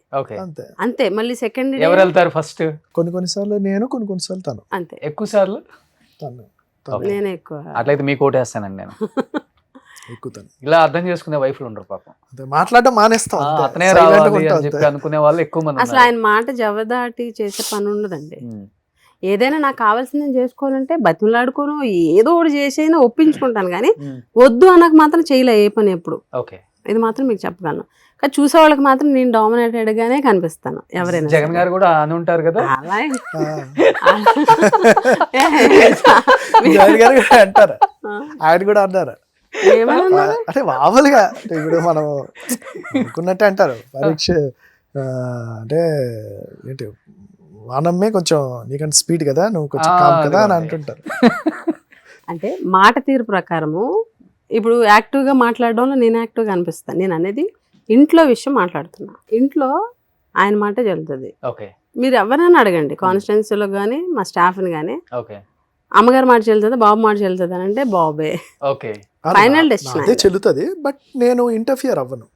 అంతే అంతే. మళ్ళీ సెకండ్ ఎవరు వెళ్తారు ఫస్ట్? కొన్నిసార్లు నేను, కొన్నిసార్లు తను. అంతే. ఎక్కువ సార్లు తను. నేనే ఎక్కువ. అట్లయితే మీకు ఓటేస్తానండి నేను. ఎక్కుతాను. ఇలా అర్థం చేసుకునే వైఫ్లు ఉండరు పాపం. మాట్లాడడం మానేస్తాం, అతనే రావాలి అని చెప్పి అనుకునే వాళ్ళు ఎక్కువ మంది. అసలు ఆయన మాట జవదాటి చేసే పని ఉండదండి. ఏదైనా నాకు కావాల్సింది నేను చేసుకోవాలంటే బతిమలాడుకోను ఏదో ఒకటి చేసైనా ఒప్పించుకుంటాను, కానీ ఉమ్, వద్దు అన్నకు మాత్రం చేయలే ఏ పని ఎప్పుడు. ఓకే. ఇది మాత్రం మీకు చెప్పగలను. కానీ చూసే వాళ్ళకి మాత్రం నేను డామినేటెడ్ గానే కనిపిస్తాను ఎవరైనా జగన్ గారు కూడా అని ఉంటారు కదా. అలా జగన్ గారు కూడా అంటారు, ఆయన కూడా అన్నారు. అంటే మామూలుగా ఇప్పుడు మనం అనుకున్నట్టే అంటారు. పరీక్ష అంటే ఏంటి వానమ్మే కొంచెం నీకంటే స్పీడ్ కదా, నువ్వు కొంచెం కామ్ కదా అని అంటుంటారు. అంటే మాట తీరు ప్రకారము ఇప్పుడు యాక్టివ్గా మాట్లాడడంలో నేను యాక్టివ్గా అనిపిస్తాను. నేను అనేది ఇంట్లో విషయం మాట్లాడుతున్నా, ఇంట్లో ఆయన మాట చెల్లుతుంది. ఓకే. మీరు ఎవరైనా అడగండి కాన్స్టిట్యున్సీలో కానీ మా స్టాఫ్ని కానీ, ఓకే. అమ్మగారు మాట చెల్లుతుంది బాబు మాట చెల్లుతుంది అని అంటే బాబే ఓకే. Final decision. అదే చెల్లుతుంది, బట్ నేను ఇంటర్ఫియర్ అవ్వను.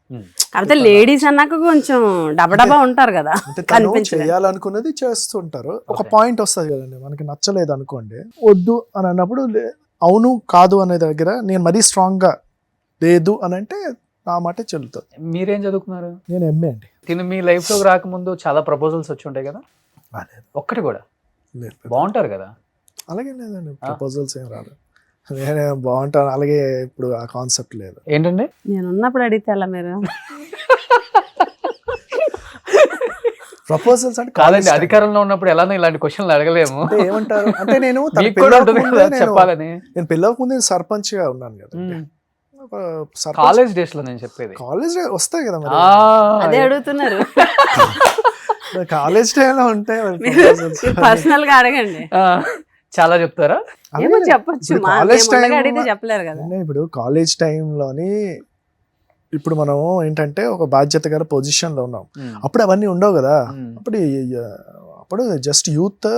కాకపోతే లేడీస్ అన్నాక కొంచెం డబడబా ఉంటారు కదా, అంటే తను చేయాలనుకున్నది చేస్తుంటారు. ఒక పాయింట్ వస్తుంది కదండి, మనకి నచ్చలేదు అనుకోండి, వద్దు అని అన్నప్పుడు అవును కాదు అనే దగ్గర నేను మరీ స్ట్రాంగ్ గా లేదు అని అంటే నా మాట చెల్లుతుంది. మీరేం చదువుకున్నారు? నేను ఎంఏ అండి. తిను మీ లైఫ్ లోకి రాకముందు చాలా ప్రపోజల్స్ వచ్చి ఉంటాయి కదా, ఒక్కటి కూడా లేదు. బాగుంటారు కదా. అలాగే లేదండి, ప్రపోజల్స్ ఏం రాలేదు. నేనే బాగుంటాను, అలాగే ఇప్పుడు ఆ కాన్సెప్ట్ లేదు. ఏంటండి? నేను ఉన్నప్పుడు అడిగితే అలా మీరు ప్రపోజల్స్ అంటే కాదండి, అధికారంలో ఉన్నప్పుడు ఎలానో ఇలాంటి క్వశ్చన్లు అడగలేము. అంటే ఏమంటారు అంటే నేను మీకు కూడా ఉంటుంది కదా చెప్పాలని. నేను పెళ్ళవక ముందు సర్పంచ్ గా ఉన్నాను కదా. కాలేజ్ డేస్ లో నేను చెప్పేది. కాలేజ్ వస్తాయి కదా మరి, అదే అడుగుతున్నారు. కాలేజ్ టైంలో ఉంటాయి పర్సనల్ గా అడగండి, చాలా చెప్తారా? ఏమో చెప్పొచ్చు. కాలేజ్ టైం అడిగితే చెప్పలేరు కదా. ఇప్పుడు కాలేజ్ టైంలోని ఇప్పుడు మనం ఏంటంటే ఒక బాధ్యత గల పొజిషన్ లో ఉన్నాం, అప్పుడు అవన్నీ ఉండవు కదా. అప్పుడు జస్ట్ యూత్,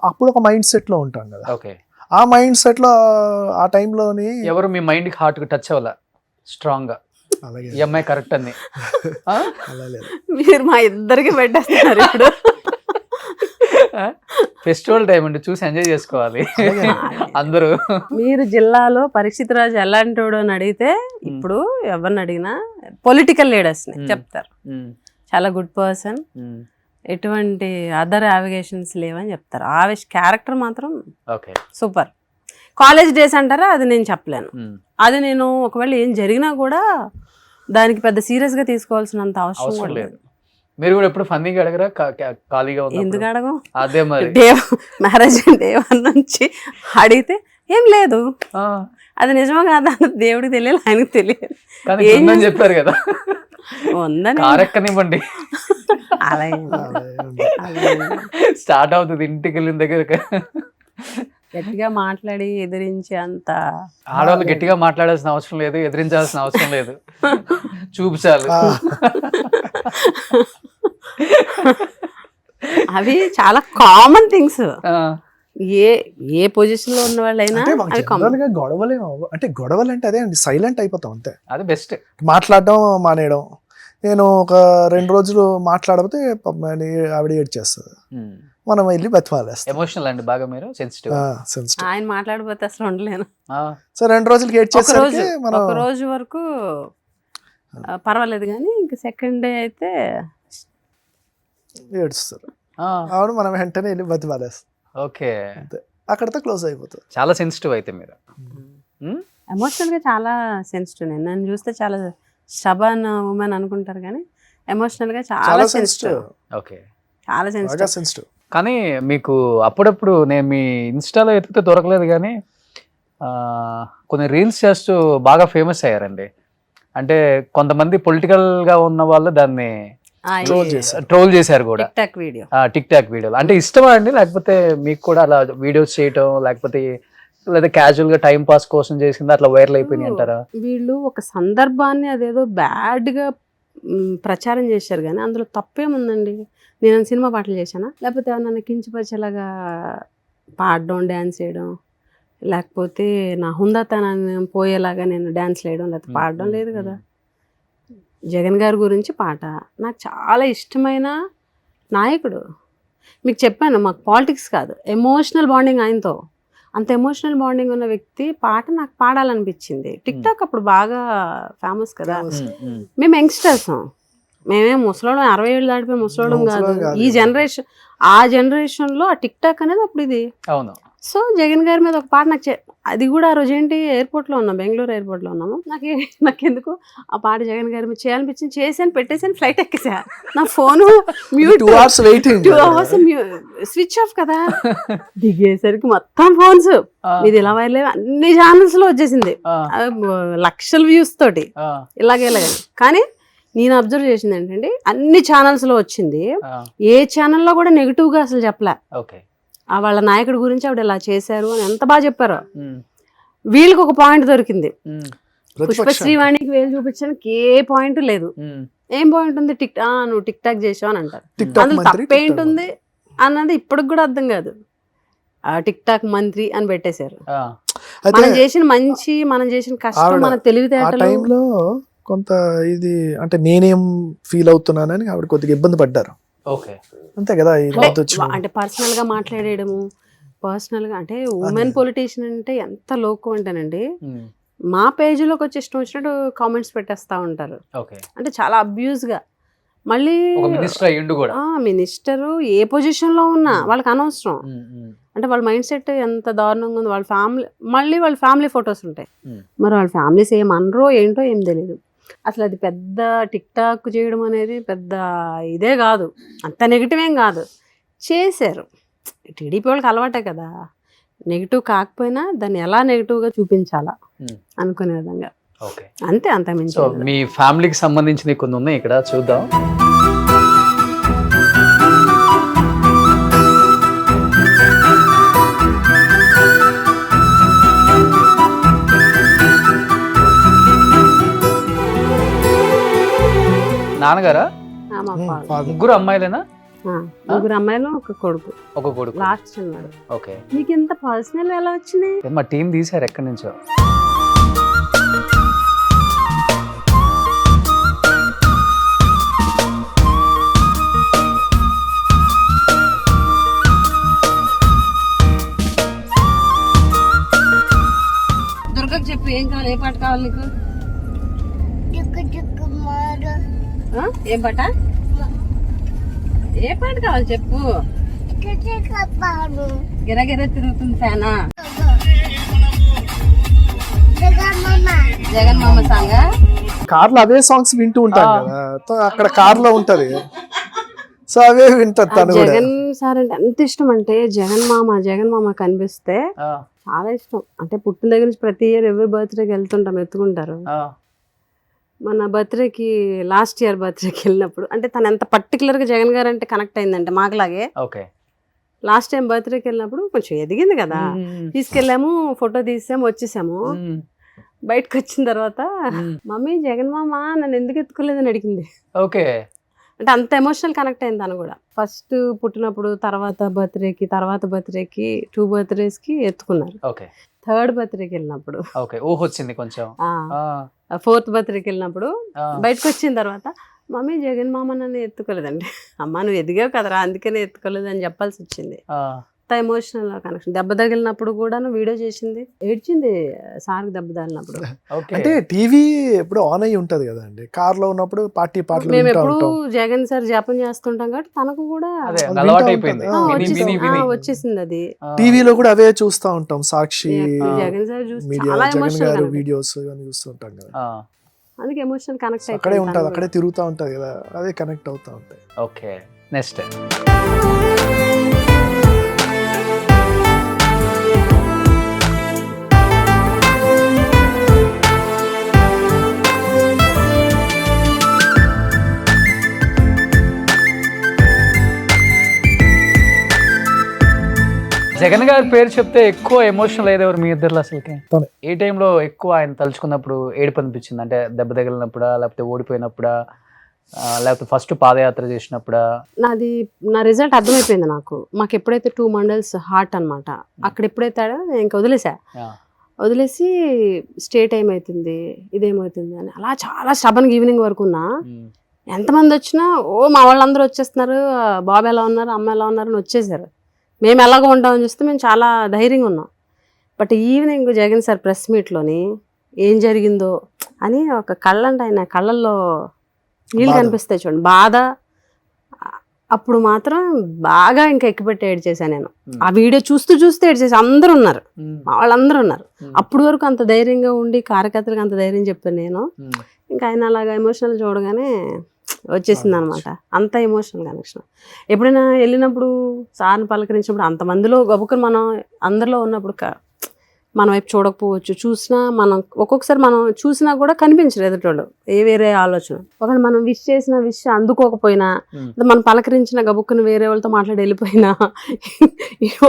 అప్పుడు ఒక మైండ్ సెట్ లో ఉంటాం కదా. ఓకే. ఆ మైండ్ సెట్ లో ఆ టైంలోని ఎవరు మీ మైండ్ కి హార్ట్ కి టచ్ అవ్వాల స్ట్రాంగ్ గా, అలాగే ఈ అమ్మాయి కరెక్ట్ అని. అలా లేదు. మీరు మా ఇద్దరికి పెట్టేస్తున్నారు ఇప్పుడు. ఫెస్టివల్ టైం అండి, చూసి ఎంజాయ్ చేసుకోవాలి అందరూ. మీరు జిల్లాలో పరీక్షిత్ రాజు ఎలాంటి వాడు అని అడిగితే ఇప్పుడు ఎవరిని అడిగినా పొలిటికల్ లీడర్స్ ని చెప్తారు, చాలా గుడ్ పర్సన్, ఎటువంటి అదర్ యావిగేషన్స్ లేవని చెప్తారు. క్యారెక్టర్ మాత్రం సూపర్. కాలేజ్ డేస్ అంటారా, అది నేను చెప్పలేను. అది నేను ఒకవేళ ఏం జరిగినా కూడా దానికి పెద్ద సీరియస్ గా తీసుకోవాల్సినంత అవసరం కూడా లేదు. మీరు కూడా ఎప్పుడు ఫన్నీగా అడగరా ఖాళీగా? ఎందుకు అడగం? అదే మరి మ్యారేజ్ డే 1 నుంచి అడిగితే ఏం లేదు, అది నిజమా కాదా దేవుడికి తెలియదు, ఆయనకు తెలియదు. ఏం చెప్పారు కదా ఉందని కారెక్కనివ్వండి, అలా స్టార్ట్ అవుతుంది ఇంటికి వెళ్ళిన దగ్గర. గట్టిగా మాట్లాడి ఎదిరించే అంత ఆడవాళ్ళు గట్టిగా మాట్లాడాల్సిన అవసరం లేదు, ఎదిరించాల్సిన అవసరం లేదు, చూపించాలి. అవి చాలా కామన్ థింగ్స్. ఏ పొజిషన్ లో ఉన్న వాళ్ళైనా గొడవలే, అంటే గొడవలు అంటే అదే అండి, సైలెంట్ అయిపోతాం అంతే. అది బెస్ట్. మాట్లాడడం మానేయడం. నేను ఒక 2 రోజులు మాట్లాడితే ఆవిడ ఏడ్చేస్తుంది, మనం వెళ్ళి బతిమాలేస్తాం. ఎమోషనల్ అండి బాగా, మీరు సెన్సిటివ్. ఆయన మాట్లాడిపోతే అసలు ఉండలేను. సో 2 రోజులకి ఏడ్చేసరికి మనం ఒక రోజు వరకు పర్వాలేదు, కానీ ఇంక సెకండ్ డే అయితే ఏడుస్తారు. అవును, మనం వెంటనే వెళ్ళి బతిమాలేస్తాం. ఓకే, అక్కడితో క్లోజ్ అయిపోతుంది. చాలా సెన్సిటివ్ అయితే మీరు. ఎమోషనల్ గా చాలా సెన్సిటివ్. నేను నన్ను చూస్తే చాలా స్టబర్న్ ఉమెన్ అనుకుంటారు, కానీ ఎమోషనల్ గా చాలా సెన్సిటివ్. ఓకే, చాలా సెన్సిటివ్. కానీ మీకు అప్పుడప్పుడు నేను మీ ఇన్స్టాలో ఎత్తితే దొరకలేదు, కానీ కొన్ని రీల్స్ చేస్తూ బాగా ఫేమస్ అయ్యారండి. అంటే కొంతమంది పొలిటికల్ గా ఉన్న వాళ్ళు దాన్ని ట్రోల్ చేశారు కూడా. టిక్ టాక్ వీడియోలు అంటే ఇష్టమా అండి, లేకపోతే మీకు కూడా అలా వీడియోస్ చేయటం, లేకపోతే లేదా క్యాజువల్ గా టైం పాస్ కోసం చేసింది అట్లా వైరల్ అయిపోయినాయి అంటారా? వీళ్ళు ఒక సందర్భాన్ని అదేదో బ్యాడ్ గా ప్రచారం చేశారు, కానీ అందులో తప్పేముందండి? నేను సినిమా పాటలు చేశానా, లేకపోతే ఏమన్నా కించపరిచేలాగా పాడడం, డ్యాన్స్ చేయడం, లేకపోతే నా హుందాతనాన్ని పోయేలాగా నేను డ్యాన్స్ వేయడం లేకపోతే పాడడం లేదు కదా. జగన్ గారి గురించి పాట, నాకు చాలా ఇష్టమైన నాయకుడు. మీకు చెప్పాను, మాకు పాలిటిక్స్ కాదు, ఎమోషనల్ బాండింగ్ ఆయనతో. అంత ఎమోషనల్ బాండింగ్ ఉన్న వ్యక్తి పాట నాకు పాడాలనిపించింది. టిక్ టాక్ అప్పుడు బాగా ఫేమస్ కదా, మేము యంగ్స్టర్స్, మేమేం ముసలోడం 60 ఏళ్ళు దాటిపోయి ముసలోడం కాదు. ముసలోడం కాదు. ఈ జనరేషన్ ఆ జనరేషన్లో ఆ టిక్ టాక్ అనేది అప్పుడు ఇది. అవును. సో జగన్ గారి మీద ఒక పాట నాకు అది కూడా ఆ రోజు ఏంటి ఎయిర్పోర్ట్లో ఉన్నాం, బెంగళూరు ఎయిర్పోర్ట్లో ఉన్నాము. నాకెందుకు ఆ పాట జగన్ గారి మీద చేయాలనిపించింది, చేశాను, పెట్టేసాను, ఫ్లైట్ ఎక్కేసా. నా phone mute, 2 hours waiting. 2 hours switch off కదా. దిగేసరికి మొత్తం ఫోన్స్ ఇది ఇలా వైర్లే అన్ని ఛానల్స్ లో వచ్చేసింది, లక్షల వ్యూస్ తోటి ఇలాగే. కానీ నేను అబ్జర్వ్ చేసింది ఏంటంటే అన్ని ఛానల్స్ లో వచ్చింది, ఏ ఛానల్లో కూడా నెగిటివ్ గా అసలు చెప్పలే. వాళ్ళ నాయకుడి గురించి ఆవిడ ఇలా చేశారు అని ఎంత బాగా చెప్పారో. వీళ్ళకి ఒక పాయింట్ దొరికింది, పుష్పశ్రీవాణికి వేలు చూపించడానికి ఏ పాయింట్ లేదు. ఏం పాయింట్ ఉంది, నువ్వు టిక్ టాక్ చేసావు అని అంటారు. అందులో తప్పేంటుంది అన్నది ఇప్పటికి కూడా అర్థం కాదు. టిక్ టాక్ మంత్రి అని పెట్టేశారు. మనం చేసిన మంచి, మనం చేసిన కష్టం, మన తెలివితేటలు కొంత ఇది అంటే నేనేం ఫీల్ అవుతున్నానని ఆవిడ కొద్దిగా ఇబ్బంది పడ్డారు. అంతే కదా. అంటే పర్సనల్ గా మాట్లాడేయడము, పర్సనల్ గా అంటే ఉమెన్ పొలిటీషియన్ అంటే ఎంత లోకం అంటేనండి, మా పేజీలోకి వచ్చి ఇష్టం వచ్చినట్టు కామెంట్స్ పెట్టేస్తా ఉంటారు. అంటే చాలా అబ్యూజ్ గా. మళ్ళీ మినిస్టరు ఏ పొజిషన్ లో ఉన్నా వాళ్ళకి అనవసరం. అంటే వాళ్ళ మైండ్ సెట్ ఎంత దారుణంగా ఉంది. వాళ్ళ ఫ్యామిలీ, మళ్ళీ వాళ్ళ ఫ్యామిలీ ఫొటోస్ ఉంటాయి. మరి వాళ్ళ ఫ్యామిలీస్ ఏం అనరో ఏంటో ఏం తెలియదు. అసలు అది పెద్ద టిక్ టాక్ చేయడం అనేది పెద్ద ఇదే కాదు, అంత నెగిటివ్ ఏం కాదు. చేశారు, టీడీపీ వాళ్ళకి అలవాటే కదా, నెగిటివ్ కాకపోయినా దాన్ని ఎలా నెగిటివ్గా చూపించాలా అనుకునే విధంగా. అంతే, అంత మించి. మీ ఫ్యామిలీకి సంబంధించిన కొన్ని ఉన్నాయి ఇక్కడ, చూద్దాం. నాన్నగారా? ముగ్గురు అమ్మాయిలేనా? ముగ్గురు అమ్మాయిలు, ఒక కొడుకు. లాస్ట్ చిన్నాడు. ఓకే. మీకు ఇంత పర్సనల్ ఎలా వచ్చినాయి? మా టీం తీసారు ఎక్కడి నుంచో. దుర్గకు చెప్పు, ఏం కావాలి, ఏ పాట కావాలి నీకు? ఏం పాట, ఏ పాట కావాలి చెప్పు. గిరగిర తిరుగుతుంది ఫ్యానా, జగన్ మామ సాంగ్. కార్ లో అవే సాంగ్స్ వింటూ ఉంటాం కదా, అక్కడ కార్ లో ఉంటది, సో అవే వింటారు తను. జగన్ సార్ అంటే ఎంత ఇష్టం అంటే, జగన్ మామ కనిపిస్తే చాలా ఇష్టం. అంటే పుట్టిన దగ్గర నుంచి ప్రతి ఇయర్ ఎవరి బర్త్డేకి వెళ్తుంటాం, ఎత్తుకుంటారు. మన బర్త్డేకి, లాస్ట్ ఇయర్ బర్త్డేకి వెళ్ళినప్పుడు, అంటే తను ఎంత పర్టికులర్గా జగన్ గారు అంటే కనెక్ట్ అయిందంటే మాకులాగే. లాస్ట్ టైం బర్త్డేకి వెళ్ళినప్పుడు కొంచెం ఎదిగింది కదా, తీసుకెళ్ళాము, ఫోటో తీసాము, వచ్చేసాము. బయటకు వచ్చిన తర్వాత మమ్మీ జగన్ మామ నన్ను ఎందుకు ఎత్తుకోలేదని అడిగింది. అంటే అంత ఎమోషనల్ కనెక్ట్ అయింది తను కూడా. ఫస్ట్ పుట్టినప్పుడు, తర్వాత బర్త్డేకి 2 బర్త్డేస్కి ఎత్తుకున్నారు. థర్డ్ బర్త్డేకి వెళ్ళినప్పుడు, ఫోర్త్ బర్త్డేకి వెళ్ళినప్పుడు బయటకు వచ్చిన తర్వాత మమ్మీ జగన్ మామ నన్ను ఎత్తుకోలేదండి. అమ్మ నువ్వు ఎదిగావు కదరా అందుకనే ఎత్తుకోలేదు అని చెప్పాల్సి వచ్చింది. అంత ఎమోషనల్ కనెక్షన్. దెబ్బ తగిలినప్పుడు కూడా వీడియో చేసింది, ఏడ్చింది సార్కి దెబ్బ తగిలినప్పుడు. అంటే టీవీ ఎప్పుడు ఆన్ అయ్యి ఉంటది కదా అండి, కార్ లో ఉన్నప్పుడు పార్టీ పాటలు మేము ఎప్పుడు జగన్ సార్ జపం చేస్తుంటాం కాబట్టి తనకు కూడా వచ్చేసింది అది. టీవీలో కూడా అవే చూస్తూ ఉంటాం, సాక్షి, జగన్ సార్ జగన్ గారు వీడియోస్ చూస్తుంటాం కదా, అందుకే ఎమోషనల్ కనెక్ట్ అక్కడే ఉంటది, అక్కడే తిరుగుతూ ఉంటది కదా, అవే కనెక్ట్ అవుతా ఉంటాయి. ఓకే, నెక్స్ట్ జగన్ గారి పేరు చెప్తే ఎక్కువ ఎమోషనల్ అయ్యేది ఎవరు మీ ఇద్దరు అసలుకి? ఏ టైంలో ఎక్కువ ఆయన తలుచుకున్నప్పుడు ఏడుపు అనిపించింది? అంటే దెబ్బ తగిలినప్పుడా, లేకపోతే ఓడిపోయినప్పుడా, లేకపోతే ఫస్ట్ పాదయాత్ర చేసినప్పుడా? నా రిజల్ట్ అర్థమైపోయింది నాకు. మాకు ఎప్పుడైతే 2 మండల్స్ హార్ట్ అనమాట, అక్కడ ఎప్పుడైతే ఇంకా వదిలేసి స్టేట్ ఏమవుతుంది, ఇదేమవుతుంది అని అలా చాలా స్టబన్గా ఈవినింగ్ వరకు ఉన్నా. ఎంతమంది వచ్చినా మా వాళ్ళందరూ వచ్చేస్తున్నారు, బాబు ఎలా ఉన్నారు, అమ్మ ఎలా ఉన్నారు అని వచ్చేసారు. మేము ఎలాగో ఉంటామని చూస్తే మేము చాలా ధైర్యంగా ఉన్నాం. But evening Jagan sir press మీట్లోని ఏం జరిగిందో అని ఒక ఆయన కళ్ళల్లో నీళ్ళు బాధ. కనిపిస్తాయి చూడండి, బాధ. అప్పుడు మాత్రం బాగా ఇంకా ఎక్కిపెట్టి ఏడ్ చేశాను నేను. ఆ వీడియో చూస్తూ ఏడ్ చేసి అందరూ ఉన్నారు, మా వాళ్ళందరూ ఉన్నారు. అప్పుడు వరకు అంత ధైర్యంగా ఉండి కార్యకర్తలకు అంత ధైర్యం చెప్పాను నేను. ఇంకా ఆయన అలాగా ఎమోషనల్ చూడగానే వచ్చేసింది అనమాట, అంత ఎమోషనల్ కనెక్షన్. ఎప్పుడైనా వెళ్ళినప్పుడు సార్ని పలకరించినప్పుడు అంతమందిలో గబుక్కని మనం అందరిలో ఉన్నప్పుడు మన వైపు చూడకపోవచ్చు, చూసినా మనం ఒక్కొక్కసారి మనం చూసినా కూడా కనిపించరు ఎదుటోళ్ళు, వేరే ఆలోచన. ఒకవేళ మనం విష్ చేసిన విష్ అందుకోకపోయినా, మనం పలకరించిన గబుక్కుని వేరే వాళ్ళతో మాట్లాడి వెళ్ళిపోయినా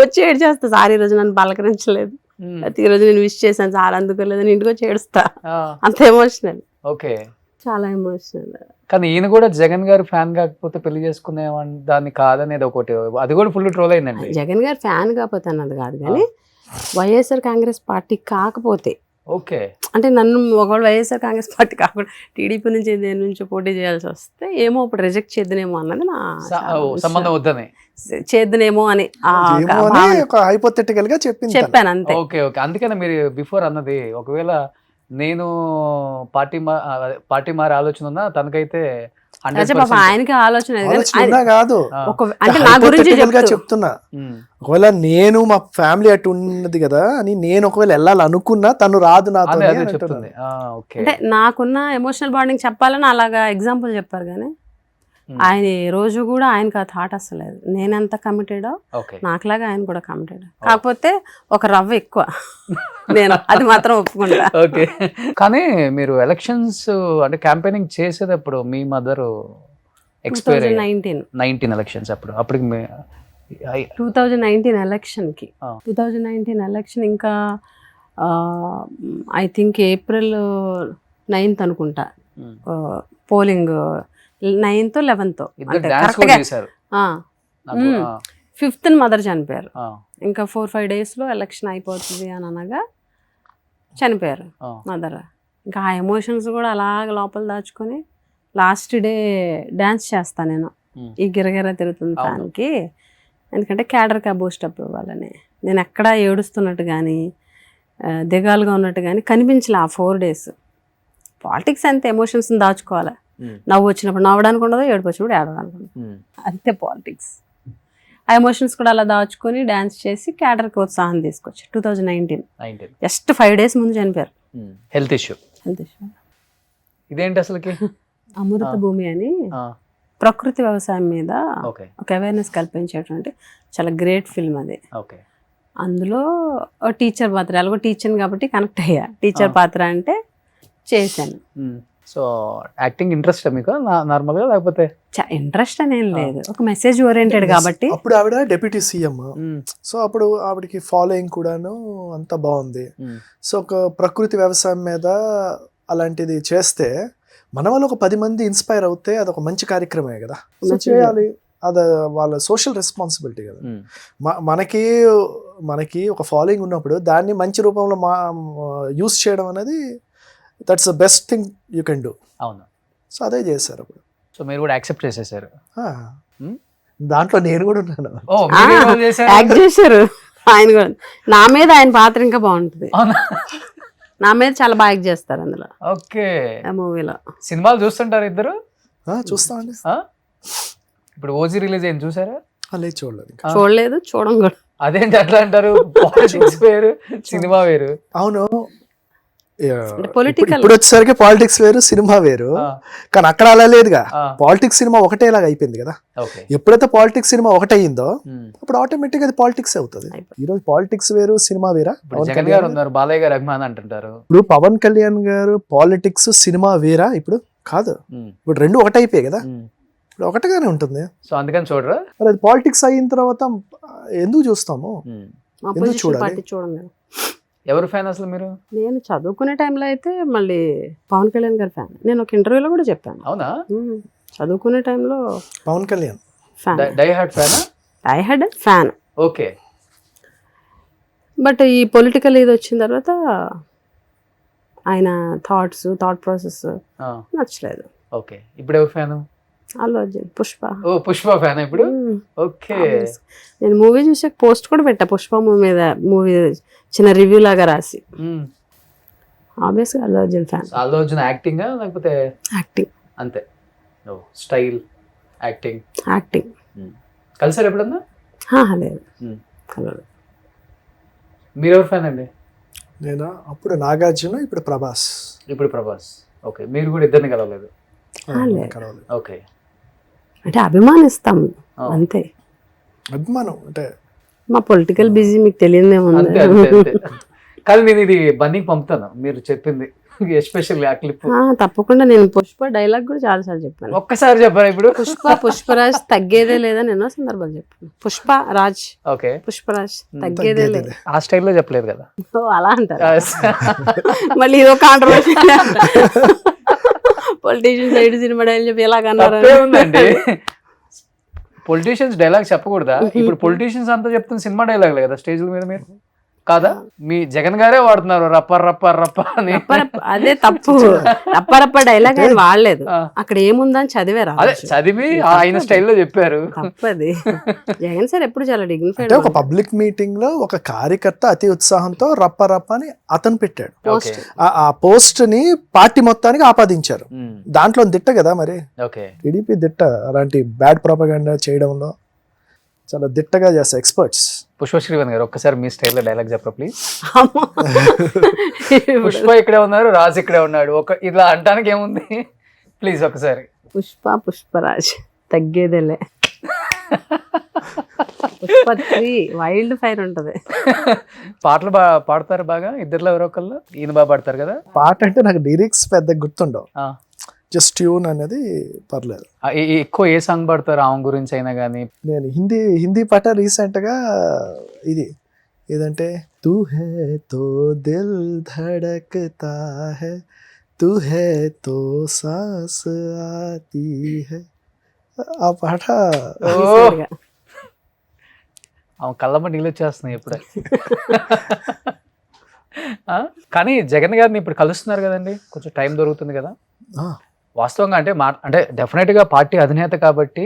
వచ్చి ఏడు చేస్తా, సార్ ఈ రోజు నన్ను పలకరించలేదు, ఈ రోజు నేను విష్ చేశాను సార్ అందుకోలేదు అని ఇంటికి వచ్చి ఏడుస్తా. అంత ఎమోషనల్, ఓకే. చాలా ఎమోషనల్. కానీ ఈయన కూడా జగన్ గారు ఫ్యాన్ కాకపోతే పెళ్లి చేసుకునే దాన్ని కాదనేది ఒకటి, అది కూడా ఫుల్ ట్రోల్ అయిందండి. జగన్ గారు ఫ్యాన్ కాకపోతే అన్నది కాదు, కానీ వైఎస్ఆర్ కాంగ్రెస్ పార్టీ కాకపోతే, ఓకే, అంటే నన్ను ఒకవేళ వైఎస్ఆర్ కాంగ్రెస్ పార్టీ కాకుండా టీడీపీ నుంచి దేని నుంచి పోటీ చేయాల్సి వస్తే ఏమో ఇప్పుడు రిజెక్ట్ చేద్దునేమో అన్నది నా సంబంధం వద్దని, చేద్దునేమో అని ఒక హైపోథెటికల్ గా చెప్పాను అంతే. Okay okay. అందుకనే మీరు బిఫోర్ అన్నది, ఒకవేళ నేను పార్టీ మారే ఆలోచన ఉన్నా తనకైతే పాప ఆయనకి ఆలోచన కాదు, అంటే నా గురించి చెప్తున్నా. ఒకవేళ నేను మా ఫ్యామిలీ అటు ఉన్నది కదా అని నేను ఒకవేళ వెళ్ళాలనుకున్నా తను రాదు నాతో చెప్తుంది. అంటే నాకున్న ఎమోషనల్ బాండింగ్ చెప్పాలని అలాగా ఎగ్జాంపుల్ చెప్పారు, కానీ ఆయన ఏ రోజు కూడా ఆయనకు ఆ థాట్ అసలు లేదు. నేను ఎంత కమిటెడో నాకులాగా ఆయన కూడా కమిటెడ్, కాకపోతే ఒక రవ్వ ఎక్కువ నేను అది మాత్రం ఒప్పుకుంటా. ఓకే. కానీ మీరు ఎలక్షన్స్ అంటే క్యాంపెయినింగ్ చేసేటప్పుడు మీ మదర్ ఎక్స్పైర్ 2019 ఎలక్షన్స్ అప్పటికి 2019 ఎలక్షన్కి 2019 ఎలక్షన్ ఇంకా ఐ థింక్ April 9th అనుకుంటా polling, 9th 11th 5th mother చనిపోయారు. ఇంకా 4-5 daysలో ఎలక్షన్ అయిపోతుంది అని అనగా చనిపోయారు మదర్. ఇంకా ఆ ఎమోషన్స్ కూడా అలాగ లోపల దాచుకొని లాస్ట్ డే డ్యాన్స్ చేస్తాను నేను ఈ గిరగిర తిరుగుతుంది ఫ్యాన్కి, ఎందుకంటే క్యాడర్కి బూస్టప్ ఇవ్వాలని. నేను ఎక్కడా ఏడుస్తున్నట్టు కానీ దిగాలుగా ఉన్నట్టు కానీ కనిపించలే ఆ 4 days. పాలిటిక్స్ అంతే, ఎమోషన్స్ని దాచుకోవాలి. నవ్వు వచ్చినప్పుడు నవ్వడానికి ఉండదు, ఏడుపు వచ్చినప్పుడు ఏడవడానికి ఉండదు, అంతే పాలిటిక్స్. ఆ ఎమోషన్స్ కూడా అలా దాచుకొని డ్యాన్స్ చేసి క్యాడర్కి ఉత్సాహం తీసుకొచ్చి 2019 జస్ట్ 5 days ముందు చనిపోయారు. Health issue. ఇదేంటి అసలుకి? అమృత భూమి అని ప్రకృతి వ్యవసాయం మీద ఒక అవేర్నెస్ కల్పించేటువంటి చాలా గ్రేట్ ఫిల్మ్ అది. అందులో టీచర్ పాత్ర, ఎలాగో టీచర్ కాబట్టి కనెక్ట్ అయ్యా. టీచర్ పాత్ర అంటే చేశాను. సో యాక్టింగ్ ఇంట్రెస్ట్ మీకు నార్మల్గా, లేకపోతే ఇంట్రెస్ట్ అనేం లేదు, ఒక మెసేజ్ ఓరియంటెడ్ కాబట్టి. అప్పుడు ఆవిడ డిప్యూటీ సీఎం, సో అప్పుడు ఆవిడకి ఫాలోయింగ్ కూడాను అంత బాగుంది. సో ఒక ప్రకృతి వ్యవసాయం మీద అలాంటిది చేస్తే మన వాళ్ళు ఒక 10 మంది ఇన్స్పైర్ అవుతే అదొక మంచి కార్యక్రమే కదా, చేయాలి. అది వాళ్ళ సోషల్ రెస్పాన్సిబిలిటీ కదా. మనకి ఒక ఫాలోయింగ్ ఉన్నప్పుడు దాన్ని మంచి రూపంలో యూస్ చేయడం అనేది that's the best thing you can do. అవును. సో అదే చేశారు అప్పుడు. సో మీరు కూడా యాక్సెప్ట్ చేసేసారు దాంట్లో? నేను కూడా ఉన్నాను. యాక్ట్ చేశారు ఆయన కూడా. నా మీద ఆయన పాత్ర ఇంకా బాగుంటుంది, నా మీద చాలా బాగా యాక్ట్ చేస్తారు అందులో. ఓకే. ఆ మూవీలో సినిమాలు చూస్తుంటారు ఇద్దరు? చూస్తామండి. ఇప్పుడు ఓజీ రిలీజ్ అయింది, చూసారా? లేదు, చూడలేదు. చూడలేదు, చూడం కూడా. అదేంటి అట్లా అంటారు? పాలిటిక్స్ వేరు, సినిమా వేరు. అవును, పొలిటికల్ ఇప్పుడు వచ్చేసరికి పాలిటిక్స్ వేరు, సినిమా వేరు. కానీ అక్కడ అలా లేదుగా, పాలిటిక్స్ సినిమా ఒకటేలాగా అయిపోయింది కదా. ఎప్పుడైతే పాలిటిక్స్ సినిమా ఒకటయిందో అప్పుడు ఆటోమేటిక్ అది పాలిటిక్స్ అవుతుంది. ఈ రోజు పాలిటిక్స్ వేరు, సినిమా వేరా? జగన్ గారు ఉన్నారు, బాలయ్య గారు అభిమాని అంటుంటారు. ఇప్పుడు పవన్ కళ్యాణ్ గారు పాలిటిక్స్ సినిమా వేరా? ఇప్పుడు కాదు, ఇప్పుడు రెండు ఒకటైపోయాయి కదా, ఇప్పుడు ఒకటిగానే ఉంటుంది. సో అందుకని చూడరా? మరి అది పాలిటిక్స్ అయిన తర్వాత ఎందుకు చూస్తాము? ఎందుకు చూడాలి? చూడండి. ఎవరు ఫ్యాన్ అసలు మీరు? నేను చదువుకునే టైంలో అయితే మళ్ళీ పవన్ కళ్యాణ్ గారి ఫ్యాన్. నేను ఒక ఇంటర్వ్యూలో కూడా చెప్పాను. అవునా? చదువుకునే టైంలో Pawan Kalyan fan, die hard fan. Okay. But ఈ పొలిటికల్ ఇది వచ్చిన తర్వాత ఆయన థాట్ ప్రాసెస్ నచ్చలేదు. ఓకే. ఇప్పుడు ఎవరు ఫ్యాన్? అల్లు అర్జున్, పుష్ప. ఓ, పుష్ప ఫ్యాన్ ఇప్పుడు? ఓకే. నేను మూవీ చూసాక పోస్ట్ కూడా పెట్టా పుష్ప మూవీ మీద, మూవీ చిన్న రివ్యూ లాగా రాసి. ఆబ్వియస్గా అల్లు అర్జున్ ఫ్యాన్. అల్లు అర్జున్ యాక్టింగ్ లేకపోతే? యాక్టింగ్ అంతే. స్టైల్, యాక్టింగ్ యాక్టింగ్ కలిసారు ఎప్పుడన్నా? లేదు Hmm. కలవదు. మీరెవరు ఫ్యాన్ అండి? నేను అప్పుడు నాగార్జున, ఇప్పుడు ప్రభాస్. ఇప్పుడు ప్రభాస్. ఓకే, మీరు కూడా ఇద్దరిని కలవలేదు? లేదు. కలవలేదు. ఓకే, అంటే అభిమానిస్తాం Oh. అంతే. అభిమానం అంటే మా పొలిటికల్ బిజీ మీకు తెలియదేముంది. అంతే అంతే అంతే. కానీ నేను ఇది బన్నీకి పంపుతాను మీరు చెప్పింది, ఎస్పెషల్లీ ఆ క్లిప్. తప్పకుండా. నేను పుష్ప డైలాగ్ కూడా చాలా సార్లు చెప్పాను. ఒక్కసారి చెప్పారా ఇప్పుడు? పుష్పరాజ్ తగ్గేదే లేదని ఎన్నో సందర్భాలు చెప్పాను. పుష్పరాజ్, ఓకే, పుష్పరాజ్ తగ్గేదే లేదు. ఆ స్టైల్లో చెప్పలేదు కదా. అలా అంటారు. మళ్ళీ ఇదో controversy. Politician side cinema dialogue చెప్పి ఎలాగన్నారు? తప్పే ఉందండి. పొలిటీషియన్స్ డైలాగ్ చెప్పకూడదా? ఇప్పుడు పొలిటీషియన్స్ అంతా చెప్తున్న సినిమా డైలాగ్లే కదా స్టేజ్ల మీద, మీరు కాదా? మీ జగన్ గారే వాడుతున్నారు రప్ప రప్ప రప్ప అని. అదే తప్పు. రప్ప డైలాగ్ ఆయన వాడలేదు. అక్కడ ఏముందని చదివారు. అదే చదివి ఆయన స్టైల్లో చెప్పారు. తప్పది. జగన్ సార్ ఎప్పుడు చాలా డిగ్నిఫైడ్. అంటే ఒక పబ్లిక్ మీటింగ్ లో ఒక కార్యకర్త అతి ఉత్సాహంతో రప్ప రప్ప అని అతను పెట్టాడు. ఓకే, ఆ పోస్ట్ ని పార్టీ మొత్తానికి ఆపాదించారు. దాంట్లో దిట్ట కదా మరి. ఓకే, టీడీపీ దిట్ట అలాంటి బ్యాడ్ ప్రొపగండా చేయడంలో చాలా దిట్టగా చేస్తారు ఎక్స్పర్ట్స్. పుష్పశ్రీవన్ గారు ఒక్కసారి మీ స్టైల్లో డైలాగ్ చెప్పరా ప్లీజ్. పుష్ప ఇక్కడే ఉన్నారు, రాజ్ ఇక్కడే ఉన్నాడు, ఒక ఇలా అంటానికి ఏముంది ప్లీజ్ ఒకసారి. పుష్పరాజ్ తగ్గేదేలే. పుష్ప 3 వైల్డ్ ఫైర్ ఉంటది. పాటలు పాడతారు బాగా ఇద్దరులో ఎవరో ఒకళ్ళు. ఈయన బాగా పాడతారు కదా పాట. అంటే నాకు లిరిక్స్ పెద్ద గుర్తుండవు, ఆ. జస్ట్ ట్యూన్ అనేది పర్లేదు. ఎక్కువ ఏ సాంగ్ పాడతారు ఆమె గురించి అయినా కానీ? నేను హిందీ పాట రీసెంట్గా ఇది ఏదంటే తూ హే తో దిల్ ధడకతా హై, తూ హే తో సాస్ ఆతీ హై, ఆ పాట. ఆమె కళ్ళమ్మ నీళ్ళు వచ్చేస్తున్నాయి ఇప్పుడే. కానీ జగన్ గారిని ఇప్పుడు కలుస్తున్నారు కదండి, కొంచెం టైం దొరుకుతుంది కదా. వాస్తవంగా అంటే డెఫినెట్గా పార్టీ అధినేత కాబట్టి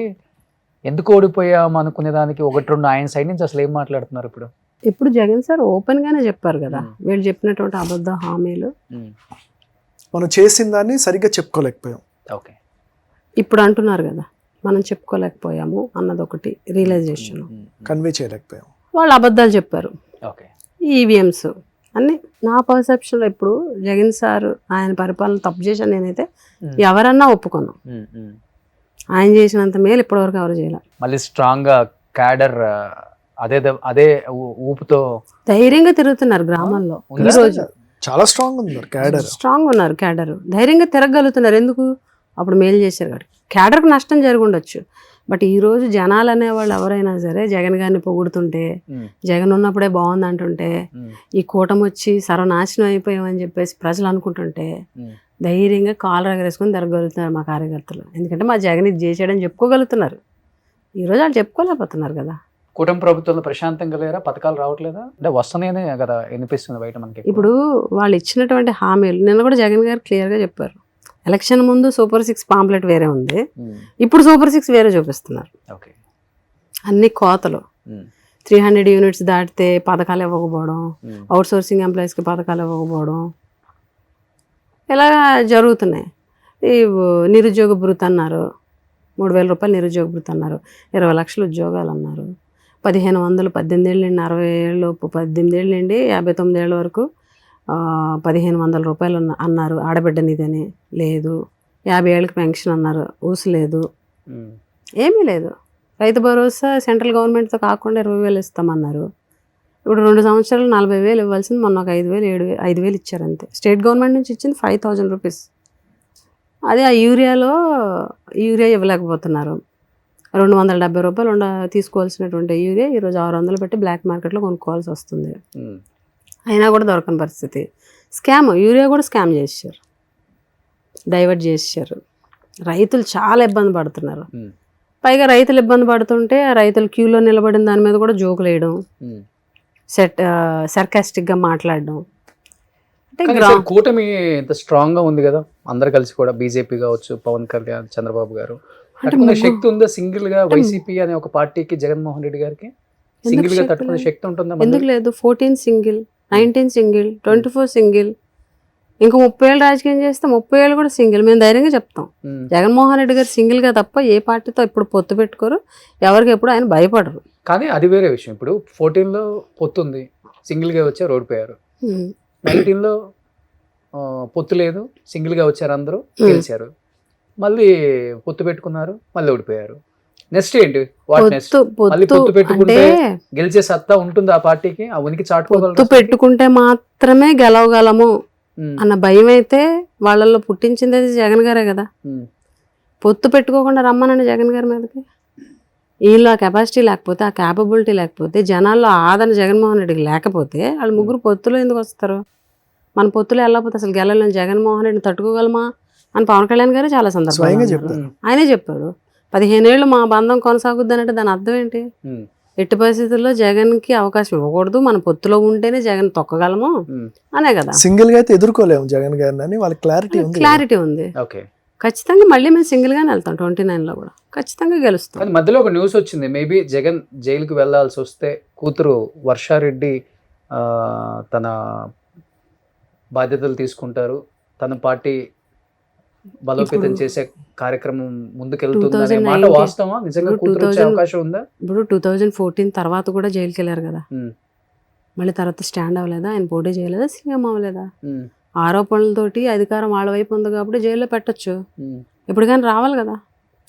ఎందుకు ఓడిపోయాం అనుకునే దానికి ఒకటి రెండు ఆయన సైడ్ నుంచి అసలు ఏం మాట్లాడుతున్నారు ఇప్పుడు? ఇప్పుడు జగన్ సార్ ఓపెన్ గానే చెప్పారు కదా, వీళ్ళు చెప్పినటువంటి అబద్ధ హామీలు మనం చేసిన దాన్ని సరిగ్గా చెప్పుకోలేకపోయాం. ఓకే, ఇప్పుడు అంటున్నారు కదా మనం చెప్పుకోలేకపోయాము అన్నది ఒకటి రియలైజేషన్. కన్వే చేయలేకపోయాం. వాళ్ళు అబద్ధాలు చెప్పారు. ఓకే, ఈవీఎంస్ అన్ని. నా పర్సెప్షన్లో ఇప్పుడు జగన్ సార్ ఆయన పరిపాలన తప్పు చేశాను నేనైతే ఎవరన్నా ఒప్పుకున్నాం. ఆయన చేసినంత మేలు ఇప్పటివరకు ఎవరు చేయాలి. మళ్ళీ స్ట్రాంగ్ గా క్యాడర్ అదే ఊపుతో ధైర్యంగా తిరుగుతున్నారు గ్రామాల్లో. ఈ రోజు చాలా స్ట్రాంగ్ ఉంది క్యాడర్. స్ట్రాంగ్ ఉన్నారు క్యాడర్, ధైర్యంగా తిరగలుగుతున్నారు. ఎందుకు? అప్పుడు మేలు చేశారు కాబట్టి. క్యాడర్కి నష్టం జరిగి ఉండొచ్చు, బట్ ఈ రోజు జనాలు అనేవాళ్ళు ఎవరైనా సరే జగన్ గారిని పొగుడుతుంటే, జగన్ ఉన్నప్పుడే బాగుంది అంటుంటే, ఈ కూటమి వచ్చి సర్వనాశనం అయిపోయామని చెప్పేసి ప్రజలు అనుకుంటుంటే ధైర్యంగా కాలు రగరేసుకొని తిరగలుగుతున్నారు మా కార్యకర్తలు. ఎందుకంటే మా జగన్ ఇది చేసాడని చెప్పుకోగలుగుతున్నారు. ఈరోజు వాళ్ళు చెప్పుకోలేకపోతున్నారు కదా. కుటుంబ ప్రభుత్వంలో ప్రశాంతంగా లేరా? పథకాలు రావట్లేదా? అంటే వస్తున్నాయనే కదా వినిపిస్తుంది బయట మనకి. ఇప్పుడు వాళ్ళు ఇచ్చినటువంటి హామీలు నిన్న కూడా జగన్ గారు క్లియర్గా చెప్పారు. ఎలక్షన్ ముందు సూపర్ 6 పాంప్లెట్ వేరే ఉంది, ఇప్పుడు సూపర్ 6 వేరే చూపిస్తున్నారు. అన్ని కోతలు. 300 యూనిట్స్ దాటితే పథకాలు ఇవ్వకపోవడం, అవుట్ సోర్సింగ్ ఎంప్లాయీస్కి పథకాలు ఇవ్వకపోవడం, ఇలా జరుగుతున్నాయి. ఈ నిరుద్యోగ భృతి అన్నారు, 3,000 రూపాయలు నిరుద్యోగ భృతి అన్నారు, 20 లక్షల ఉద్యోగాలు అన్నారు, 1,500 18 ఏళ్ళ నుండి 60 ఏళ్ళలోపు 18 ఏళ్ళ నుండి 59 ఏళ్ళ వరకు 1,500 రూపాయలు అన్నారు. ఆడబిడ్డ నిధని లేదు. 50 ఏళ్ళకి పెన్షన్ అన్నారు, ఊసలేదు, ఏమీ లేదు. రైతు భరోసా సెంట్రల్ గవర్నమెంట్తో కాకుండా 20,000 ఇస్తామన్నారు. ఇప్పుడు 2 సంవత్సరాలు 40,000 ఇవ్వాల్సింది మొన్న ఒక 5,000 ఇచ్చారు అంతే. స్టేట్ గవర్నమెంట్ నుంచి ఇచ్చింది 5,000 రూపీస్. అదే ఆ యూరియా ఇవ్వలేకపోతున్నారు. 270 రూపాయలు తీసుకోవాల్సినటువంటి యూరియా ఈరోజు 600 పెట్టి బ్లాక్ మార్కెట్లో కొనుక్కోవాల్సి వస్తుంది. అయినా కూడా దొరకని పరిస్థితి. స్కామ్, యూరియా కూడా స్కామ్ చేశారు, డైవర్ట్ చేశారు. రైతులు చాలా ఇబ్బంది పడుతున్నారు. పైగా రైతులు ఇబ్బంది పడుతుంటే రైతులు క్యూలో నిలబడిన దాని మీద కూడా జోకులు వేయడం, సర్కాస్టిక్గా మాట్లాడడం. అంటే కూటమి ఇంత స్ట్రాంగ్ గా ఉంది కదా, అందరు కలిసి కూడా బీజేపీ కావచ్చు, పవన్ కళ్యాణ్, చంద్రబాబు గారు, తట్టుకునే శక్తి ఉందా సింగిల్ గా? వైసీపీ అనే ఒక పార్టీకి, జగన్మోహన్ రెడ్డి గారికి సింగిల్ గా తట్టుకునే శక్తి ఉంటుందా? ఎందుకు లేదు? 14 సింగిల్, 19 సింగిల్, 24 సింగిల్, ఇంకా 30 ఏళ్ళు రాజకీయం చేస్తే 30 ఏళ్ళు కూడా సింగిల్. మేము ధైర్యంగా చెప్తాం, జగన్మోహన్ రెడ్డి గారు సింగిల్గా తప్ప ఏ పార్టీతో ఇప్పుడు పొత్తు పెట్టుకోరు, ఎవరికి ఎప్పుడు ఆయన భయపడరు. కానీ అది వేరే విషయం. ఇప్పుడు 14లో పొత్తుంది, సింగిల్గా వచ్చారు, ఓడిపోయారు. 19లో పొత్తు లేదు, సింగిల్గా వచ్చారు, అందరూ గెలిచారు. మళ్ళీ పొత్తు పెట్టుకున్నారు, మళ్ళీ ఓడిపోయారు. నెక్స్ట్ ఏంటి? What next? మళ్ళీ పొత్తు పెట్టుకుంటే గెలిచే సత్తా ఉంటుంది ఆ పార్టీకి, ఆ ఉనికి చాటుకోగలరు. పొత్తు పెట్టుకుంటే మాత్రమే గెలవగలము అన్న భయం అయితే వాళ్ళల్లో పుట్టించింది అది జగన్ గారే కదా. పొత్తు పెట్టుకోకుండా రమ్మనండి జగన్ గారి మీదకి. వీళ్ళు ఆ కెపాసిటీ లేకపోతే, ఆ క్యాపబిలిటీ లేకపోతే, జనాల్లో ఆదరణ జగన్మోహన్ రెడ్డికి లేకపోతే వాళ్ళు ముగ్గురు పొత్తులో ఎందుకు వస్తారు? మన పొత్తులో వెళ్ళకపోతే అసలు గెలలేని జగన్మోహన్ రెడ్డిని తట్టుకోగలమా అని పవన్ కళ్యాణ్ గారు చాలా సందర్భంగా ఆయనే చెప్పాడు. 15 ఏళ్ళు మా బంధం కొనసాగుద్ది అంటే దాని అర్థం ఏంటి? ఎట్టి పరిస్థితుల్లో జగన్కి అవకాశం ఇవ్వకూడదు, మన పొత్తులో ఉంటేనే జగన్ తొక్కగలము అనే కదా. సింగిల్ గా అయితే ఎదుర్కోలేము జగన్ గారిని అని వాళ్ళకి క్లారిటీ ఉంది. ఖచ్చితంగా మళ్ళీ మేము సింగిల్ గానే వెళ్తాం 29లో కూడా ఖచ్చితంగా గెలుస్తాం. కానీ మధ్యలో ఒక న్యూస్ వచ్చింది, మేబీ జగన్ జైలుకి వెళ్లాల్సి వస్తే కూతురు వర్షారెడ్డి తన బాధ్యతలు తీసుకుంటారు, తన పార్టీ బలోపేతం చేసే కార్యక్రమం ముందుకెళ్తుంది మాట వాస్తవా? నిజంగా కూతురు వచ్చే అవకాశం ఉందా? ఇప్పుడు 2014 తర్వాత కూడా జైలుకి వెళ్ళారు కదా, మళ్ళీ తర్వాత స్టాండ్ అవ్వలేదా? ఆయన పోటీ చేయలేదా? సీఎం అవ్వలేదా? ఆరోపణలతోటి అధికారం వాళ్ళ వైపు ఉంది కాబట్టి జైల్లో పెట్టచ్చు. ఇప్పుడు కానీ రావాలి కదా,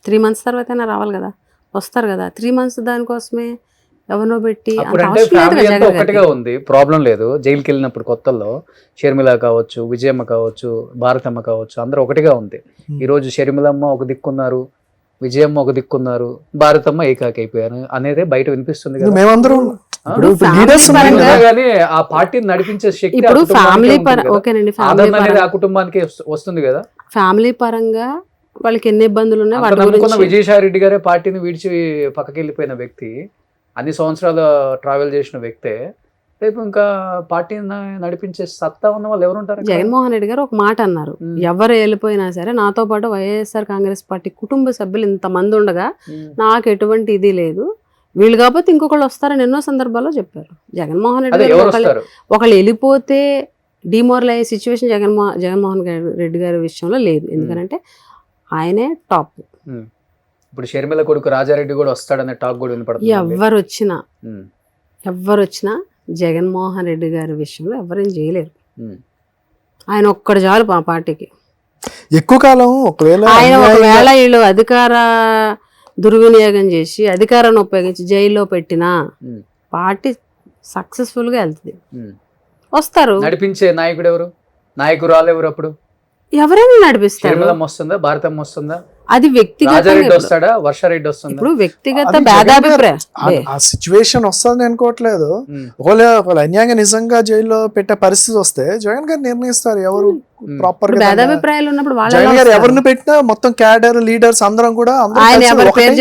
3 months తర్వాత అయినా రావాలి కదా, వస్తారు కదా. 3 months దానికోసమే ఎవరినో పెట్టి ఒకటిగా ఉంది, ప్రాబ్లం లేదు. జైలుకి వెళ్ళినప్పుడు కొత్తల్లో షర్మిల కావచ్చు, విజయమ్మ కావచ్చు, భారతమ్మ కావచ్చు, అందరూ ఒకటిగా ఉంది. ఈ రోజు షర్మిలమ్మ ఒక దిక్కున్నారు, విజయమ్మ ఒక దిక్కున్నారు, భారతమ్మ ఏకాకి అయిపోయారు అనేది బయట వినిపిస్తుంది కదా. మేమందరూ ఆ పార్టీని నడిపించే శక్తి ఇప్పుడు ఫ్యామిలీ ఓకేనండి, ఆ కుటుంబానికి వస్తుంది కదా. ఫ్యామిలీ పరంగా వాళ్ళకి ఎన్ని ఇబ్బందులు ఉన్నాయి. విజయసాయి రెడ్డి గారే పార్టీని విడిచి పక్కకి వెళ్ళిపోయిన వ్యక్తి, అన్ని సంవత్సరాలు ట్రావెల్ చేసిన వ్యక్తే రేపు ఇంకా పార్టీని నడిపించే సత్తా ఉన్న వాళ్ళు ఎవరు ఉంటారు? జగన్మోహన్ రెడ్డి గారు ఒక మాట అన్నారు, ఎవరు వెళ్ళిపోయినా సరే నాతో పాటు వైఎస్ఆర్ కాంగ్రెస్ పార్టీ కుటుంబ సభ్యులు ఇంతమంది ఉండగా నాకు ఎటువంటి ఇది లేదు, వీళ్ళు కాకపోతే ఇంకొకళ్ళు వస్తారని ఎన్నో సందర్భాల్లో చెప్పారు జగన్మోహన్ రెడ్డి గారు. ఒకళ్ళు వెళ్ళిపోతే డిమోరల్ అయ్యే సిచ్యువేషన్ జగన్మోహన్ రెడ్డి గారి విషయంలో లేదు, ఎందుకంటే ఆయనే టాప్. ఇప్పుడు షర్మిల కొడుకు రాజారెడ్డి కూడా వస్తాడనే టాక్ కూడా వినపడుతుంది. ఎవరు వచ్చినా జగన్మోహన్ రెడ్డి గారి విషయంలో ఎవరేం చేయలేరు. ఆయన ఒక్కడు చాలు మా పార్టీకి. ఎక్కువ కాలం ఒకవేళ వీళ్ళు అధికార దుర్వినియోగం చేసి అధికారాన్ని ఉపయోగించి జైల్లో పెట్టినా పార్టీ సక్సెస్ఫుల్ గా వెళ్తుంది. వస్తారు. నడిపించే నాయకుడు ఎవరు? నాయకురాలు ఎవరు? అప్పుడు ఎవరైనా నడిపిస్తారు. వస్తుందా? భారతమ్మ వస్తుందా? అది వ్యక్తిగత వస్తాడా? వర్షారెడ్డి వస్తుందా? ఇప్పుడు వ్యక్తిగత భేదాభిప్రాయం ఆ సిచ్యువేషన్ వస్తుందని అనుకోవట్లేదు. ఒకవేళ అన్యాయంగా నిజంగా జైల్లో పెట్టే పరిస్థితి వస్తే జగన్ గారు నిర్ణయిస్తారు ఎవరు ప్రాపర్ గా. భేదాభిప్రాయాలు ఉన్నప్పుడు జగన్ గారు ఎవరిని పెట్టినా మొత్తం క్యాడర్ లీడర్స్ అందరం కూడా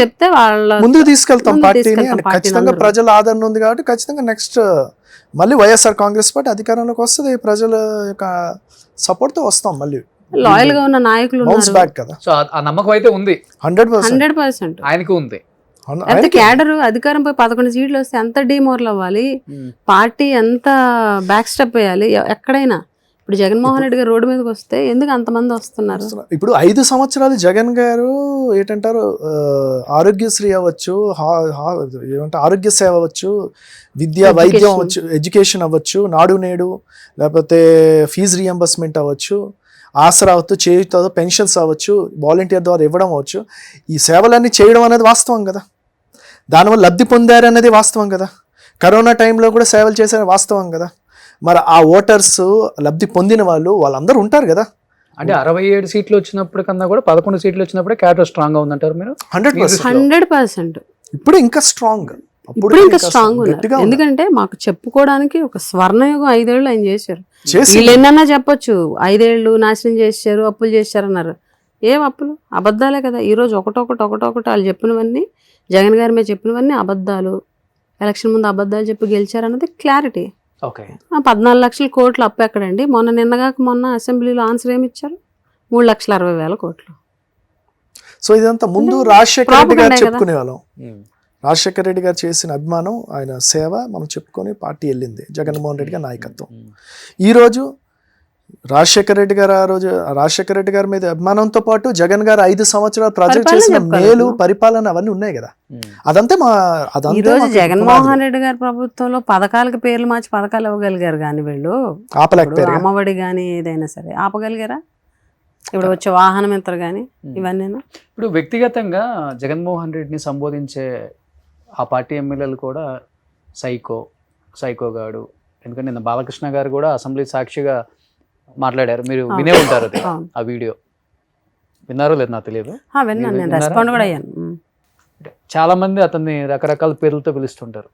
చెప్తే వాళ్ళ ముందుకు తీసుకెళ్తాం పార్టీని. ఖచ్చితంగా ప్రజల ఆదరణ ఉంది కాబట్టి ఖచ్చితంగా నెక్స్ట్ మళ్ళీ వైఎస్ఆర్ కాంగ్రెస్ పార్టీ అధికారంలోకి వస్తుంది, ప్రజల యొక్క సపోర్ట్ తో వస్తాం. మళ్ళీ లాయల్ గా ఉన్న నాయకులు కదా. సో ఆ నమ్మకం అయితే ఉంది 100%. ఆయనకు ఉంది. ఎంత క్యాడర్ అధికారంపై 11 సీట్లు వస్తే ఎంత డిమోరల్ అవ్వాలి, పార్టీ ఎంత బ్యాక్ స్టెప్ వేయాలి ఎక్కడైనా. ఇప్పుడు జగన్మోహన్ రెడ్డి గారు రోడ్డు మీదకి వస్తే ఎందుకు అంతమంది వస్తున్నారు? ఇప్పుడు 5 సంవత్సరాలు జగన్ గారు ఏంటంటారు, ఆరోగ్యశ్రీ అవ్వచ్చు, ఏమంటే ఆరోగ్య సేవ అవ్వచ్చు, విద్య వైద్యం అవ్వచ్చు, ఎడ్యుకేషన్ అవ్వచ్చు, నాడు నేడు, లేకపోతే ఫీజు రియంబర్స్మెంట్ అవ్వచ్చు, ఆసరా అవ్వచ్చు, చేయుత పెన్షన్స్ అవ్వచ్చు, వాలంటీర్ ద్వారా ఇవ్వడం అవ్వచ్చు, ఈ సేవలన్నీ చేయడం అనేది వాస్తవం కదా. దానివల్ల లబ్ధి పొందారు అనేది వాస్తవం కదా. కరోనా టైంలో కూడా సేవలు చేశారని వాస్తవం కదా. మరి ఆ ఓటర్స్ లబ్ధి పొందిన వాళ్ళందరూ ఉంటారు కదా. అంటే 67 సీట్లు వచ్చినప్పుడు కన్నా కూడా 11 సీట్లు వచ్చినప్పుడు క్యాడర్ స్ట్రాంగ్ గా ఉందంటారు మీరు? 100%. ఇప్పుడు ఇంకా స్ట్రాంగ్, ఇప్పుడు ఇంకా స్ట్రాంగ్ ఉన్నారు. ఎందుకంటే మాకు చెప్పుకోవడానికి ఒక స్వర్ణయుగం 5 ఏళ్ళు ఆయన చేశారు. వీళ్ళు ఎన్నన్నా చెప్పొచ్చు 5 ఏళ్ళు నాశనం చేశారు, అప్పులు చేశారు అన్నారు. ఏం అప్పులు? అబద్ధాలే కదా. ఈరోజు ఒకటొకటి వాళ్ళు చెప్పినవన్నీ, జగన్ గారి మీద చెప్పినవన్నీ అబద్ధాలు. ఎలక్షన్ ముందు అబద్ధాలు చెప్పి గెలిచారన్నది క్లారిటీ. 14 లక్షల కోట్లు అప్పు ఎక్కడండి? మొన్న అసెంబ్లీలో ఆన్సర్ ఏమి ఇచ్చారు? 3,60,000 కోట్లు. సో ఇదంతా ముందు రాజశేఖర రెడ్డి గారు చెప్పుకునే వాళ్ళం. రాజశేఖర రెడ్డి గారు చేసిన అభిమానం, ఆయన సేవ మనం చెప్పుకొని పార్టీ వెళ్ళింది. జగన్మోహన్ రెడ్డి గారి నాయకత్వం. ఈరోజు రాజశేఖర రెడ్డి గారు ఆ రోజు రాజశేఖర రెడ్డి గారి మీద అభిమానంతో పాటు జగన్ గారు 5 సంవత్సరాలు ప్రజలు పరిపాలన చేసిన చెప్పుకోవాలి. మేలు పరిపాలన అవన్నీ ఉన్నాయి కదా. అదంతా ఈ రోజు జగన్మోహన్ రెడ్డి గారి ప్రభుత్వంలో పథకాలకి పేర్లు మార్చి పథకాలు ఇవ్వగలిగారు కానీ వీళ్ళు ఇప్పుడు ఆపలేకపోయారు. అమ్మఒడి కానీ ఏదైనా సరే ఆపగలిగారా? ఇప్పుడు వచ్చే వాహనం యంత్రం కానీ ఇవన్నీ ఇప్పుడు వ్యక్తిగతంగా జగన్మోహన్ రెడ్డిని సంబోధించే ఆ పార్టీ ఎమ్మెల్యేలు కూడా సైకోగాడు, ఎందుకంటే నిన్న బాలకృష్ణ గారు కూడా అసెంబ్లీ సాక్షిగా మాట్లాడారు, మీరు వినే ఉంటారు అది, ఆ వీడియో విన్నారో లేదు నాకు తెలియదు. విన్నాను, నేను రెస్పాండ్ కూడా అయ్యాను. చాలా మంది అతన్ని రకరకాల పేర్లతో పిలుస్తుంటారు.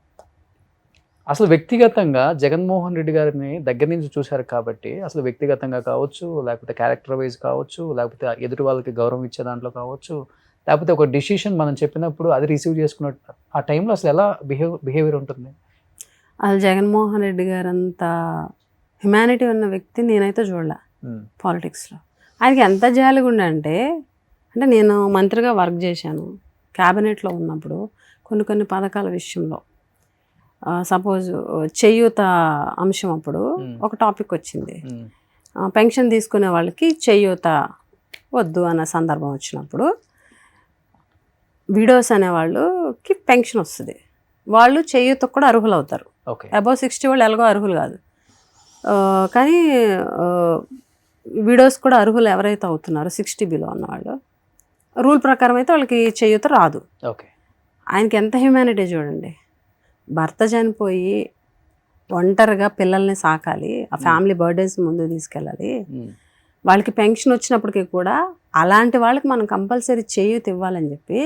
అసలు వ్యక్తిగతంగా జగన్మోహన్ రెడ్డి గారిని దగ్గర నుంచి చూశారు కాబట్టి అసలు వ్యక్తిగతంగా కావచ్చు, లేకపోతే క్యారెక్టర్ వైజ్ కావచ్చు, లేకపోతే ఎదుటి వాళ్ళకి గౌరవం ఇచ్చే దాంట్లో కావచ్చు, లేకపోతే ఒక డిసిషన్ మనం చెప్పినప్పుడు అది రిసీవ్ చేసుకున్నట్టు ఆ టైంలో అసలు ఎలా బిహేవియర్ ఉంటుంది? అసలు జగన్మోహన్ రెడ్డి గారు అంత హ్యుమానిటీ ఉన్న వ్యక్తి నేనైతే చూడలే పాలిటిక్స్లో. ఆయనకి ఎంత జాలిగుండే అంటే నేను మంత్రిగా వర్క్ చేశాను, క్యాబినెట్లో ఉన్నప్పుడు కొన్ని పథకాల విషయంలో సపోజ్ చేయూత అంశం అప్పుడు ఒక టాపిక్ వచ్చింది, పెన్షన్ తీసుకునే వాళ్ళకి చేయూత వద్దు అన్న సందర్భం వచ్చినప్పుడు విడోస్ అనే వాళ్ళకి పెన్షన్ వస్తుంది, వాళ్ళు చేయూతకు కూడా అర్హులు అవుతారు. అబౌవ్ 60 వాళ్ళు ఎలాగో అర్హులు కాదు, కానీ విడోస్ కూడా అర్హులు ఎవరైతే అవుతున్నారో 60 బిలో ఉన్నవాళ్ళు రూల్ ప్రకారం అయితే వాళ్ళకి చేయూత రాదు. ఆయనకి ఎంత హ్యూమానిటీ చూడండి, భర్త చనిపోయి ఒంటరిగా పిల్లల్ని సాకాలి, ఆ ఫ్యామిలీ బర్డెన్స్ ముందుకు తీసుకెళ్ళాలి, వాళ్ళకి పెన్షన్ వచ్చినప్పటికీ కూడా అలాంటి వాళ్ళకి మనం కంపల్సరీ చేయూత ఇవ్వాలని చెప్పి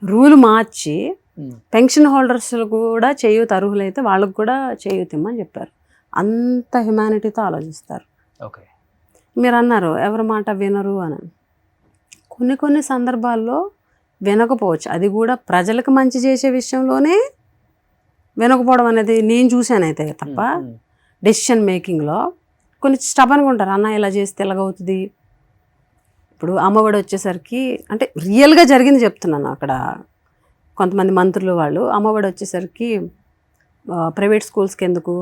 రూల్ మార్చి పెన్షన్ హోల్డర్స్ కూడా చేయూత అర్హులైతే వాళ్ళకు కూడా చేయూత ఇమ్మని చెప్పారు. అంత హ్యుమానిటీతో ఆలోచిస్తారు. మీరు అన్నారు ఎవరి మాట వినరు అని, కొన్ని సందర్భాల్లో వినకపోవచ్చు, అది కూడా ప్రజలకు మంచి చేసే విషయంలోనే వినకపోవడం అనేది నేను చూశానైతే తప్ప డెసిషన్ మేకింగ్లో కొన్ని స్టబన్గా ఉంటారు. అన్న ఇలా చేస్తే ఎలాగవుతుంది, ఇప్పుడు అమ్మఒడి వచ్చేసరికి అంటే రియల్గా జరిగింది చెప్తున్నాను, అక్కడ కొంతమంది మంత్రులు వాళ్ళు అమ్మఒడి వచ్చేసరికి ప్రైవేట్ స్కూల్స్కి ఎందుకు,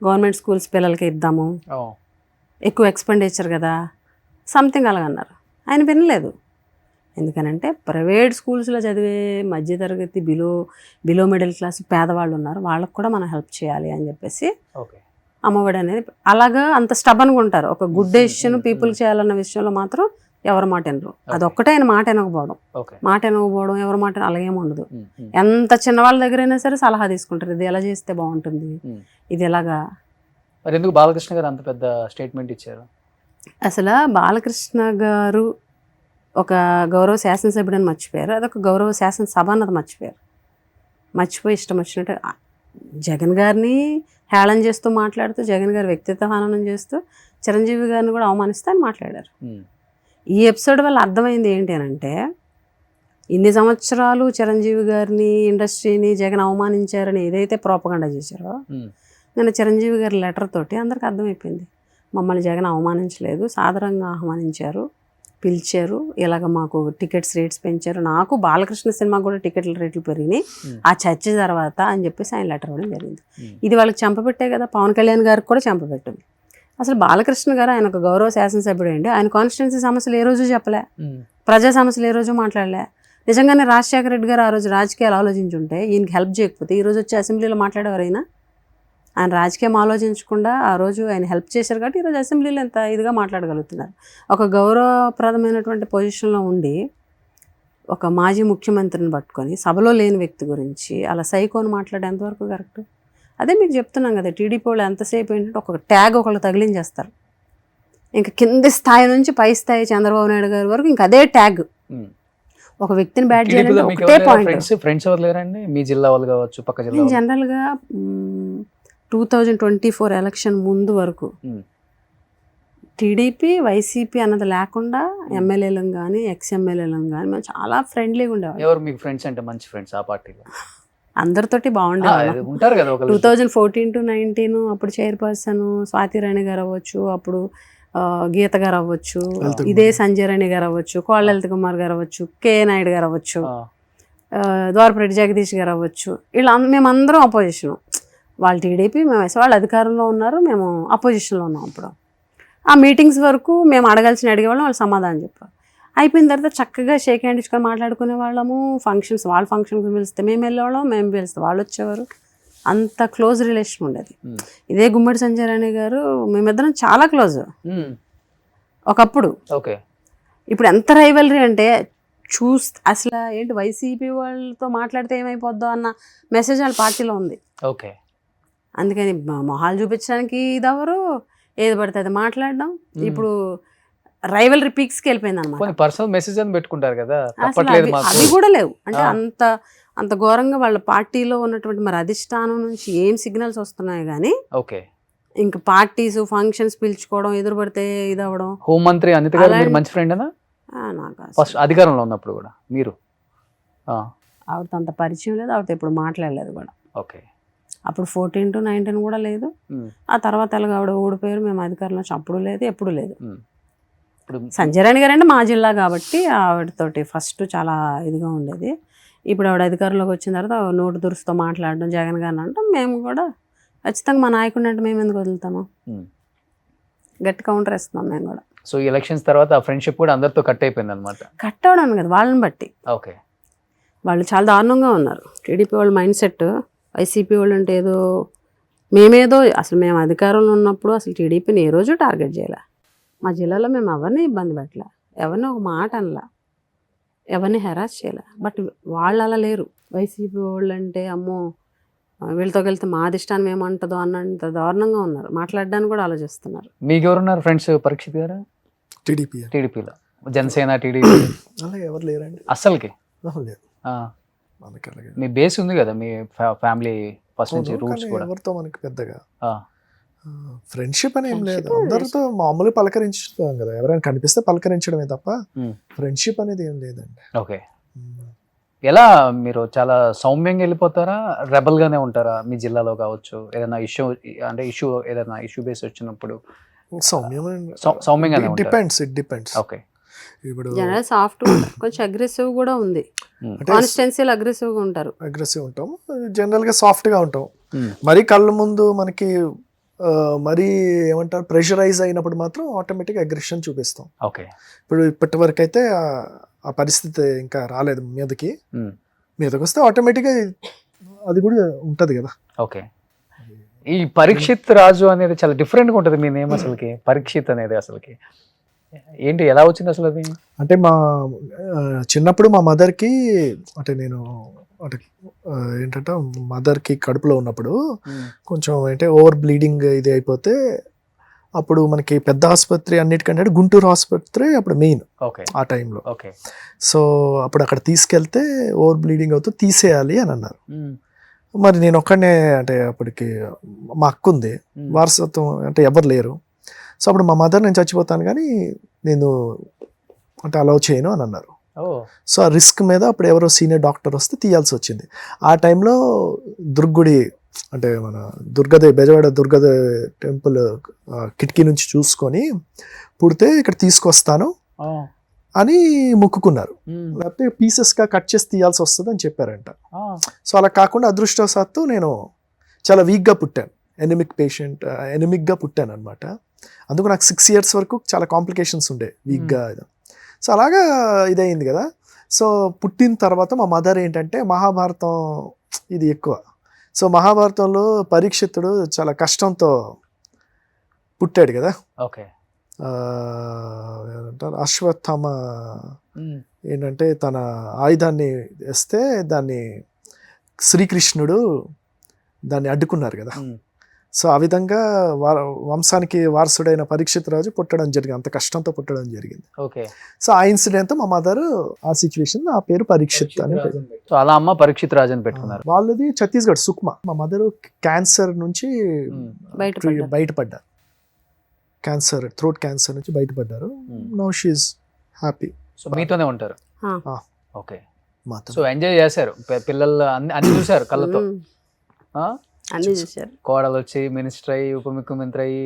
గవర్నమెంట్ స్కూల్స్ పిల్లలకి ఇద్దాము, ఎక్కువ ఎక్స్పెండిచర్ కదా సంథింగ్ అలాగన్నారు. ఆయన వినలేదు. ఎందుకనంటే ప్రైవేట్ స్కూల్స్లో చదివే మధ్యతరగతి బిలో మిడిల్ క్లాస్ పేదవాళ్ళు ఉన్నారు, వాళ్ళకు కూడా మనం హెల్ప్ చేయాలి అని చెప్పేసి అమ్మఒడి అనేది అలాగా అంత స్టబన్గా ఉంటారు. ఒక గుడ్ డెసిషన్ పీపుల్ చేయాలన్న విషయంలో మాత్రం ఎవరి మాట వినరు. అదొక్కటే ఆయన మాట వినకపోవడం, ఎవరి మాట అలాగేమి ఉండదు. ఎంత చిన్నవాళ్ళ దగ్గర అయినా సరే సలహా తీసుకుంటారు, ఇది ఎలా చేస్తే బాగుంటుంది, ఇది ఎలాగా. మరి ఎందుకు బాలకృష్ణ గారు అంత పెద్ద స్టేట్మెంట్ ఇచ్చారు? అసలు బాలకృష్ణ గారు ఒక గౌరవ శాసనసభ్యుడని మర్చిపోయారు, అదొక గౌరవ శాసనసభ అన్నది మర్చిపోయి ఇష్టం వచ్చినట్టు జగన్ గారిని హేళన చేస్తూ మాట్లాడుతూ, జగన్ గారి వ్యక్తిత్వ హననం చేస్తూ, చిరంజీవి గారిని కూడా అవమానిస్తూ అని మాట్లాడారు. ఈ ఎపిసోడ్ వల్ల అర్థమైంది ఏంటి అని అంటే, ఇన్ని సంవత్సరాలు చిరంజీవి గారిని ఇండస్ట్రీని జగన్ అవమానించారని ఏదైతే ప్రోపగండా చేశారో, నేను చిరంజీవి గారి లెటర్ తోటి అందరికి అర్థమైపోయింది, మమ్మల్ని జగన్ అవమానించలేదు, సాధారణంగా ఆహ్వానించారు, పిలిచారు, ఇలాగ మాకు టికెట్స్ రేట్స్ పెంచారు, నాకు బాలకృష్ణ సినిమాకు కూడా టికెట్ల రేట్లు పెరిగినాయి ఆ చర్చ తర్వాత అని చెప్పేసి ఆయన లెటర్ ఇవ్వడం జరిగింది. ఇది వాళ్ళకి చంపబెట్టే కదా, పవన్ కళ్యాణ్ గారికి కూడా చంపబెట్టింది. అసలు బాలకృష్ణ గారు ఆయన ఒక గౌరవ శాసనసభ్యుడు అండి, ఆయన కాన్స్టిట్యున్సీ సమస్యలు ఏ రోజు చెప్పలే, ప్రజా సమస్యలు ఏ రోజు మాట్లాడలే. నిజంగానే రాజశేఖర రెడ్డి గారు ఆ రోజు రాజకీయాలు ఆలోచించుంటే ఈయనకి హెల్ప్ చేయకపోతే ఈరోజు వచ్చి అసెంబ్లీలో మాట్లాడేవారైనా, ఆయన రాజకీయం ఆలోచించకుండా ఆ రోజు ఆయన హెల్ప్ చేశారు కాబట్టి ఈరోజు అసెంబ్లీలో ఎంత ఇదిగా మాట్లాడగలుగుతున్నారు. ఒక గౌరవప్రదమైనటువంటి పొజిషన్లో ఉండి ఒక మాజీ ముఖ్యమంత్రిని పట్టుకొని సభలో లేని వ్యక్తి గురించి అలా సైకోని మాట్లాడే ఎంతవరకు కరెక్ట్? అదే మీకు చెప్తున్నాం కదా, టీడీపీ వాళ్ళు ఎంతసేపు ఏంటంటే ఒక ట్యాగ్ ఒకళ్ళు తగిలించేస్తారు, ఇంకా కింది స్థాయి నుంచి పై స్థాయి చంద్రబాబు నాయుడు గారి వరకు ఇంకా అదే ట్యాగ్. ఒక వ్యక్తిని బ్యాట్ చేయాలంటే ఒకటే పాయింట్. ఫ్రెండ్స్ ఎవరు లేరండి మీ జిల్లా వాళ్ళు కావచ్చు, పక్క జిల్లా? జనరల్గా 2024 ఎలక్షన్ ముందు వరకు టీడీపీ వైసీపీ అన్నది లేకుండా ఎమ్మెల్యేలను కానీ ఎక్స్ఎమ్మెల్యేలను కానీ మేము చాలా ఫ్రెండ్లీగా ఉండేవాళ్ళం. ఎవరు మీకు ఫ్రెండ్స్ అంటే మంచి ఫ్రెండ్స్ ఆ పార్టీలో? అందరితోటి బాగుండేవాళ్ళం. ఉంటారు కదా 2014 to 19 అప్పుడు చైర్పర్సన్ స్వాతి రాణి గారు అవ్వచ్చు, అప్పుడు గీత గారు అవ్వచ్చు, ఇదే సంజయ్ రాణి గారు అవ్వచ్చు, కోళ్ళ లలిత్ కుమార్ గారు అవ్వచ్చు, కే నాయుడు గారు అవ్వచ్చు, ద్వారపురెడ్డి జగదీష్ గారు అవ్వచ్చు, వీళ్ళ మేమందరం అపోజిషను. వాళ్ళు టీడీపీ, మేము వాళ్ళు అధికారంలో ఉన్నారు, మేము అపోజిషన్లో ఉన్నాం. అప్పుడు ఆ మీటింగ్స్ వరకు మేము అడగాల్సిన వాళ్ళు సమాధానం చెప్పారు. అయిపోయిన తర్వాత చక్కగా షేక్ హ్యాండ్ ఇచ్చుకొని మాట్లాడుకునే వాళ్ళము. ఫంక్షన్స్ వాళ్ళ ఫంక్షన్కి పిలిస్తే మేము వెళ్ళేవాళ్ళం, మేము పిలిస్తే వాళ్ళు వచ్చేవారు. అంత క్లోజ్ రిలేషన్ ఉండేది. ఇదే గుమ్మడి సంజయ్ రాణి గారు మేమిద్దరం చాలా క్లోజ్ ఒకప్పుడు. ఓకే. ఇప్పుడు ఎంత రైవలరీ అంటే అసలు ఏంటి వైసీపీ వాళ్ళతో మాట్లాడితే ఏమైపోద్దో అన్న మెసేజ్ వాళ్ళ పార్టీలో ఉంది. ఓకే. అందుకని మొహాలు చూపించడానికి ఇదెవరు, ఏది పడితే అది మాట్లాడడం. ఇప్పుడు రైవలరీ పీక్స్కి వెళ్ళిపోయింది అనమాట. పర్సనల్ మెసేజ్ అని పెట్టుకుంటారు కదా, అవి కూడా లేవు. అంటే అంత ఘోరంగా వాళ్ళ పార్టీలో ఉన్నటువంటి మరి అధిష్టానం నుంచి ఏం సిగ్నల్స్ వస్తున్నాయి కానీ ఓకే ఇంకా పార్టీస్ ఫంక్షన్స్ పిలుచుకోవడం, ఎదురు పడితే ఇది అవ్వడం. హోంమంత్రి అనిత గారు మీరు మంచి ఫ్రెండ్ అనా? నాకు ఫస్ట్ అధికారంలో ఉన్నప్పుడు కూడా మీరు? ఆవిడతో అంత పరిచయం లేదు, ఆవిడతో ఎప్పుడు మాట్లాడలేదు కూడా. ఓకే. అప్పుడు 14 to 19 కూడా లేదు. ఆ తర్వాత ఎలాగ ఆవిడ ఓడిపోయారు, మేము అధికారంలో అప్పుడు లేదు, ఎప్పుడు లేదు. సంజయ్ రాణి గారు అంటే మా జిల్లా కాబట్టి ఆవిడతోటి ఫస్ట్ చాలా ఇదిగా ఉండేది. ఇప్పుడు ఆవిడ అధికారంలోకి వచ్చిన తర్వాత నోటు దురుసుతో మాట్లాడడం, జగన్ గారిని అంటే మేము కూడా ఖచ్చితంగా మా నాయకుడిని అంటే మేము ఎందుకు వదులుతాము, గట్టి కౌంటర్ ఇస్తున్నాం మేము కూడా. సో ఈ ఎలక్షన్స్ తర్వాత ఆ ఫ్రెండ్షిప్ కూడా అందరితో కట్ అయిపోయింది అనమాట. కట్ అవడం కదా, వాళ్ళని బట్టి. ఓకే. వాళ్ళు చాలా దారుణంగా ఉన్నారు. టీడీపీ వాళ్ళ మైండ్ సెట్, వైసీపీ వాళ్ళు అంటే ఏదో మేమేదో, అసలు మేము అధికారంలో ఉన్నప్పుడు అసలు టీడీపీని ఏ రోజు టార్గెట్ చేయలే. మా జిల్లాలో మేము ఎవరిని ఇబ్బంది పెట్టలే, ఎవరిని ఒక మాట అనలా, ఎవరిని హెరాస్ చేయలే. బట్ వాళ్ళు అలా లేరు. వైసీపీ వాళ్ళు అంటే అమ్మో వీళ్ళతో వెళ్తే మా అధిష్టానం ఏమంటుందో అన్నంత దారుణంగా ఉన్నారు. మాట్లాడడానికి కూడా ఆలోచిస్తున్నారు. మీకు ఎవరున్నారు ఫ్రెండ్స్? పరీక్షిత్ గారు టీడీపీలో, జనసేన, టీడీపీ అలా ఎవరు లేరండి అస్సలకి? లేదు. మీ బేస్ ఉంది కదా, మీ ఫ్యామిలీ ఫస్ట్ నుంచి రూట్స్ కూడా. ఎవరితో మనకి పెద్దగా ఫ్రెండ్షిప్ అని ఏం లేదు. అందరితో మామూలుగా పలకరించుతాం కదా, ఎవరైనా కనిపిస్తే పలకరించడమే తప్ప ఫ్రెండ్షిప్ అనేది ఏం లేదండి. ఓకే. ఎలా మీరు చాలా సౌమ్యంగా వెళ్ళిపోతారా, రెబల్ గానే ఉంటారా? మీ జిల్లాలో కావచ్చు ఏదైనా ఇష్యూ అంటే ఏదైనా ఇష్యూ బేస్ వచ్చినప్పుడు సౌమ్యంగానే ఇట్ డిపెండ్స్. ఓకే. ఇప్పుడు జనరల్ సాఫ్ట్, కొంచెం అగ్రెసివ్ కూడా ఉంది. కాన్స్టెన్సీలు అగ్రెసివ్ గా ఉంటారు. అగ్రెసివ్ ఉంటాం, జనరల్ గా సాఫ్ట్ గా ఉంటాం. మరి కళ్ళ ముందు మనకి మరీ ఏమంటారు ప్రెషరైజ్ అయినప్పుడు మాత్రం ఆటోమేటిక్ అగ్రెషన్ చూపిస్తాం. ఓకే. ఇప్పుడు ఇప్పటి వరకు అయితే ఆ పరిస్థితి ఇంకా రాలేదు మీదకి వస్తే ఆటోమేటిక్గా అది కూడా ఉంటది కదా. ఓకే. ఈ పరీక్షిత్ రాజు అనేది చాలా డిఫరెంట్గా ఉంటుంది మీ నేమ్ అసలుకి. పరీక్షిత్ అనేది అసలుకి ఏంటి, ఎలా వచ్చింది అసలు అది? అంటే మా చిన్నప్పుడు మా మదర్కి అంటే నేను అంటే ఏంటంటే మదర్కి కడుపులో ఉన్నప్పుడు కొంచెం అంటే ఓవర్ బ్లీడింగ్ ఇది అయిపోతే అప్పుడు మనకి పెద్ద ఆసుపత్రి అన్నిటికంటే గుంటూరు ఆసుపత్రి అప్పుడు మెయిన్ ఆ టైంలో. సో అప్పుడు అక్కడ తీసుకెళ్తే ఓవర్ బ్లీడింగ్ అవుతూ తీసేయాలి అని అన్నారు. మరి నేను ఒక్కడనే అంటే అప్పటికి మా అక్క ఉంది, వారసత్వం అంటే ఎవరు లేరు. సో అప్పుడు మా మదర్ నేను చచ్చిపోతాను కానీ నేను అంటే అలౌ చేయను అని అన్నారు. సో ఆ రిస్క్ మీద అప్పుడు ఎవరో సీనియర్ డాక్టర్ వస్తే తీయాల్సి వచ్చింది. ఆ టైంలో దుర్గుడి అంటే మన బెజవాడ దుర్గాదేవి టెంపుల్ కిటికీ నుంచి చూసుకొని పుడితే ఇక్కడ తీసుకొస్తాను అని మొక్కుకున్నారు. లేకపోతే పీసెస్గా కట్ చేసి తీయాల్సి వస్తుంది అని చెప్పారంట. సో అలా కాకుండా అదృష్టవశాత్తు నేను చాలా వీక్గా పుట్టాను, ఎనిమిక్గా పుట్టాను అనమాట. అందుకు నాకు 6 years వరకు చాలా కాంప్లికేషన్స్ ఉండే వీక్గా. సో అలాగా ఇదయింది కదా. సో పుట్టిన తర్వాత మా మదర్ ఏంటంటే మహాభారతం ఇది ఎక్కువ. సో మహాభారతంలో పరీక్షితుడు చాలా కష్టంతో పుట్టాడు కదా. ఓకే. ఏమంటారు అశ్వత్థామ ఏంటంటే తన ఆయుధాన్ని వేస్తే దాన్ని శ్రీకృష్ణుడు దాన్ని అడ్డుకున్నారు కదా. సో ఆ విధంగా వంశానికి వారసుడైన పరీక్షిత్ రాజు పుట్టడం జరిగింది, అంత కష్టంతో పుట్టడం జరిగింది. సో ఆ ఇన్సిడెంట్ మా మదర్ ఆ సిచ్యువేషన్ ఆ పేరు పరీక్షిత్ అని. సో అలా అమ్మ పరీక్షిత్ రాజు అని పెట్టుకున్నారు. వాళ్ళది ఛత్తీస్గఢ్ సుక్మా. మా మదర్ క్యాన్సర్ నుంచి బయటపడ్డారు, థ్రోట్ క్యాన్సర్ నుంచి బయటపడ్డారు. Now she is happy. So మీతోనే ఉంటారు. ఓకే. మాతో సో ఎంజాయ్ చేశారు, పిల్లలు అన్ని చూశారు కళ్ళతో. అన్ని చూశారు. కోడలు వచ్చి మినిస్టర్ అయ్యి ఉప ముఖ్యమంత్రి అయ్యి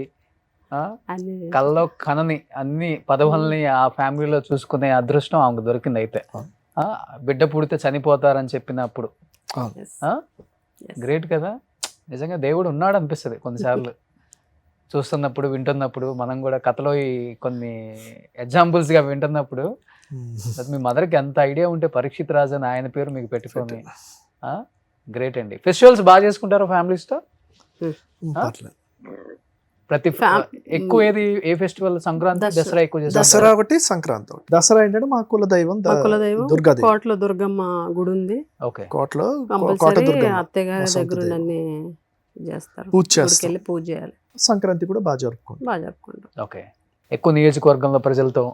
కళ్ళలో కనని అన్ని పదవుల్ని ఆ ఫ్యామిలీలో చూసుకునే అదృష్టం ఆమెకు దొరికింది. అయితే బిడ్డ పుడితే చనిపోతారని చెప్పినప్పుడు గ్రేట్ కదా. నిజంగా దేవుడు ఉన్నాడు అనిపిస్తుంది కొన్నిసార్లు. చూస్తున్నప్పుడు వింటున్నప్పుడు మనం కూడా కథలో ఈ కొన్ని ఎగ్జాంపుల్స్ గా వింటున్నప్పుడు అది మీ మదర్కి ఎంత ఐడియా ఉంటే పరీక్షిత్ రాజ్ అని ఆయన పేరు మీకు పెట్టుకొని గ్రేట్ అండి. ఫెస్టివల్స్ బాగా చేసుకుంటారు ఫ్యామిలీస్ తో? పర్లేదు. ప్రతి ఎక్కువ ఏది ఏ ఫెస్టివల్? సంక్రాంతి, దసరా ఎక్కువ చేస్తారు. దసరా ఒకటి, సంక్రాంతి ఒకటి. దసరా ఏంటంటే మా కుల దైవం మా కులదైవం దుర్గాదేవి. కోటలో దుర్గమ్మ గుడి ఉంది. ఓకే. కోటలో కోట కంపల్సరీ దుర్గమ్మ అత్తయ్య గారి మా సొంత దగ్గర దైవం. అన్ని చేస్తారు. పూజ గుడికి చేస్తాం. వెళ్ళి పూజ చేయాలి. సంక్రాంతి కూడా బాగా జరుపుకుంటాం. బాగా జరుపుకుంటాం. ఓకే. ఎక్కువ నియోజకవర్గంలో ప్రజలతో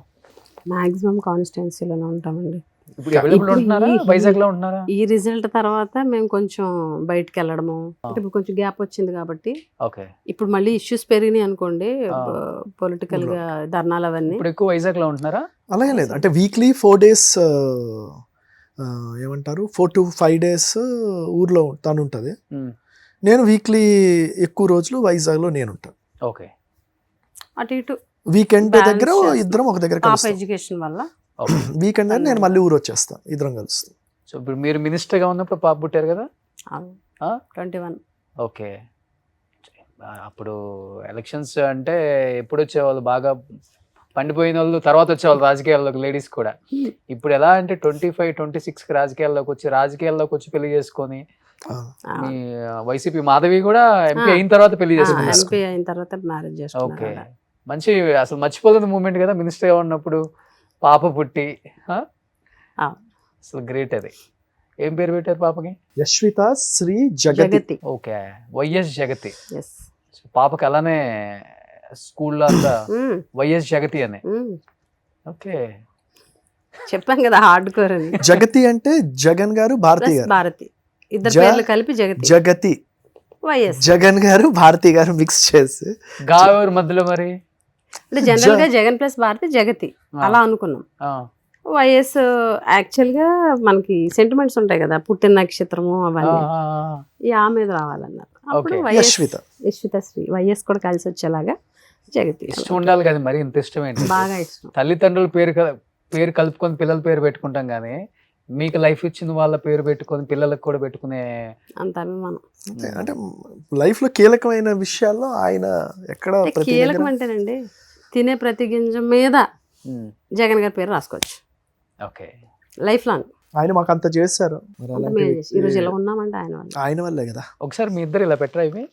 మాక్సిమం కాన్స్టిట్యున్సీలోనే ఉంటామండి. ఇప్పుడు అవైలబుల్ ఇప్పుడు ఉంటున్నారా? ఈ- వైజాగ్ లో ఉంటున్నారా? ఈ రిజల్ట్ తర్వాత మేము కొంచెం బయటకు వెళ్ళడము, అంటే ఇప్పుడు కొంచెం గ్యాప్ వచ్చింది కాబట్టి ఓకే. ఇప్పుడు మళ్ళీ ఇష్యూస్ పెరిగినాయి అనుకోండి, పొలిటికల్ గా ధర్నాలు అవన్నీ. ఇప్పుడు ఎక్కువ వైజాగ్ లో ఉంటున్నారా? అలాగే లేదు, అంటే వీక్లీ 4 days ఏమంటారు 4 to 5 days ఊర్లో తను ఉంటుంది. ఉమ్. నేను వీక్లీ ఎక్కువ రోజులు వైజాగ్లో నేను ఉంటాను. ఓకే. అటు ఇటు వీకెండ్ Balance దగ్గర చేస్తాం. ఇద్దరం ఒక దగ్గర పాప కలుస్తాం. ఎడ్యుకేషన్ వల్ల ఓకే. వీకెండ్ దగ్గర నేను మళ్ళీ ఊరు వచ్చేస్తాం, ఇద్దరం కలుస్తాం. సో ఇప్పుడు మీరు మినిస్టర్ గా ఉన్నప్పుడు పాప పుట్టారు కదా? ఆ? 21. ఓకే. అప్పుడు ఎలక్షన్స్ అంటే ఎప్పుడు వచ్చేవాళ్ళు బాగా పండిపోయిన వాళ్ళు, తర్వాత వచ్చేవాళ్ళు రాజకీయాల్లోకి లేడీస్ కూడా. ఇప్పుడు ఎలా అంటే 25, 26 రాజకీయాల్లోకి వచ్చి పెళ్లి చేసుకొని, ఆ, మీ వైసీపీ మాధవి కూడా ఎంపీ అయిన తర్వాత పెళ్లి చేసుకున్నారు. ఎంపీ అయిన తర్వాత మ్యారేజ్ ఓకే. చేసుకున్నారు. మంచి అసలు మర్చిపోలేని మూమెంట్ కదా మినిస్టర్ గా ఉన్నప్పుడు పాప పుట్టి. ఆ? ఆ. అసలు గ్రేట్ అది. ఏం పేరు పెట్టారు పాపకి? యశ్విత శ్రీ జగతి. జగతి. ఓకే. వైఎస్ జగతి. ఎస్. సో పాపకి అలానే స్కూల్లో అంతా వైఎస్ జగతి అని. ఓకే. చెప్పాం కదా హార్డ్ కోర్ అని. జగతి అంటే జగన్ గారు, భారతి ప్లస్ గారు. భారతి, ఇద్దరు జ- పేర్లు కలిపి జగతి. జగతి, వైఎస్ జగన్ గారు, భారతి గారు మిక్స్ చేసి గావూరు మధ్యలో మరి అంటే జనరల్ గా జగన్ ప్లస్ భారతి జగతి అలా అనుకున్నాం. ఆ, వైఎస్ యాక్చువల్ గా మనకి సెంటిమెంట్స్ ఉంటాయి కదా, పుట్టిన నక్షత్రము ఆ, అవన్నీ ఆ, ఆ మీద రావాలన్నారు. అప్పుడు Okay. YS Yashwitha. Yashwitha Sri YS కూడా కలిసి వచ్చేలాగా జగతి ఇష్టం ఉండాలి కదా మరి, ఇంత ఇష్టం ఏంటి? బాగా ఇష్టం. తల్లిదండ్రుల పేరు కలుపుకొని పిల్లల పేరు పెట్టుకుంటాం కానీ మీకు లైఫ్ ఇచ్చిన వాళ్ళ పేరు పెట్టుకొని పిల్లలకు కూడా పెట్టుకునే అంత అభిమానం. అంటే లైఫ్ లో కీలకమైన విషయాల్లో ఆయన ఎక్కడ అంటే ప్రతి కీలకం దగ్గర అంటేనండి, తినే ప్రతి గింజ మీద ఉమ్, జగన్ గారి పేరు రాసుకోవచ్చు ఓకే. Life long. ఆయన మాకు అంత చేశారు. మరి అంత అలాంటి మేము వ్యక్తి ఈ రోజు ఇలా ఉన్నామంటే ఆయన వల్ల. ఆయన వల్లే కదా. ఒకసారి మీ ఇద్దరు ఇలా పెట్టరా ఇవి?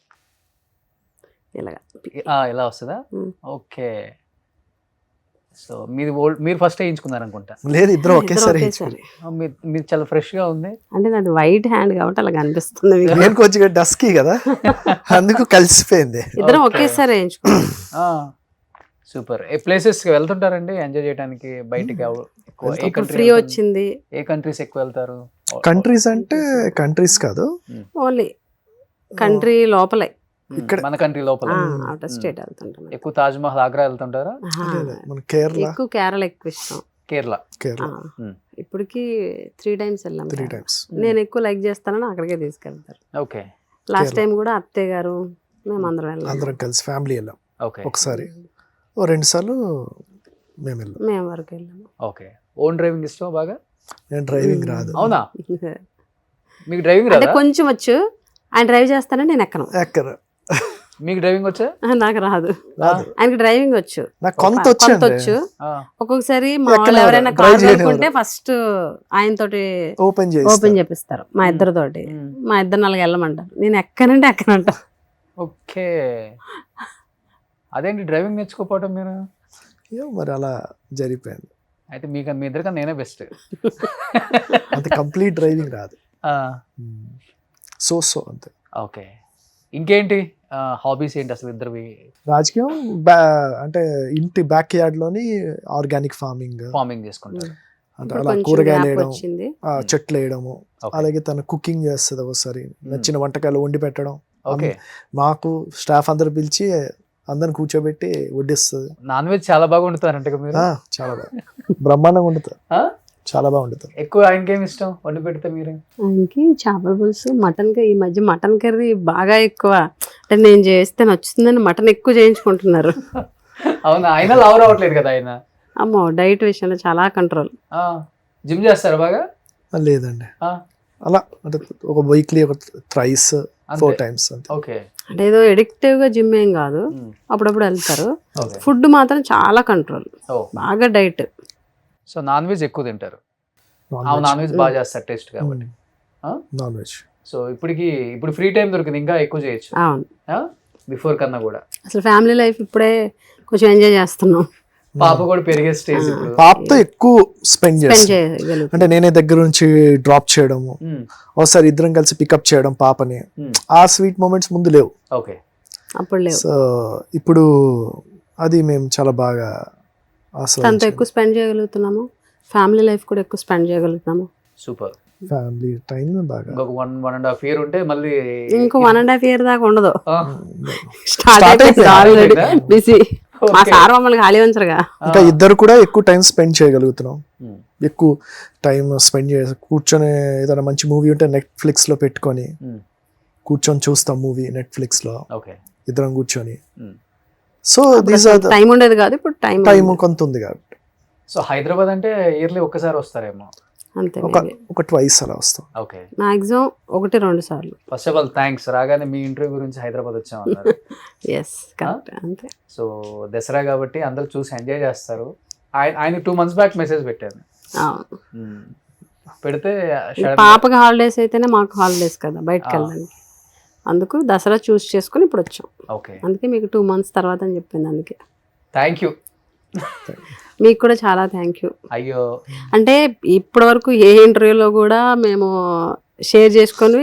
ఇలాగా ఇలా వస్తుందా? ఉమ్. ఓకే. సో మీరు ఫస్ట్ వేయించుకున్నారు అనుకుంటా. లేదు, ఇద్దరు ఇద్దరు ఒకేసారి ఒకేసారి. మీరు చాలా ఫ్రెష్ గా ఉంది. అంటే నాది వైట్ హ్యాండ్ కాబట్టి అలా కనిపిస్తుంది మీకు. నేను కొంచెం డస్కీ కదా, అందుకు కలిసిపోయింది. ఇద్దరం Okay. ఒకేసారి వేయించుకున్నాం. సూపర్. ఏ ప్లేసెస్ కి వెళ్తుంటారండి ఎంజాయ్ చేయడానికి బయటికి? ఎక్కువ ఏ ఇప్పుడు country ఫ్రీ వెళ్తారు? వచ్చింది. ఏ కంట్రీస్ ఎక్కువ వెళ్తారు? కంట్రీస్ అంటే కంట్రీస్ కాదు, ఓన్లీ కంట్రీ లోపలే, ఇక్కడ మన కంట్రీ లోపల అవుట్ ఆఫ్ స్టేట్ వెళ్తుంటాం. ఎక్కువ తాజ్ మహల్, ఆగ్రా వెళ్తుంటారా? మన కేరళ, ఎక్కువ కేరళ ఎక్కువ ఇష్టం. కేరళ. కేరళ ఇప్పటికి 3 times వెళ్ళాం. 3 times. నేను ఎక్కువ లైక్ చేస్తానని అక్కడికే తీసుకెళ్తారు. ఓకే. లాస్ట్ టైం కూడా అత్తయ్య గారు మేము అందరం వెళ్ళాం. అందరం కలిసి ఫ్యామిలీ వెళ్ళాం. ఓకే. ఒకసారి 2 సార్లు మేము వెళ్ళాం. మేము వరకు వెళ్ళాము. ఓకే. ఓన్ డ్రైవింగ్ ఇష్టం బాగా? నేను డ్రైవింగ్ రాదు. అవునా? మీకు డ్రైవింగ్ అంటే రాదా? కొంచెం వచ్చు, ఆయన డ్రైవ్ చేస్తానని నేను ఎక్కను. ఎక్కరు మీకు డ్రైవింగ్ వచ్చా? నాకు రాదు. రాదు. ఆయనకి డ్రైవింగ్ వచ్చు, నాకు కొంత కొంత వచ్చి వచ్చు. ఆ, ఒక్కొక్కసారి మా ఎక్కనివ్వరు, వాళ్ళు ఎవరైనా drive కార్ చేయనివ్వరు. అనుకుంటే ఫస్ట్ ఆయనతోటి ఓపెన్ ఓపెన్ చేసి చేపిస్తారు మా ఇద్దరితోటి. ఉమ్. మా ఇద్దరు 4 వెళ్ళమంటారు, నేను ఎక్కనంటే ఎక్కనంట. ఓకే. అదేంటి డ్రైవింగ్ నేర్చుకోపోవటం మీరు? మరి అలా జరిగిపోయింది. అయితే మీ ఇద్దరికన్నా నేనే బెస్ట్. అంత కంప్లీట్ డ్రైవింగ్ రాదు. సో అంతే. ఓకే. ఇంకేంటి హాబీస్ ఏంటి అసలు ఇద్దరివి? రాజకీయం అంటే ఇంటి బ్యాక్ యార్డ్ లోని ఆర్గానిక్ ఫార్మింగ్, ఫార్మింగ్ చేసుకుంటారు. అంటే ఇప్పుడు అలా కొంచెం కూరగాయలు gap వేయడం, వచ్చింది. చెట్లు వేయడము. Okay. అలాగే తను కుకింగ్ చేస్తుంది, ఒకసారి నచ్చిన వంటకాలు వండి పెట్టడం. ఓకే. మాకు స్టాఫ్ అందరు పిలిచి అందరిని కూర్చోబెట్టి వడ్డిస్తుంది. నాన్ వెజ్ చాలా బాగా వండుతారంట కదా మీరు? చాలా బాగా బ్రహ్మాండంగా వండుతారు, ఆ? చాలా బాగా వండుతారు. ఎక్కువ ఆయనకేమి ఇష్టం వండి పెడితే మీరు? ఆయనకి చేపల పులుసు, మటన్ కర్రీ. ఈ మధ్య మటన్ కర్రీ బాగా ఎక్కువ, అంటే నేను చేస్తే నచ్చుతుందని మటన్ ఎక్కువ చేయించుకుంటున్నారు. అవునా? ఆయన లావు రావట్లేదు కదా ఆయన? అమ్మో, డైట్ విషయంలో చాలా కంట్రోల్. జిమ్ చేస్తారు బాగా? లేదండి, ఆ, అలా అంటే ఒక వీక్లీ ఒక థ్రైస్ 4 times అంతే. ఓకే. అంటే ఏదో ఎడిక్టివ్ గా జిమ్ ఏం కాదు, అప్పుడప్పుడు వెళ్తారు. ఫుడ్ మాత్రం చాలా కంట్రోల్, బాగా డైట్. సో నాన్ వెజ్ ఎక్కువ తింటారు. Non-veg. నాన్ వెజ్ బాగా చేస్తారు టేస్ట్ కాబట్టి. Non veg. సో ఇప్పుడు ఫ్రీ టైం దొరికింది ఇంకా ఎక్కువ చేయొచ్చు అవును, బిఫోర్ కన్నా కూడా. అసలు ఫ్యామిలీ లైఫ్ ఇప్పుడే కొంచెం ఎంజాయ్ చేస్తున్నాం. పాప కూడా పెరిగే స్టేజ్ ఇప్పుడు. పాపతో ఎక్కువ స్పెండ్ స్పెండ్ చేస్తాం. చేయగలుగుతాం. అంటే నేనే దగ్గర నుంచి డ్రాప్ చేయడము, ఒకసారి ఇద్దరం కలిసి పికప్ చేయడం పాపని, ఆ స్వీట్ మూమెంట్స్ ముందు లేవు. ఓకే. అప్పుడు లేవు. సో ఇప్పుడు అది మేము చాలా బాగా తనతో ఎక్కువ స్పెండ్ చేయగలుగుతున్నాము, ఫ్యామిలీ లైఫ్ కూడా ఎక్కువ స్పెండ్ చేయగలుగుతున్నాము. సూపర్. ఫ్యామిలీ టైం బాగా. ఇంకొక 1.5 year ఉంటే మళ్ళీ ఇంకో 1.5 year దాకా ఉండదు. Start అయిపోయింది. Already busy. మా సార్ మమ్మల్ని ఖాళీ ఉంచరుగా. ఇంకా ఇద్దరు కూడా ఎక్కువ టైం స్పెండ్ చేయగలుగుతున్నాం. ఎక్కువ టైం స్పెండ్ చేసి కూర్చొని ఏదైనా మంచి మూవీ ఉంటే నెట్ఫ్లిక్స్ లో పెట్టుకొని కూర్చొని చూస్తాం మూవీ నెట్ఫ్లిక్స్ లో ఇద్దరం కూర్చొని. సో టైం ఉండేది కాదు, ఇప్పుడు టైం కొంత ఉంది కాబట్టి. సో హైదరాబాద్ అంటే ఇయర్లీ ఒక్కసారి వస్తారేమో. అంతే, ఒక ట్వైస్ అలా వస్తాం. ఓకే. మాక్సిమం 1-2 సార్లు. ఫస్ట్ ఆఫ్ ఆల్ థ్యాంక్స్, రాగానే మీ ఇంటర్వ్యూ గురించి హైదరాబాద్ వచ్చామన్నారు. ఎస్ కరెక్ట్, అంతే. సో దసరా కాబట్టి అందరూ చూసి ఎంజాయ్ చేస్తారు. ఆయన 2 months బ్యాక్ మెసేజ్ పెట్టాను. పెడితే పాపకి హాలిడేస్ అయితేనే మాకు హాలిడేస్ కదా బయటకు వెళ్ళడానికి, అందుకు దసరా చూస్ చేసుకుని ఇప్పుడు వచ్చాం. ఓకే. అందుకే మీకు 2 months తర్వాత అని చెప్పింది. అందుకే థ్యాంక్ యూ. మీకు కూడా చాలా థ్యాంక్ యూ. అయ్యో, అంటే ఇప్పటి వరకు ఏ ఇంటర్వ్యూలో కూడా మేము షేర్ చేసుకొని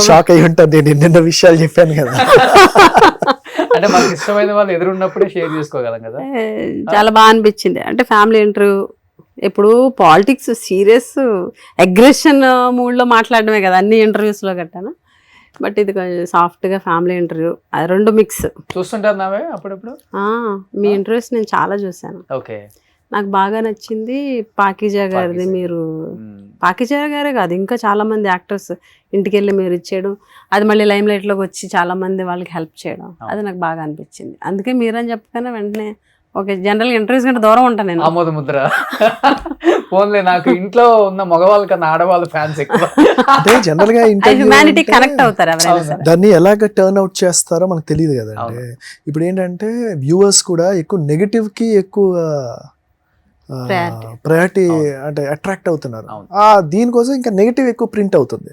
షాక్ అయి ఉంటుంది. నేను నిన్న విషయాలు చెప్పాను కదా. అంటే మనకి ఇష్టమైన వాళ్ళు ఎదురున్నప్పుడే షేర్ చేసుకోగలం కదా. చాలా బాగా అనిపించింది. అంటే ఫ్యామిలీ ఇంటర్వ్యూ ఇప్పుడు పాలిటిక్స్ సీరియస్ అగ్రెషన్ మూడ్లో మాట్లాడడమే కదా అన్ని ఇంటర్వ్యూస్లో గట్టాను. బట్ ఇది కొంచెం సాఫ్ట్గా ఫ్యామిలీ ఇంటర్వ్యూ, అది 2 mix. చూస్తుంటారు నావే అప్పుడప్పుడు. మీ ఇంటర్వ్యూస్ నేను చాలా చూసాను. ఓకే. నాకు బాగా నచ్చింది పాకీజా గారిది. మీరు పాకీజా గారే కాదు ఇంకా చాలా మంది యాక్టర్స్ ఇంటికి వెళ్ళి మీరు ఇచ్చేయడం, అది మళ్ళీ లైమ్ లైట్లోకి వచ్చి చాలా మంది వాళ్ళకి హెల్ప్ చేయడం, అది నాకు బాగా అనిపించింది. అందుకే మీరని చెప్పగానే వెంటనే ఓకే, జనరల్ ఇంటర్వ్యూస్ కంటే దూరం ఉంటాను నేను. ఆమోద ముద్ర. ఫోన్లే, నాకు ఇంట్లో ఉన్న మగవాళ్ళ కన్నా ఆడవాళ్ళ ఫ్యాన్స్ ఎక్కువ. అంటే జనరల్ గా హ్యుమానిటీ కనెక్ట్ అవుతారు ఎవరైనా సరే. దాన్ని ఎలాగ టర్న్ అవుట్ చేస్తారో మనకు తెలియదు కదండి. ఇప్పుడు ఏంటంటే వ్యూవర్స్ కూడా ఎక్కువ నెగటివ్ కి ఎక్కువ ప్రయారిటీ అంటే అట్రాక్ట్ అవుతున్నారు. దీనికోసం ఇంకా నెగటివ్ ఎక్కువ ప్రింట్ అవుతుంది.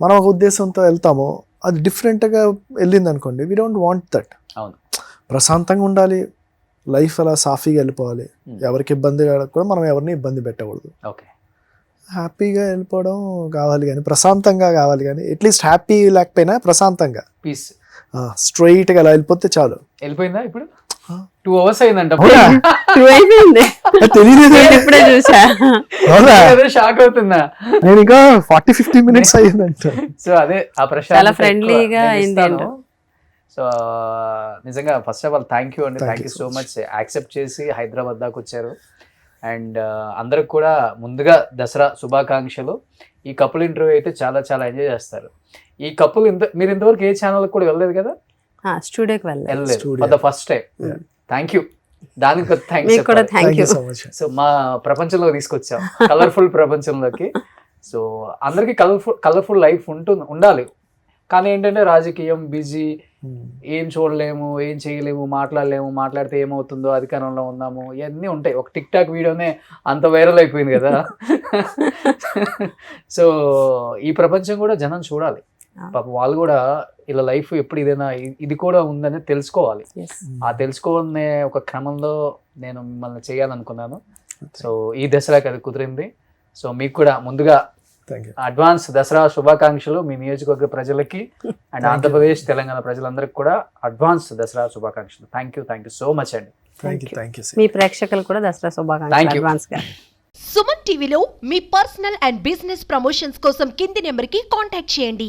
మనం ఒక ఉద్దేశంతో వెళ్తాము, అది డిఫరెంట్ గా వెళ్ళింది అనుకోండి, వీ డోంట్ వాంట్ దట్. ప్రశాంతంగా ఉండాలి, లైఫ్ అలా సాఫీగా వెళ్ళిపోవాలి, ఎవరికి ఇబ్బంది కూడా మనం ఎవరిని ఇబ్బంది పెట్టకూడదు. హ్యాపీగా వెళ్ళిపోవడం కావాలి కానీ ప్రశాంతంగా కావాలి కానీ అట్లీస్ట్ హ్యాపీ లేకపోయినా ప్రశాంతంగా పీస్ స్ట్రైట్ గా అలా వెళ్ళిపోతే చాలు. వెళ్ళిపోయిందా ఇప్పుడు? 2 hours అయిందంట. ఇప్పుడే చూసా, షాక్ అవుతుందా? నేను ఇంకా 40-50 minutes అయ్యిందంట. సో అదే ఆ ప్రశ్న చాలా ఫ్రెండ్లీగా అయింది. సో నిజంగా first of all thank you అండి. Thank you so much accept చేసి హైదరాబాద్ దాకా వచ్చారు. అండ్ అందరికి కూడా ముందుగా దసరా శుభాకాంక్షలు. ఈ కపుల్ ఇంటర్వ్యూ అయితే చాలా చాలా ఎంజాయ్ చేస్తారు. ఈ కపుల్ మీరు ఇంతవరకు ఏ ఛానల్ కూడా వెళ్ళలేదు కదా? స్టూడియోకి వెళ్ళలేదు for the first time. Thank you, దానికి థ్యాంక్స్. సో మా ప్రపంచంలోకి తీసుకొచ్చాం, కలర్ఫుల్ ప్రపంచంలోకి. సో అందరికి కలర్ఫుల్ లైఫ్ ఉండాలి. కానీ ఏంటంటే రాజకీయం బిజీ, ఏం చూడలేము, ఏం చేయలేము, మాట్లాడలేము, మాట్లాడితే ఏమవుతుందో, అధికారంలో ఉన్నాము, ఇవన్నీ ఉంటాయి. ఒక టిక్ టాక్ వీడియోనే అంత వైరల్ అయిపోయింది కదా. సో ఈ ప్రపంచం కూడా జనం చూడాలి. పాప వాళ్ళు కూడా ఇలా లైఫ్ ఎప్పుడు ఇదేనా, ఇది కూడా ఉందని తెలుసుకోవాలి. ఆ తెలుసుకోవాలనే ఒక క్రమంలో నేను మిమ్మల్ని చేయాలనుకున్నాను. సో ఈ దసరాకి అది కుదిరింది. సో మీకు కూడా ముందుగా అడ్వాన్స్ దసరా శుభాకాంక్షలు మీ నియోజకవర్గ ప్రజలకి అండ్ ఆంధ్రప్రదేశ్ తెలంగాణ ప్రజలందరికీ కూడా అడ్వాన్స్ దసరా శుభాకాంక్షలు. థ్యాంక్ యూ సో మచ్ అండి. మీ ప్రేక్షకులు కూడా దసరా శుభాకాంక్షలు అడ్వాన్స్ గా. సుమన్ టీవీలో మీ పర్సనల్ అండ్ బిజినెస్ ప్రమోషన్స్ కోసం కింది నెంబర్కి కాంటాక్ట్ చేయండి.